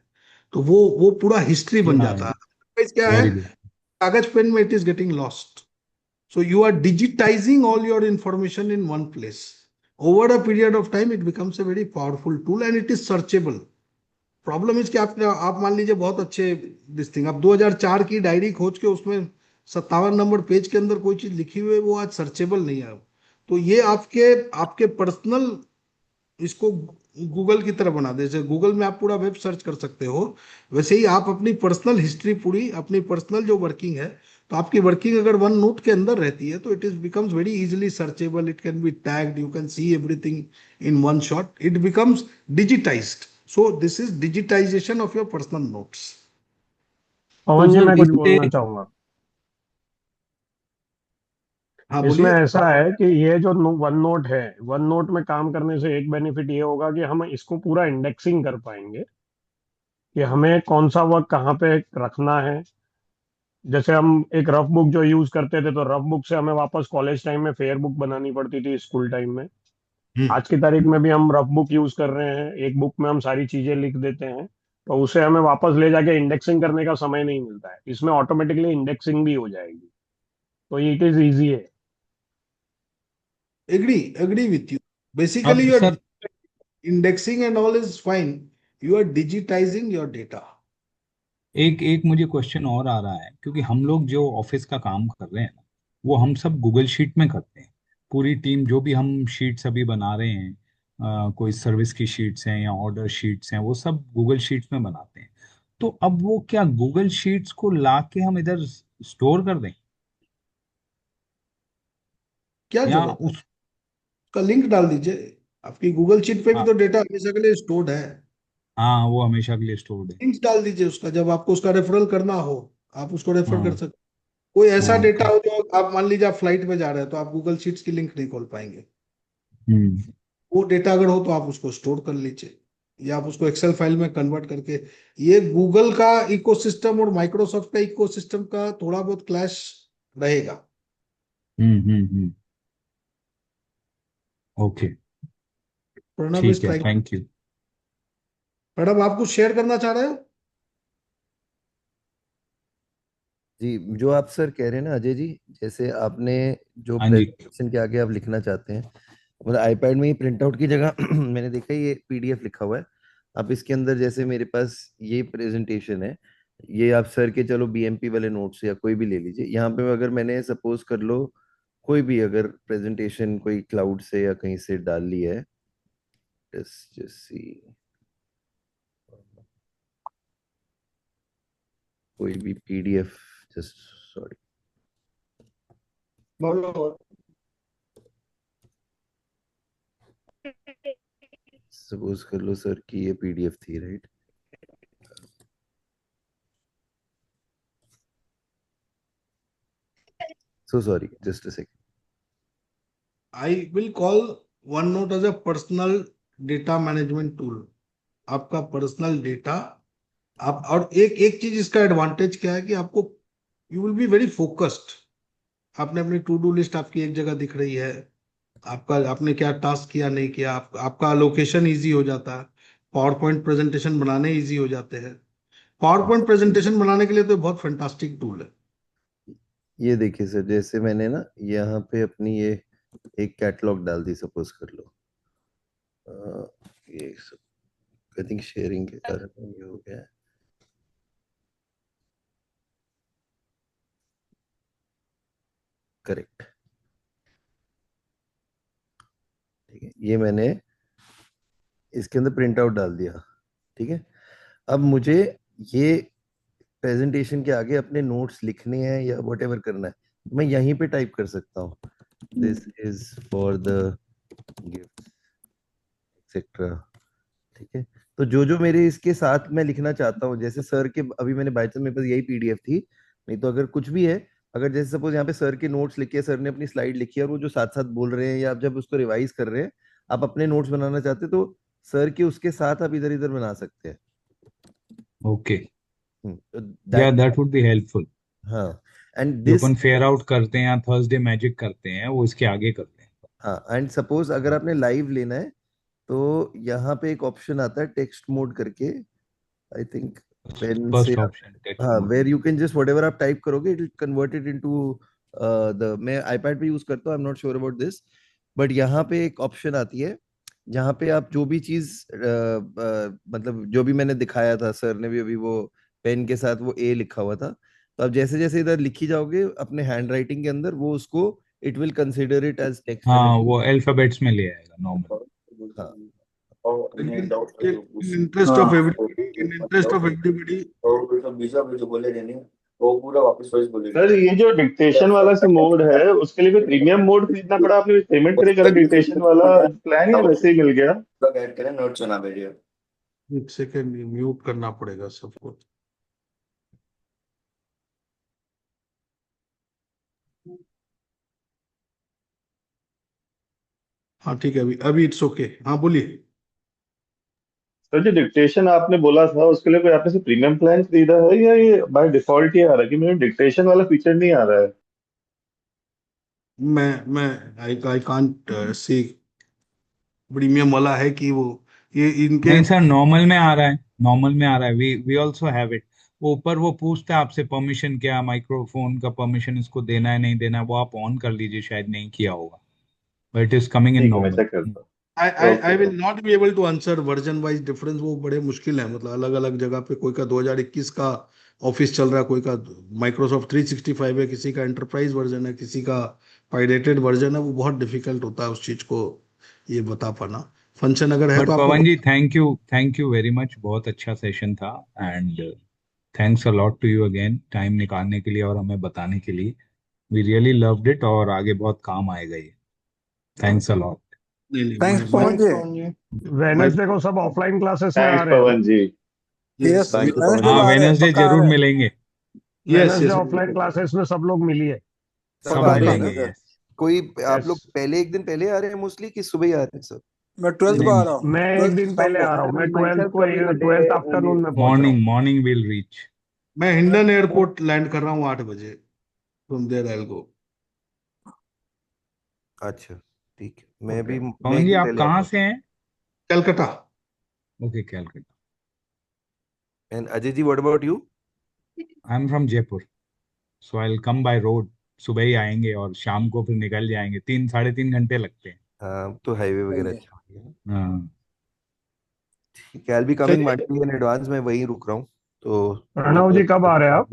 तो वो पूरा हिस्ट्री बन जाता है। Otherwise क्या है, वेरी गुड। कागज पेन में it is getting lost. So you are digitising all your information in one place. Over a period of time it becomes a very powerful tool and it is searchable. Problem is कि आप मान लीजिए बहुत अच्छे this thing, आप 2004 की diary खोज के उसमें 57 नंबर पेज के अंदर कोई चीज लिखी हुई है, वो आज सर्चेबल नहीं है। तो ये आपके आपके पर्सनल, इसको गूगल की तरह बना दे, जैसे गूगल में आप पूरा वेब सर्च कर सकते हो, वैसे ही आप अपनी पर्सनल हिस्ट्री, पूरी अपनी पर्सनल जो वर्किंग है, तो आपकी वर्किंग अगर वन नोट के अंदर रहती है तो it is becomes very easily searchable, it can be tagged, you can see everything in one shot, it becomes digitised. So this is digitisation of your personal notes. तो पवन जी sir मैं कुछ इससे, बोलना चाहूंगा। हाँ इसमें बोलिए। ऐसा है कि ये जो वन नोट है, वन नोट में काम करने से एक बेनिफिट ये होगा कि हम इसको पूरा इंडेक्सिंग कर पाएंगे कि हमें कौन सा वर्क कहाँ पे रखना है। जैसे हम एक रफ बुक जो यूज करते थे, तो रफ बुक से हमें वापस कॉलेज टाइम में फेयर बुक बनानी पड़ती थी, स्कूल टाइम में। आज की तारीख में भी हम रफ बुक यूज कर रहे हैं, एक बुक में हम सारी चीजें लिख देते हैं, तो उसे हमें वापस ले जाके इंडेक्सिंग करने का समय नहीं मिलता है। इसमें ऑटोमेटिकली इंडेक्सिंग भी हो जाएगी, तो इट इज ईजी है। agree with you. Basically, अब you are sir indexing and all is fine. You are digitizing your data. एक एक मुझे क्वेश्चन और आ रहा है, क्योंकि हम लोग जो ऑफिस का काम कर रहे हैं ना, वो हम सब गूगल शीट में करते हैं। पूरी टीम जो भी हम शीट्स अभी बना रहे हैं, कोई सर्विस की शीट्स हैं या ऑर्डर शीट्स हैं, वो सब गूगल शीट्स में बनाते हैं। तो अब वो क्या गूगल शीट्स को ला के हम इधर स्टोर कर दें, क्या या जरूरत है? उसका लिंक डाल दीजिए। आपकी गूगल शीट पे भी हाँ, तो डेटा हमेशा के लिए स्टोर्ड है। हाँ वो हमेशा के लिए स्टोर्ड है। लिंक्स डाल दीजिए उसका, जब आपको उसका रेफरल करना हो आप उसको रेफर कर हाँ सकते। कोई ऐसा हाँ डेटा हो जो आप मान लीजिए आप फ्लाइट में जा रहे हैं तो आप गूगल शीट्स की लिंक नहीं खोल पाएंगे। हम्म वो डेटा अगर हो तो आप उसको स्टोर कर लीजिए, या आप उसको एक्सेल फाइल में कन्वर्ट करके। ये गूगल का इकोसिस्टम और माइक्रोसॉफ्ट का इकोसिस्टम का थोड़ा बहुत क्लैश रहेगा। ओके, प्रणब इज ठीक है, ट्राइंग। Thank you. प्रणब, आप कुछ शेयर करना चाह रहे हो? जी, जो आप सर कह रहे हैं ना अजय जी, जैसे आपने जो हाँ जी। प्रेजेंटेशन के आगे आप लिखना चाहते हैं, मतलब आईपैड में ही प्रिंट आउट की जगह मैंने देखा ये पीडीएफ लिखा हुआ है। आप इसके अंदर, जैसे मेरे पास ये प्रेजेंटेशन है, ये आप सर के चलो बीएमपी वाले नोट्स या कोई भी ले लीजिए। यहाँ पे अगर मैंने सपोज कर लो कोई भी अगर प्रेजेंटेशन कोई क्लाउड से या कहीं से डाल ली है, just see, कोई भी पीडीएफ, जस्ट सॉरी, बोलो। सपोज कर लो सर कि ये पीडीएफ थी, right? So sorry, just a second. I will call OneNote as a personal data management tool. आपका पर्सनल डेटा आप, और एक एक चीज इसका एडवांटेज क्या है कि आपको you will be very focused. आपने अपनी टू डू लिस्ट आपकी एक जगह दिख रही है, आपका आपने क्या टास्क किया नहीं किया, आपका लोकेशन इजी हो जाता है। पावर पॉइंट प्रेजेंटेशन बनाने इजी हो जाते हैं। पावर पॉइंट प्रेजेंटेशन बनाने के लिए तो बहुत फैंटास्टिक टूल है। ये देखिए सर, जैसे मैंने ना यहाँ पे अपनी ये एक कैटलॉग डाल दी, सपोज कर लो। ये आई थिंक शेयरिंग के कारण ये हो गया है। करेक्ट, ठीक है, ये मैंने इसके अंदर प्रिंट आउट डाल दिया। ठीक है, अब मुझे ये प्रेजेंटेशन के आगे अपने नोट्स लिखने हैं या व्हाटएवर करना है, मैं यहीं पे टाइप कर सकता हूँ, this is for the gift etcetera. ठीक है, तो जो जो मेरे इसके साथ मैं लिखना चाहता हूँ, जैसे सर के अभी मैंने बाय चांस मेरे पास यही पीडीएफ थी, नहीं तो अगर कुछ भी है, अगर जैसे सपोज यहाँ पे सर के नोट्स लिखे, सर ने अपनी स्लाइड लिखी है और वो जो साथ साथ बोल रहे हैं या आप जब उसको रिवाइज कर रहे हैं, आप अपने नोट्स बनाना चाहते तो सर के उसके साथ आप इधर इधर बना सकते हैं। ओके, तो या दैट वुड बी हेल्पफुल। हाँ, एंड जो दिस, अपन फेयर आउट करते हैं या थर्सडे मैजिक करते हैं, वो इसके आगे करते हैं। हाँ, एंड सपोज अगर आपने लाइव लेना है तो यहाँ पे एक ऑप्शन आता है टेक्स्ट मोड करके, आई थिंक पेन से, फर्स्ट ऑप्शन टेक्स्ट हाँ, mode. Where you can just whatever आप टाइप करोगे it will convert it into the, मैं आईपैड पे यूज करता हूँ, I am not sure about this, but यहाँ पे एक ऑप्शन आती है जहाँ पे आप जो भी चीज मतलब जो भी मैंने दिखाया था, सर ने भी अभी वो पेन के साथ वो ए लिखा हुआ था, तो आप जैसे जैसे इधर लिखी जाओगे अपने हैंड राइटिंग के अंदर, वो उसको it will consider it as text. हाँ, वो अल्फाबेट्स में ले आएगा नॉर्मल। हाँ, और इन्हें डाउट In कर उस interest हाँ of everybody, in interest of everybody, और फिर तो बीजा भी जो बोले रहने वो पूरा वापस वॉइस बोले सर ये जो डिक्टेशन वाला सा मोड है उसके लिए कोई प्रीमियम मोड खरीदना पड़ा, आपने पेमेंट करे करा डिक्टेशन वाला प्लान, या वैसे ही मिल गया? ऐड करें नोट सुना भेजिए। एक सेकेंड म्यूट करना पड़ेगा सबको। हाँ ठीक है, अभी अभी इट्स ओके। हाँ बोलिए। सर जो डिक्टेशन आपने बोला था उसके लिए कोई आपने से प्रीमियम प्लान खरीदा है, या ये बाय डिफॉल्ट ही आ रहा है कि मेरे डिक्टेशन वाला फीचर नहीं आ रहा है? मैं आई कांट सी प्रीमियम वाला है कि वो ये इनके। नहीं सर, नॉर्मल में आ रहा है, नॉर्मल में आ रहा है। We also have it. वो ऊपर वो पूछता है आपसे परमिशन, क्या माइक्रोफोन का परमिशन इसको देना है नहीं देना है, वो आप ऑन कर लीजिए, शायद नहीं किया होगा। but it is coming in ठीक है, मैं normal. चेक करता हूँ। I will okay not be able to answer version wise difference, वो बड़े मुश्किल है, मतलब अलग अलग जगह पे कोई का 2021 का ऑफिस चल रहा है, कोई का माइक्रोसॉफ्ट 365 है, किसी का एंटरप्राइज वर्जन है, किसी का पायरेटेड वर्जन है, वो बहुत डिफिकल्ट होता है उस चीज को ये बता पाना। फंक्शन अगर है बट तो आपको Pawan ji thank you very much, बहुत अच्छा सेशन था and thanks a lot to you again time निकालने के लिए और हमें बताने के लिए। वी रियली लव्ड इट और आगे बहुत काम आएगा ये। Thanks a lot. नहीं नहीं थैंक्स पवन थैंक्स जी। पवन जी। वेनसडे को सब ऑफलाइन क्लासेस में आ थैंक्स रहे हैं ना? Pawan ji. Yes thank you Pawan Wednesday ji. को हाँ आ रहे हैं, वेनसडे पक्का आ जरूर रहे हैं। मिलेंगे। Yes Wednesday yes offline classes में सब लोग मिलिए। सब सब आ रहे हैं मिलेंगे ना? यस। कोई आप यस, लोग पहले एक दिन पहले आ रहे हैं मोस्टली कि सुबह ही आ रहे हैं सब? मैं 12th को नहीं आ रहा हूँ, मैं एक 12th दिन शाम पहले को। आ रहा हूँ, मैं I 12th myself को coming a day 12th early. Afternoon में पहुंच रहा हूँ। Morning will reach. मैं हिंडन एयरपोर्ट लैंड कर रहा हूँ 8 बजे, from there I will go. अच्छा ठीक है, मैं ओके, एक पवन जी दिन आप पहले कहाँ आता से हैं? कलकत्ता। ओके कैलकाटा। हूँ। And Ajay ji what about you? I am from Jaipur, so I will come by road. सुबह ही आएंगे और शाम को फिर निकल जाएंगे, 3-3.5 घंटे लगते हैं। हाँ तो हाईवे वगैरह सही है। अच्छा हो गया। हाँ ठीक है, आई बी कमिंग चलिए, 1 day इन एडवांस, मैं वहीं रुक रहा हूँ तो प्रणव जी कब आ रहे हैं आप?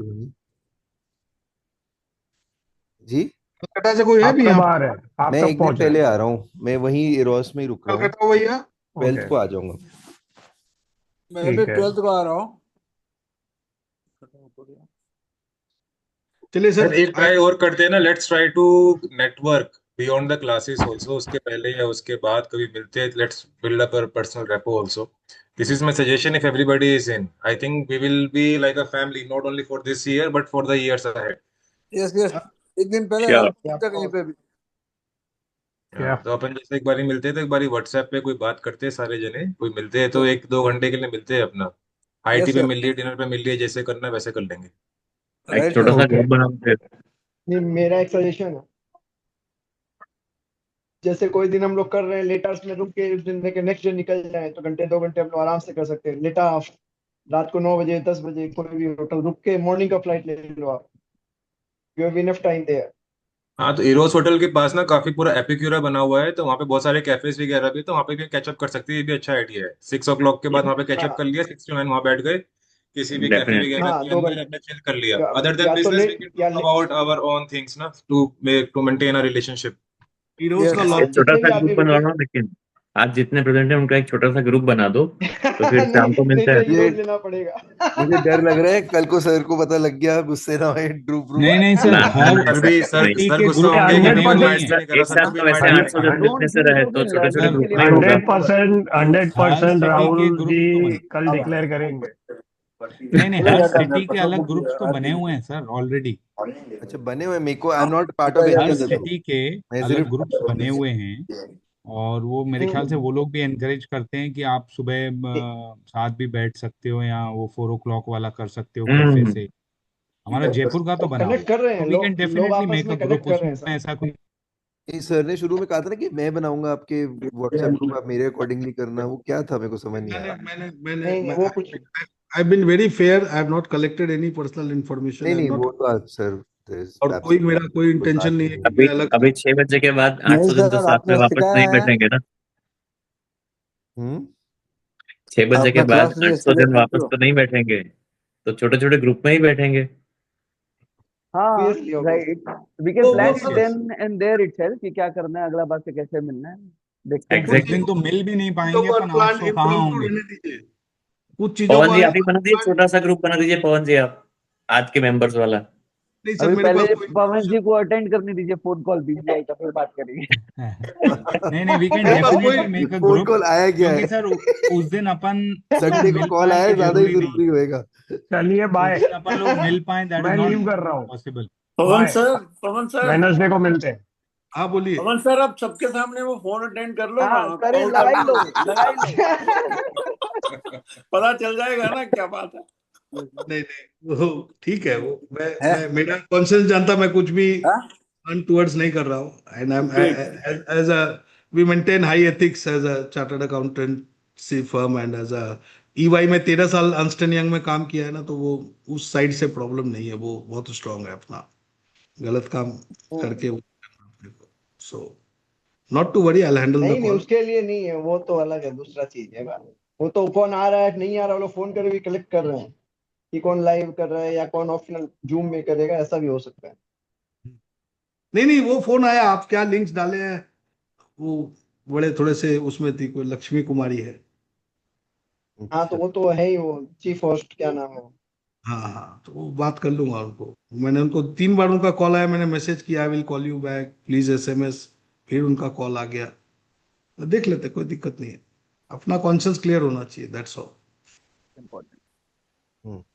जी कलकत्ता से कोई है आप भी कब यहाँ आ पे? रहे हैं? आप मैं कब एक दिन पहुंचे? पहले आ रहा हूँ, मैं वहीं इरोस में ही रुक रहा हूँ, कलकत्ता भैया। 12th ओके, को आ जाऊंगा। मैं भी ठीक है। 12th को आ रहा हूँ। चलिए सर सर, एक ट्राई और करते हैं ना, let's try to network beyond the classes also. उसके पहले या उसके बाद कभी मिलते हैं, let's build up our personal rapport also. This is my suggestion, if everybody is in, I think we will be like a family, not only for this year but for the years ahead. Yes yes, एक दिन पहले क्या मिलते हैं कहीं पे भी। क्या तो अपन जैसे एक बारी मिलते हैं तो एक बारी व्हाट्सएप पे कोई बात करते हैं, सारे जने कोई मिलते हैं तो 1-2 घंटे के लिए मिलते हैं अपना। हाई टी यस पे सर, मिल लिए, डिनर पे मिल लिए, जैसे करना है वैसे कर लेंगे। एक राइट छोटा सर। सा ओके, ग्रुप बनाओ फिर। नहीं, मेरा एक सजेशन है, जैसे कोई दिन हम लोग कर रहे हैं लेटर्स में रुक के, उस दिन के नेक्स्ट डे निकल जाए तो घंटे 2 घंटे हम लोग आराम से कर सकते हैं। लेटा रात को 9 बजे 10 बजे कोई भी होटल रुक के मॉर्निंग का फ्लाइट ले लो आप, you have enough time there. हाँ तो इरोस होटल के पास ना काफी पूरा एपिक्यूरा बना हुआ है, तो वहाँ पे बहुत सारे कैफेज वगैरह भी है, तो वहाँ पे भी कैचअप कर सकते हैं। ये भी अच्छा आइडिया है। 6 o'clock के बाद वहाँ पे कैचअप हाँ कर लिया, 6 to 9 वहाँ बैठ गए किसी भी कैफे डेफिनेटली। वगैरह हाँ, के 2 अंदर, घंटे अपने चिल कर लिया। या, अदर देन या तो बिजनेस वी लेट कैन या talk about our own things ना, to maintain a relationship. Heroes का यस हाँ एक लॉक। छोटा जितने भी सा ग्रुप आदमी बनवा रुके। लो, लेकिन आज जितने प्रेजेंट है उनका एक छोटा सा ग्रुप बना दो, तो फिर नहीं शाम को नहीं मिलते तो हैं। ये हीरोज लेना पड़ेगा। मुझे डर लग रहा है कल को सर को पता लग गया, गुस्से ना होए, ग्रुप नहीं नहीं सर, ना ना हर ना सर ऐसा भी ऐसा सर नहीं। सर के गुस्सा ग्रुप होंगे, में ये बने नहीं हुए बनवा ही हैं। इसलिए नहीं कर रहा, एक सर साथ को भी तो वैसे इनवाइट हंड्रेड 800 करेंगे। जन Don't मिलने से think रहे, so तो कि छोटे छोटे लर्निंग सर ग्रुप के लिए में ही बना होगा। 100%, हर 100% सिटी राहुल के ग्रुप्स तो जी बने, कल डिक्लेयर करेंगे। नहीं नहीं, हर चलेगा करना, सिटी के परसों अलग बुक ग्रुप्स तो हर बने दिन हुए हैं सर ऑलरेडी। अच्छा बने हुए, मेरे को आई एम हाँ, नॉट पार्ट ऑफ बताइए हर एनी क्या अदर करना। ग्रुप, सिटी के मैं अलग सिर्फ ग्रुप्स बने हुए हैं और वो मेरे ख्याल से वो लोग भी एनकरेज करते हैं कि आप सुबह साथ भी बैठ सकते हो या वो 4 o'clock वाला कर सकते हो कैफे हम्म। से। हमारा जयपुर का तो बना हुआ कनेक्ट है, कर रहे तो हैं वी कैन लोग डेफिनेटली आपस मेक अ में ग्रुप, कनेक्ट कर रहे उसमें हैं सर। ऐसा कोई। सर ने शुरू में कहा था ना कि मैं बनाऊंगा आपके व्हाट्सएप ग्रुप, आप मेरे अकॉर्डिंगली करना, वो क्या था मेरे को समझ नहीं मैंने आया। मैंने मैंने नहीं नहीं मैं वो कुछ I been very fair, I have not collected any personal information, नहीं आई हैव नहीं नॉट, वो तो आप सर, और कोई मेरा कोई इंटेंशन नहीं है कि अभी मैं अलग। अभी 6 बजे के बाद नहीं 800 जन तो सर, साथ में आपने वापस नहीं सिखाया है, बैठेंगे ना। हम्म 6 बजे के आपने बाद क्लास लिया, 800 इसके लिए जन थैंक वापस यू। तो नहीं बैठेंगे, तो छोटे छोटे ग्रुप में ही बैठेंगे। हाँ obviously obviously right, we can वो प्लान सब देन एंड देयर इटसेल्फ कि क्या करना है, अगला बार से कैसे मिलना है, देखते हैं। कुछ एग्जैक्टली। दिन तो चीजों मिल भी नहीं चीजों पाएंगे को अपन, अनप्लान 800 कहाँ इम्प्रॉम्प्टू होंगे। रहने दीजिए, कुछ चीजों को पवन जी आप ही बना दीजिए, unplanned- छोटा सा ग्रुप बना दीजिए पवन जी आप, आज के मेंबर्स वाला। नहीं सर, अभी मेरे पहले पास कोई पवन जी को अटेंड करने दीजिए, फोन कॉल दीजिए तो फिर बात करेंगे। नहीं नहीं, वी कैन मेरे पास डेफिनेटली कोई make a phone group, call आया क्या क्योंकि है? सर उस दिन अपन लोग संडे को मिल कॉल पाए आया, ये ज्यादा ही जरूरी नहीं जरूरी है। होएगा। चलिए उस बाय, दिन अपन लोग मिल पाए, दैट इज मैं नॉट लीव कर रहा हूँ, पॉसिबल। पवन बाय, सर, पवन सर, वेडनेसडे को मिलते हैं। हाँ बोलिए। पवन सर, आप सबके सामने वो फोन अटेंड कर लो ना, हाँ करे, कॉल लगाई कर लो लो, लगाई लो। पता चल जाएगा ना क्या बात है। नहीं नहीं वो ठीक है, वो है? मैं मेरा कॉन्शियस जानता, मैं कुछ भी हाँ? अनटुवर्ड्स नहीं कर रहा हूँ, एंड आई एम ठीक। As a we maintain high ethics as a chartered accountancy firm, and as a EY में 13 साल अर्न्स्ट एंड यंग में काम किया है ना, तो वो उस साइड से प्रॉब्लम नहीं है, वो बहुत स्ट्रांग है अपना, गलत काम करके वो, सो Not to worry, I'll handle the नहीं call. उसके लिए नहीं है, वो तो अलग है, दूसरा चीज है। वो तो फोन आ रहा है नहीं आ रहा, वो लोग फोन करके भी कलेक्ट कर रहे हैं कि कौन लाइव कर रहा है या कौन ऑप्शनल जूम में करेगा, ऐसा भी हो सकता है। नहीं, वो फोन आया, आप क्या लिंक्स डाले हैं, वो बड़े थोड़े से उसमें थी, कोई लक्ष्मी कुमारी है। हाँ तो वो तो है ही, वो चीफ होस्ट क्या नाम है। हाँ, तो वो बात कर लूंगा उनको। मैंने उनको 3 बार उनका कॉल आया, मैंने मैसेज किया I will call you back please SMS, फिर उनका कॉल आ गया। तो देख लेते, कोई दिक्कत नहीं है, अपना कॉन्शियस क्लियर होना चाहिए, दैट्स ऑल।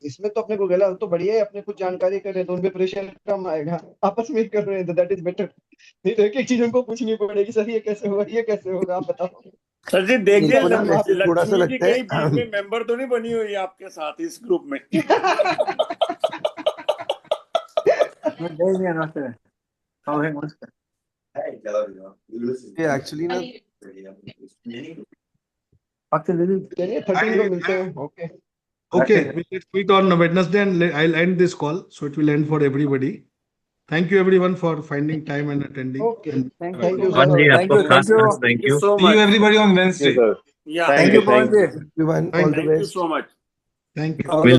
इसमें तो अपने को गला तो बढ़िया है, अपने कुछ जानकारी करें तो उनपे प्रेशर कम आएगा, आपस में कर रहे हैं तो दैट इज बेटर। नहीं तो एक एक चीज उनको पूछनी पड़ेगी, सर ये कैसे होगा, ये कैसे होगा, आप बताओ। सर जी देखिए, इनको ना थोड़ा सा लगता है बीच में मेंबर तो नहीं बनी हुई है आपके साथ इस ग्रुप में। एक्चुअली ना चलिए 13 को मिलते हैं। Okay Okay, let's meet on Wednesday and I'll end this call, so it will end for everybody. Thank you everyone for finding time and attending. Okay, thank you sir. Thank you so much. See you everybody on Wednesday. Yeah, Thank you, thank you everyone, Thank all the Thank you best. so much. Thank you.